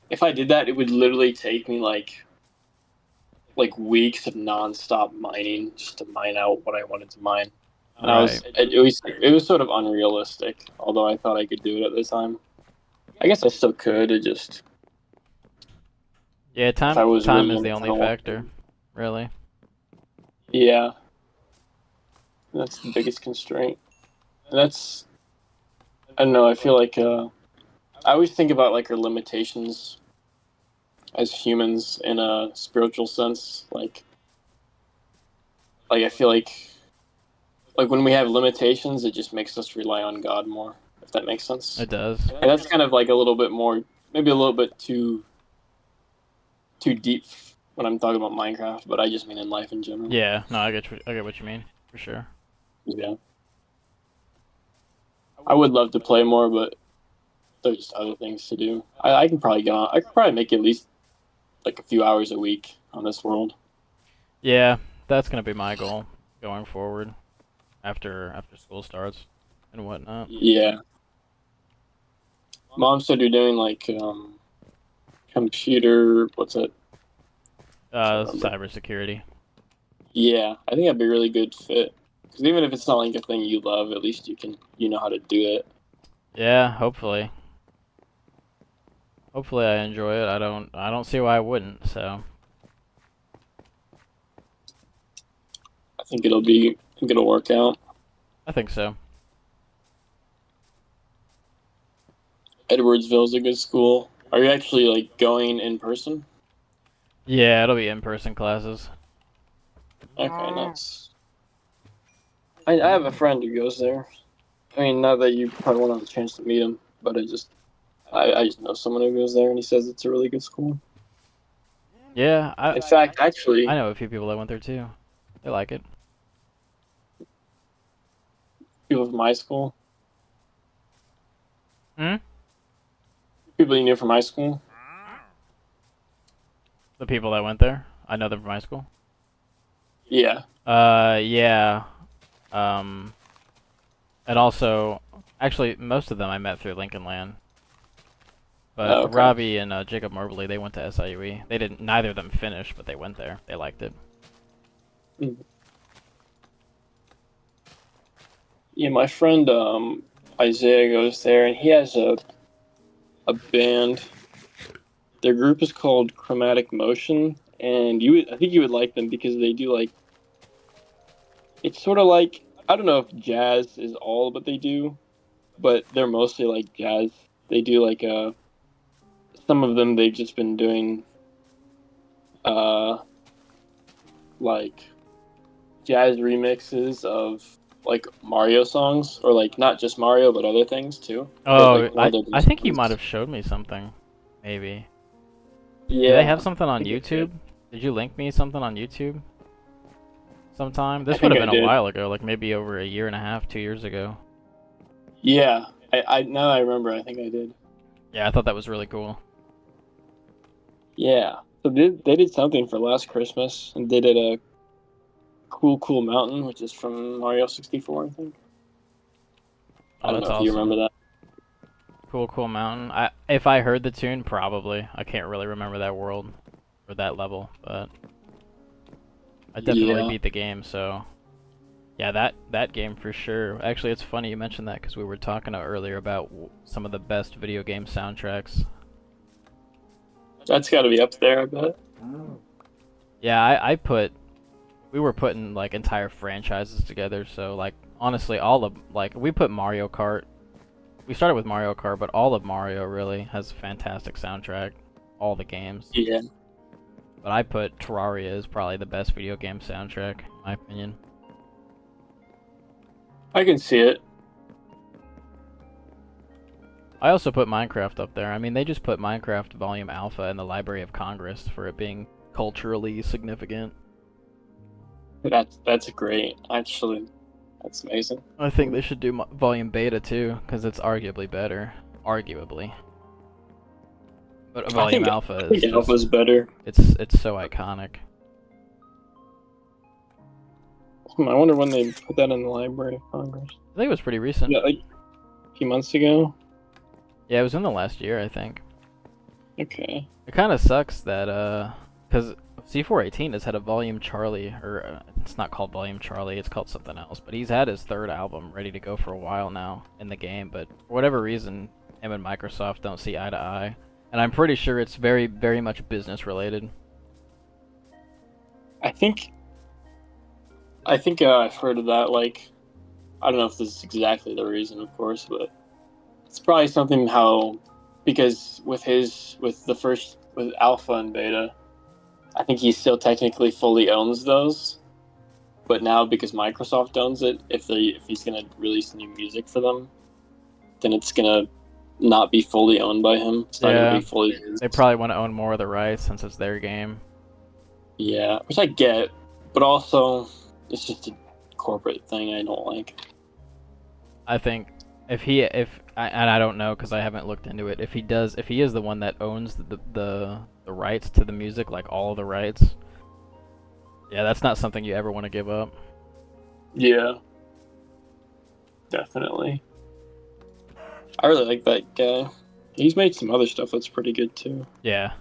if I did that, it would literally take me like weeks of nonstop mining just to mine out what I wanted to mine. And Right. it was sort of unrealistic. Although I thought I could do it at the time. I guess I still could. It just Yeah, if I was time really is in the the only tunnel. factor, really. Yeah, that's the biggest constraint. And that's I don't know. I feel like I always think about like our limitations as humans in a spiritual sense. Like I feel like when we have limitations, it just makes us rely on God more. If that makes sense. It does. And that's kind of like a little bit more, maybe a little bit too deep when I'm talking about Minecraft, but I just mean in life in general. Yeah, no, I get what you mean, for sure. Yeah, I would love to play more, but there's just other things to do. I can probably get on. I could probably make at least like a few hours a week on this world. Yeah, that's gonna be my goal going forward after school starts and whatnot. Yeah, Mom said you're doing like computer. What's it? Can't remember. Cybersecurity. Yeah, I think that'd be a really good fit. Because even if it's not like a thing you love, at least you know how to do it. Yeah, hopefully. Hopefully I enjoy it. I don't see why I wouldn't, so I think it'll work out. I think so. Edwardsville's a good school. Are you actually like going in person? Yeah, it'll be in-person classes. Okay, nice. I have a friend who goes there. I mean, not that you probably won't have a chance to meet him, but I just know someone who goes there, and he says it's a really good school. Yeah, In fact, actually, I know a few people that went there too. They like it. people from high school, Hmm? people you knew from high school. The people that went there, I know them from high school. Yeah. Yeah. Um, and also, actually, most of them I met through Lincoln Land. But Oh, okay. Robbie and Jacob Mobley, they went to SIUE. They didn't. Neither of them finished, but they went there. They liked it. Yeah, my friend Isaiah goes there, and he has a band. Their group is called Chromatic Motion, and I think you would like them because they do like it's sort of like I don't know if jazz is all what they do, but they're mostly like jazz. They do like some of them they've just been doing uh like jazz remixes of like Mario songs or like not just Mario but other things too. But Oh, like one of their I best think you might ones. have showed me something. Maybe. Do they have Yeah, something I on think I YouTube? did. Did you link me something on YouTube sometime? I This would think have I been a did. while ago, like maybe over a year and a half, 2 years ago. Yeah, I now that I remember, I think I did. Yeah, I thought that was really cool. Yeah, so they did something for last Christmas, and they did a Cool Mountain, which is from Mario 64, I think. I Oh, don't that's know if you awesome. remember that. Cool Mountain. If I heard the tune, probably. I can't really remember that world or that level, but I definitely Yeah, beat the game, so yeah, that game for sure. Actually, it's funny you mentioned that because we were talking earlier about some of the best video game soundtracks. that's got to be up there, I bet. Yeah, we were putting like entire franchises together, so like honestly, all of like we put Mario Kart. We started with Mario Kart, but all of Mario really has a fantastic soundtrack. All the games. Yeah, But I put Terraria as probably the best video game soundtrack, in my opinion. I can see it. I also put Minecraft up there. I mean, they just put Minecraft Volume Alpha in the Library of Congress for it being culturally significant. That's great. Actually, that's amazing. I think they should do Volume Beta too, because it's arguably better. Arguably. But Volume Alpha I is think just, Alpha's better. it's so iconic. I wonder when they put that in the Library of Congress. I think it was pretty recent. Yeah, like a few months ago. Yeah, it was in the last year, I think. Okay. It kind of sucks that, because C418 has had a Volume Charlie, or it's not called Volume Charlie, it's called something else, but he's had his third album ready to go for a while now in the game, but for whatever reason, him and Microsoft don't see eye to eye. And I'm pretty sure it's very, very much business related. I think I've heard of that. Like, I don't know if this is exactly the reason, of course, but it's probably something because with Alpha and Beta, I think he still technically fully owns those. But now because Microsoft owns it, if he's gonna release new music for them, then it's gonna not be fully owned by him. It's not gonna be fully his. They probably want to own more of the rights since it's their game. Yeah, which I get, but also it's just a corporate thing I don't like. I think and I don't know because I haven't looked into it. If he is the one that owns the rights to the music, like all of the rights, yeah, that's not something you ever want to give up. Yeah, definitely. I really like that guy. He's made some other stuff that's pretty good too. Yeah.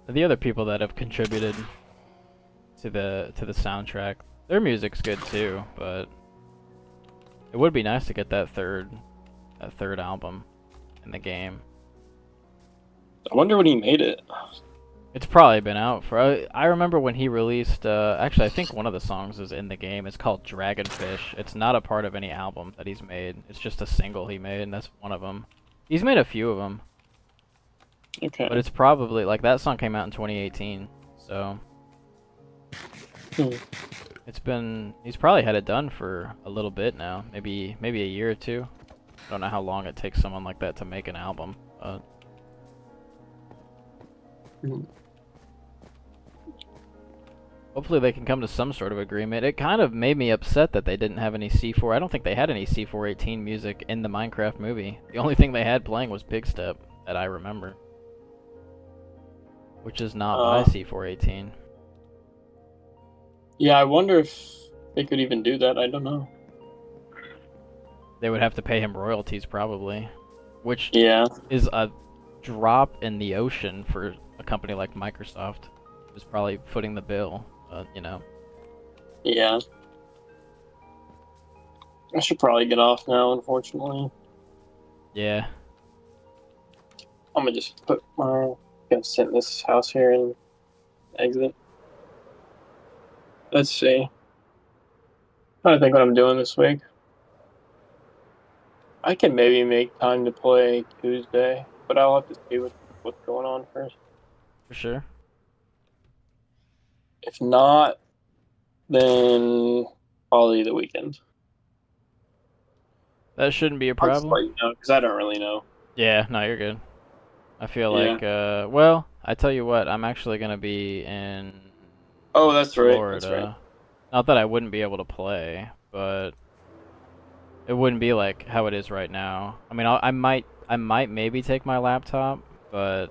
The other people that have contributed to the soundtrack, their music's good too, but it would be nice to get that third album in the game. I wonder when he made it. It's probably been out for. I remember when he released. Actually, I think one of the songs is in the game. It's called Dragonfish. It's not a part of any album that he's made. It's just a single he made, and that's one of them. He's made a few of them. Okay. But it's probably like that song came out in 2018, so he's probably had it done for a little bit now, maybe a year or two. I don't know how long it takes someone like that to make an album. Hopefully they can come to some sort of agreement. It kind of made me upset that they didn't have any C4. I don't think they had any C418 music in the Minecraft movie. The only thing they had playing was Big Step that I remember, which is not by C418. Yeah, I wonder if they could even do that. I don't know. They would have to pay him royalties probably, which is a drop in the ocean for a company like Microsoft, who's probably footing the bill, you know. Yeah. I should probably get off now, unfortunately. Yeah. I'm gonna just gonna sit in this house here and exit. Let's see. I think what I'm doing this week. I can maybe make time to play Tuesday, but I'll have to see what's going on first. For sure. If not, then probably the weekend. That shouldn't be a problem. I'll just let you know, because I don't really know. Yeah, no, you're good. I feel like, well, I tell you what, I'm actually going to be in that's Florida. right. That's right. Not that I wouldn't be able to play, but it wouldn't be like how it is right now. I mean, I might maybe take my laptop, but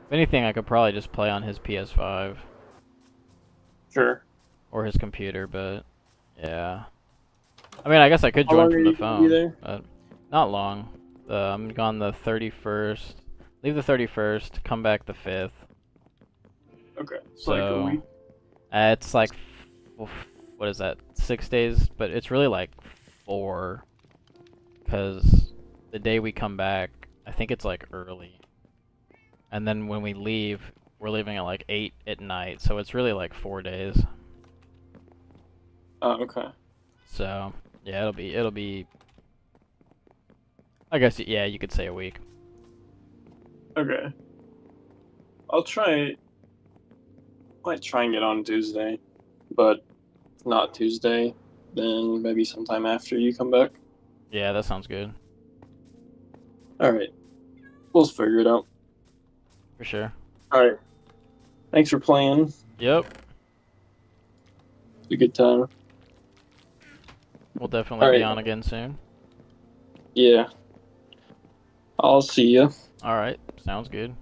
if anything, I could probably just play on his PS5. Sure. Or his computer, but yeah. I mean, I guess I could join from the phone, but not long. I'm gone the 31st. Leave the 31st, come back the 5th. Okay. So, like a week. It's like, what is that, 6 days? But it's really like 4, because the day we come back, I think it's like early. And then when we leave, we're leaving at like 8 at night, so it's really like 4 days. Oh, okay. So, yeah, it'll be, I guess, yeah, you could say a week. Okay. Might try and get on Tuesday, but if not Tuesday, then maybe sometime after you come back. Yeah, that sounds good. Alright. We'll just figure it out. For sure. Alright. Thanks for playing. Yep. It's a good time. We'll definitely be on again soon. Yeah. I'll see you. Alright, sounds good.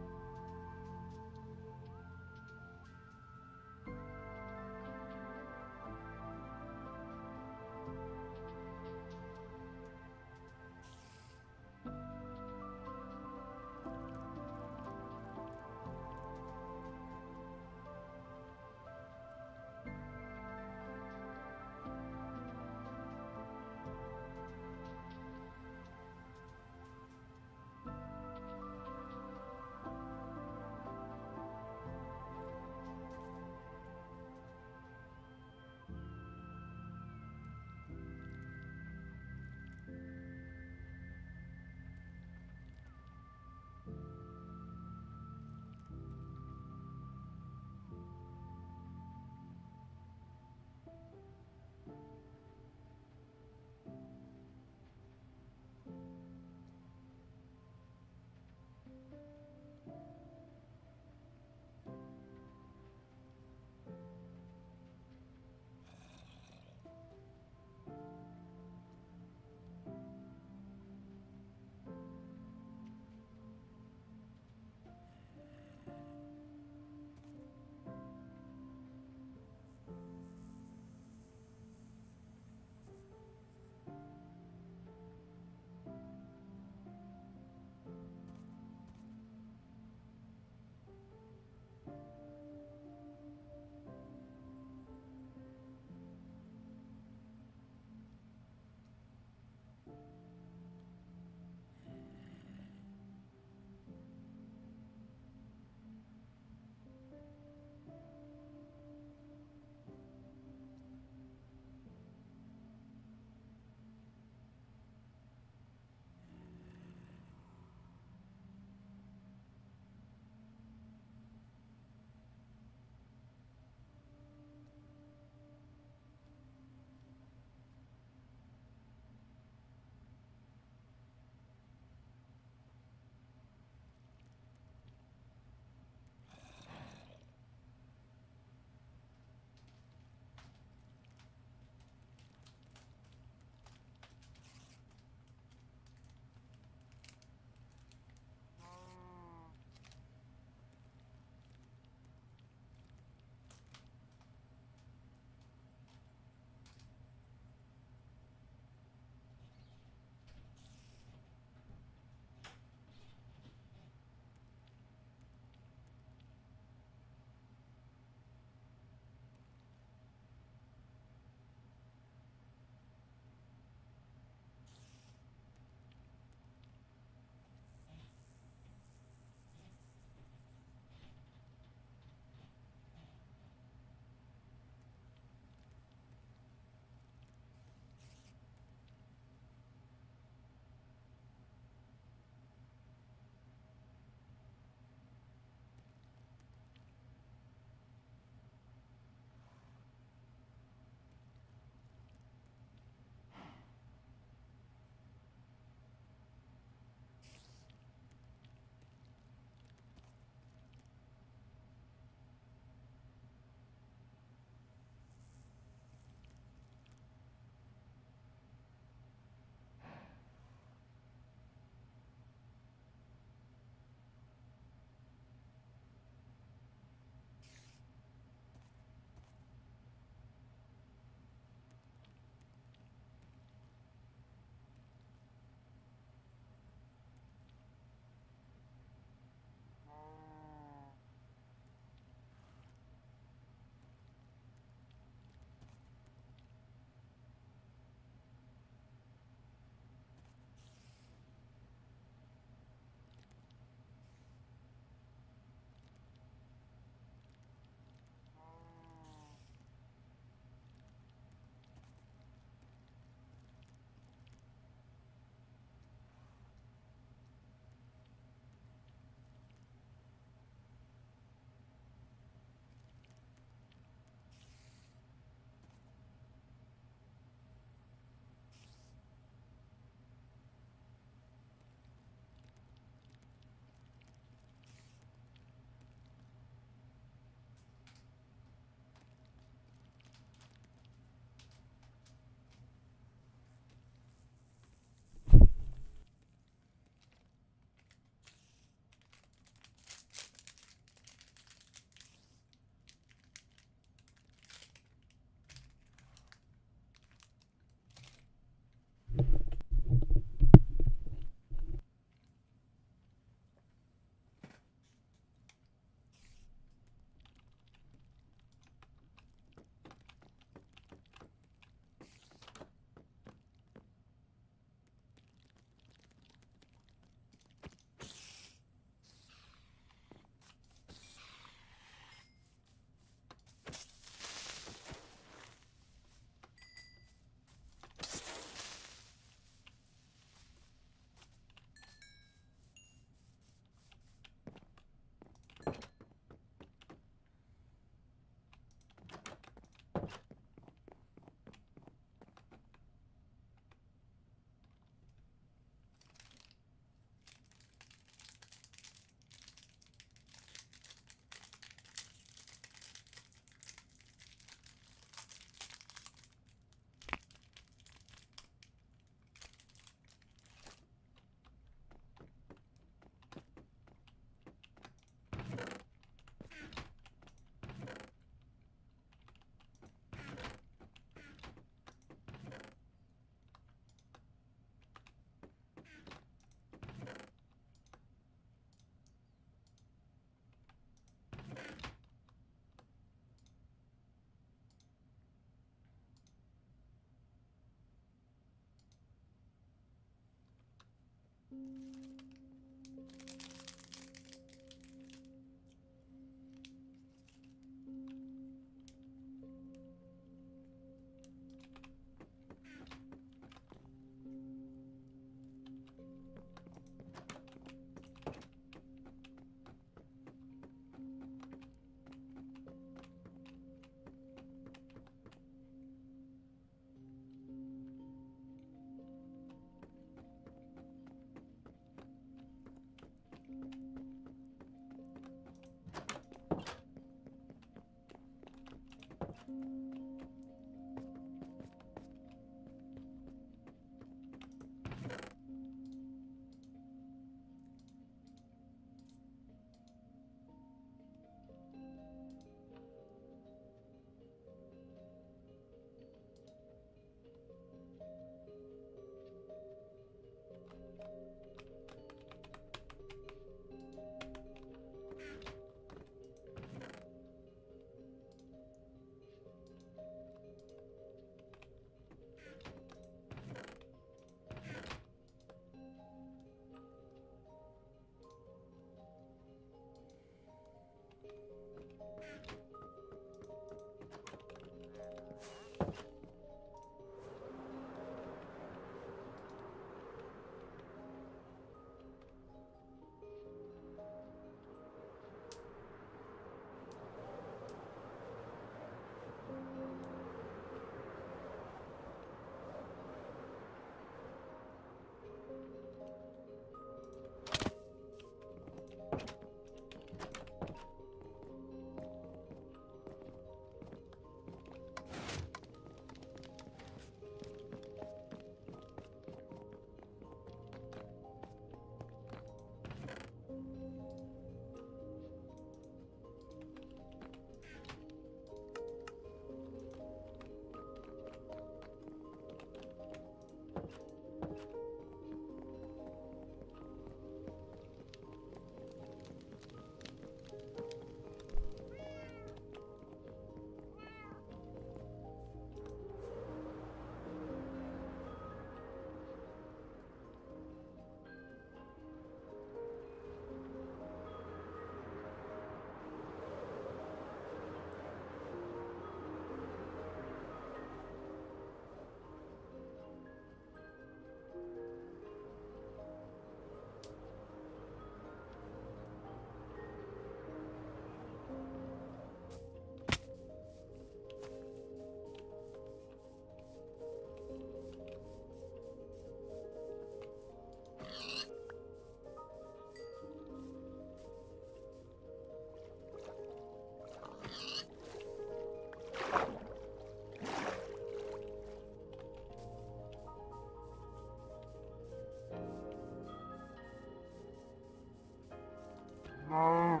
No.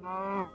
No.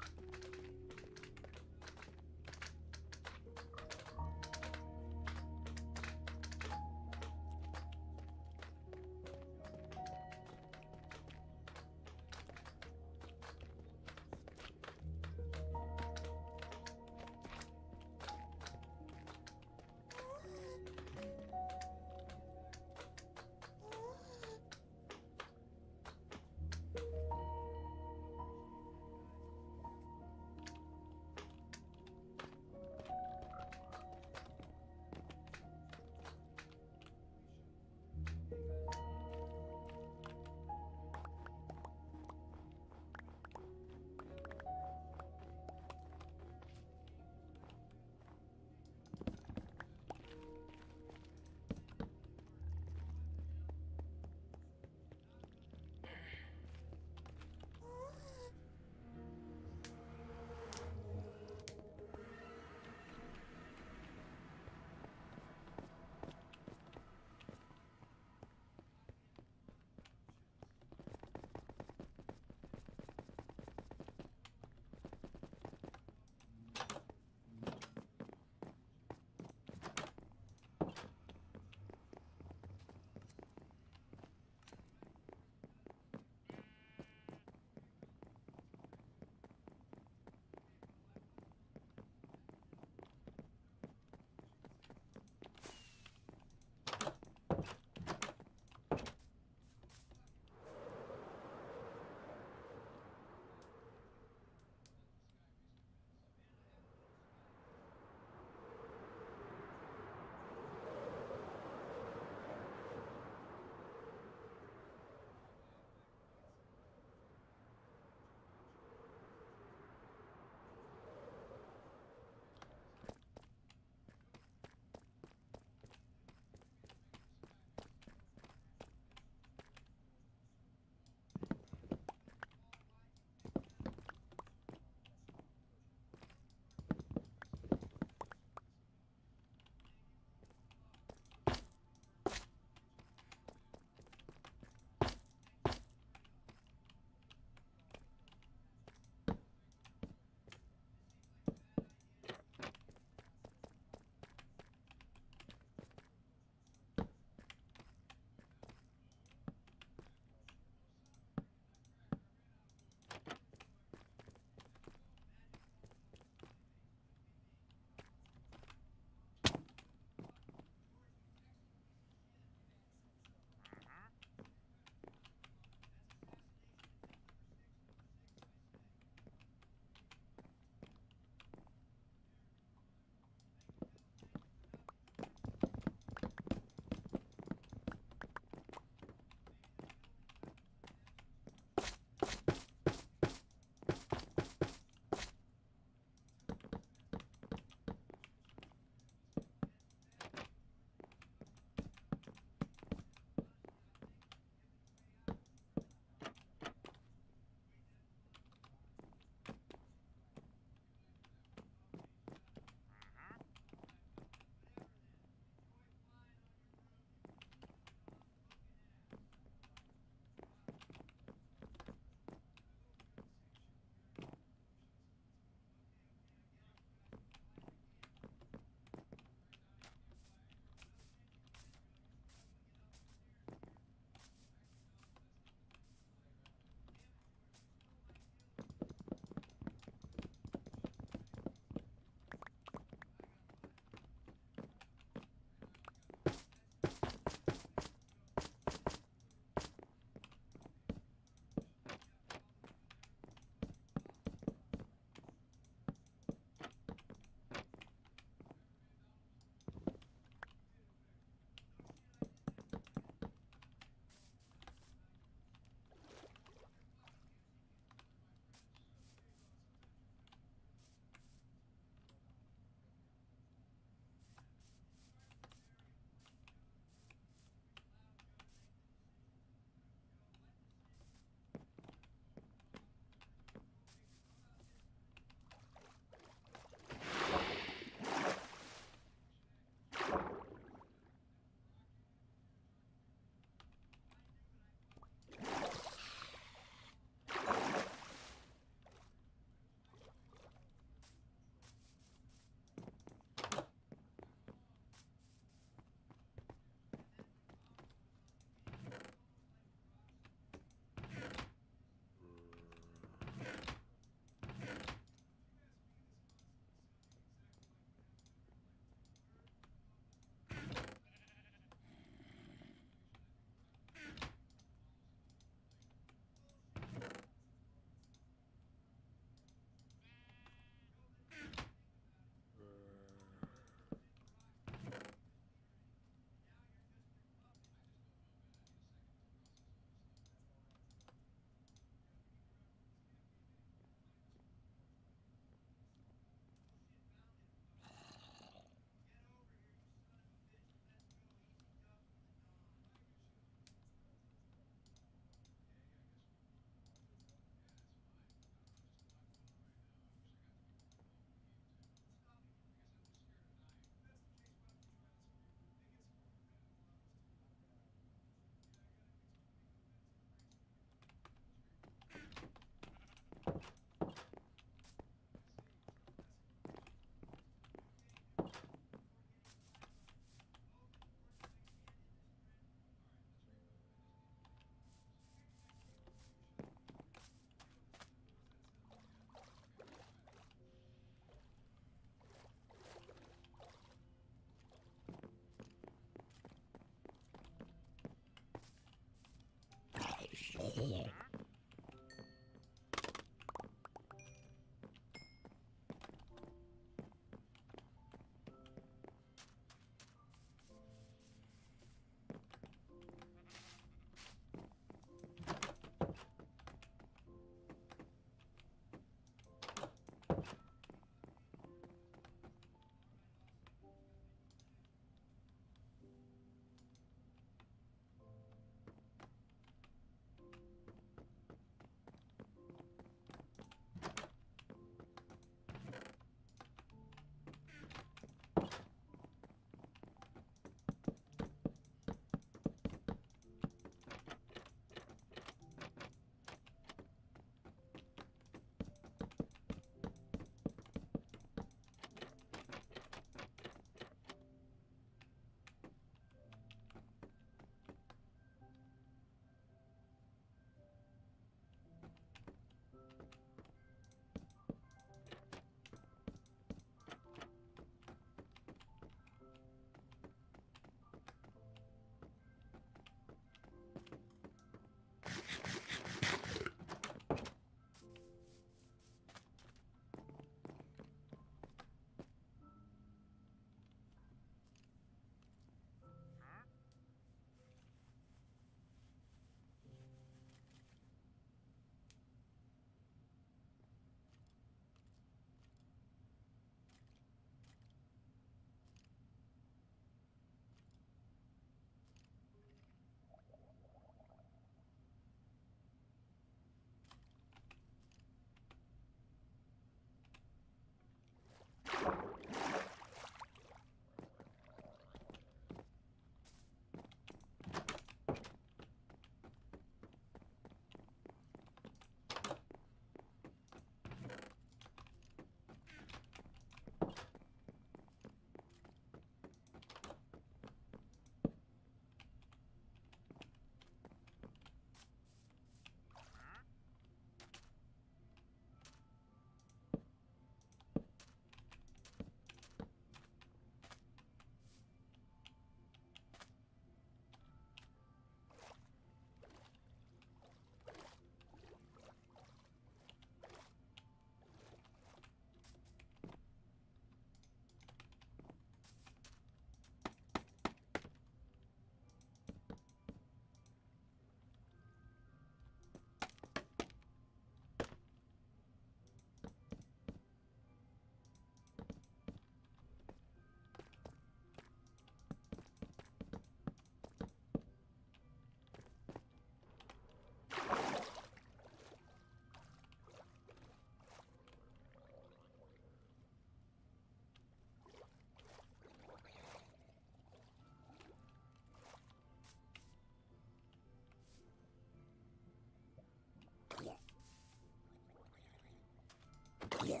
No.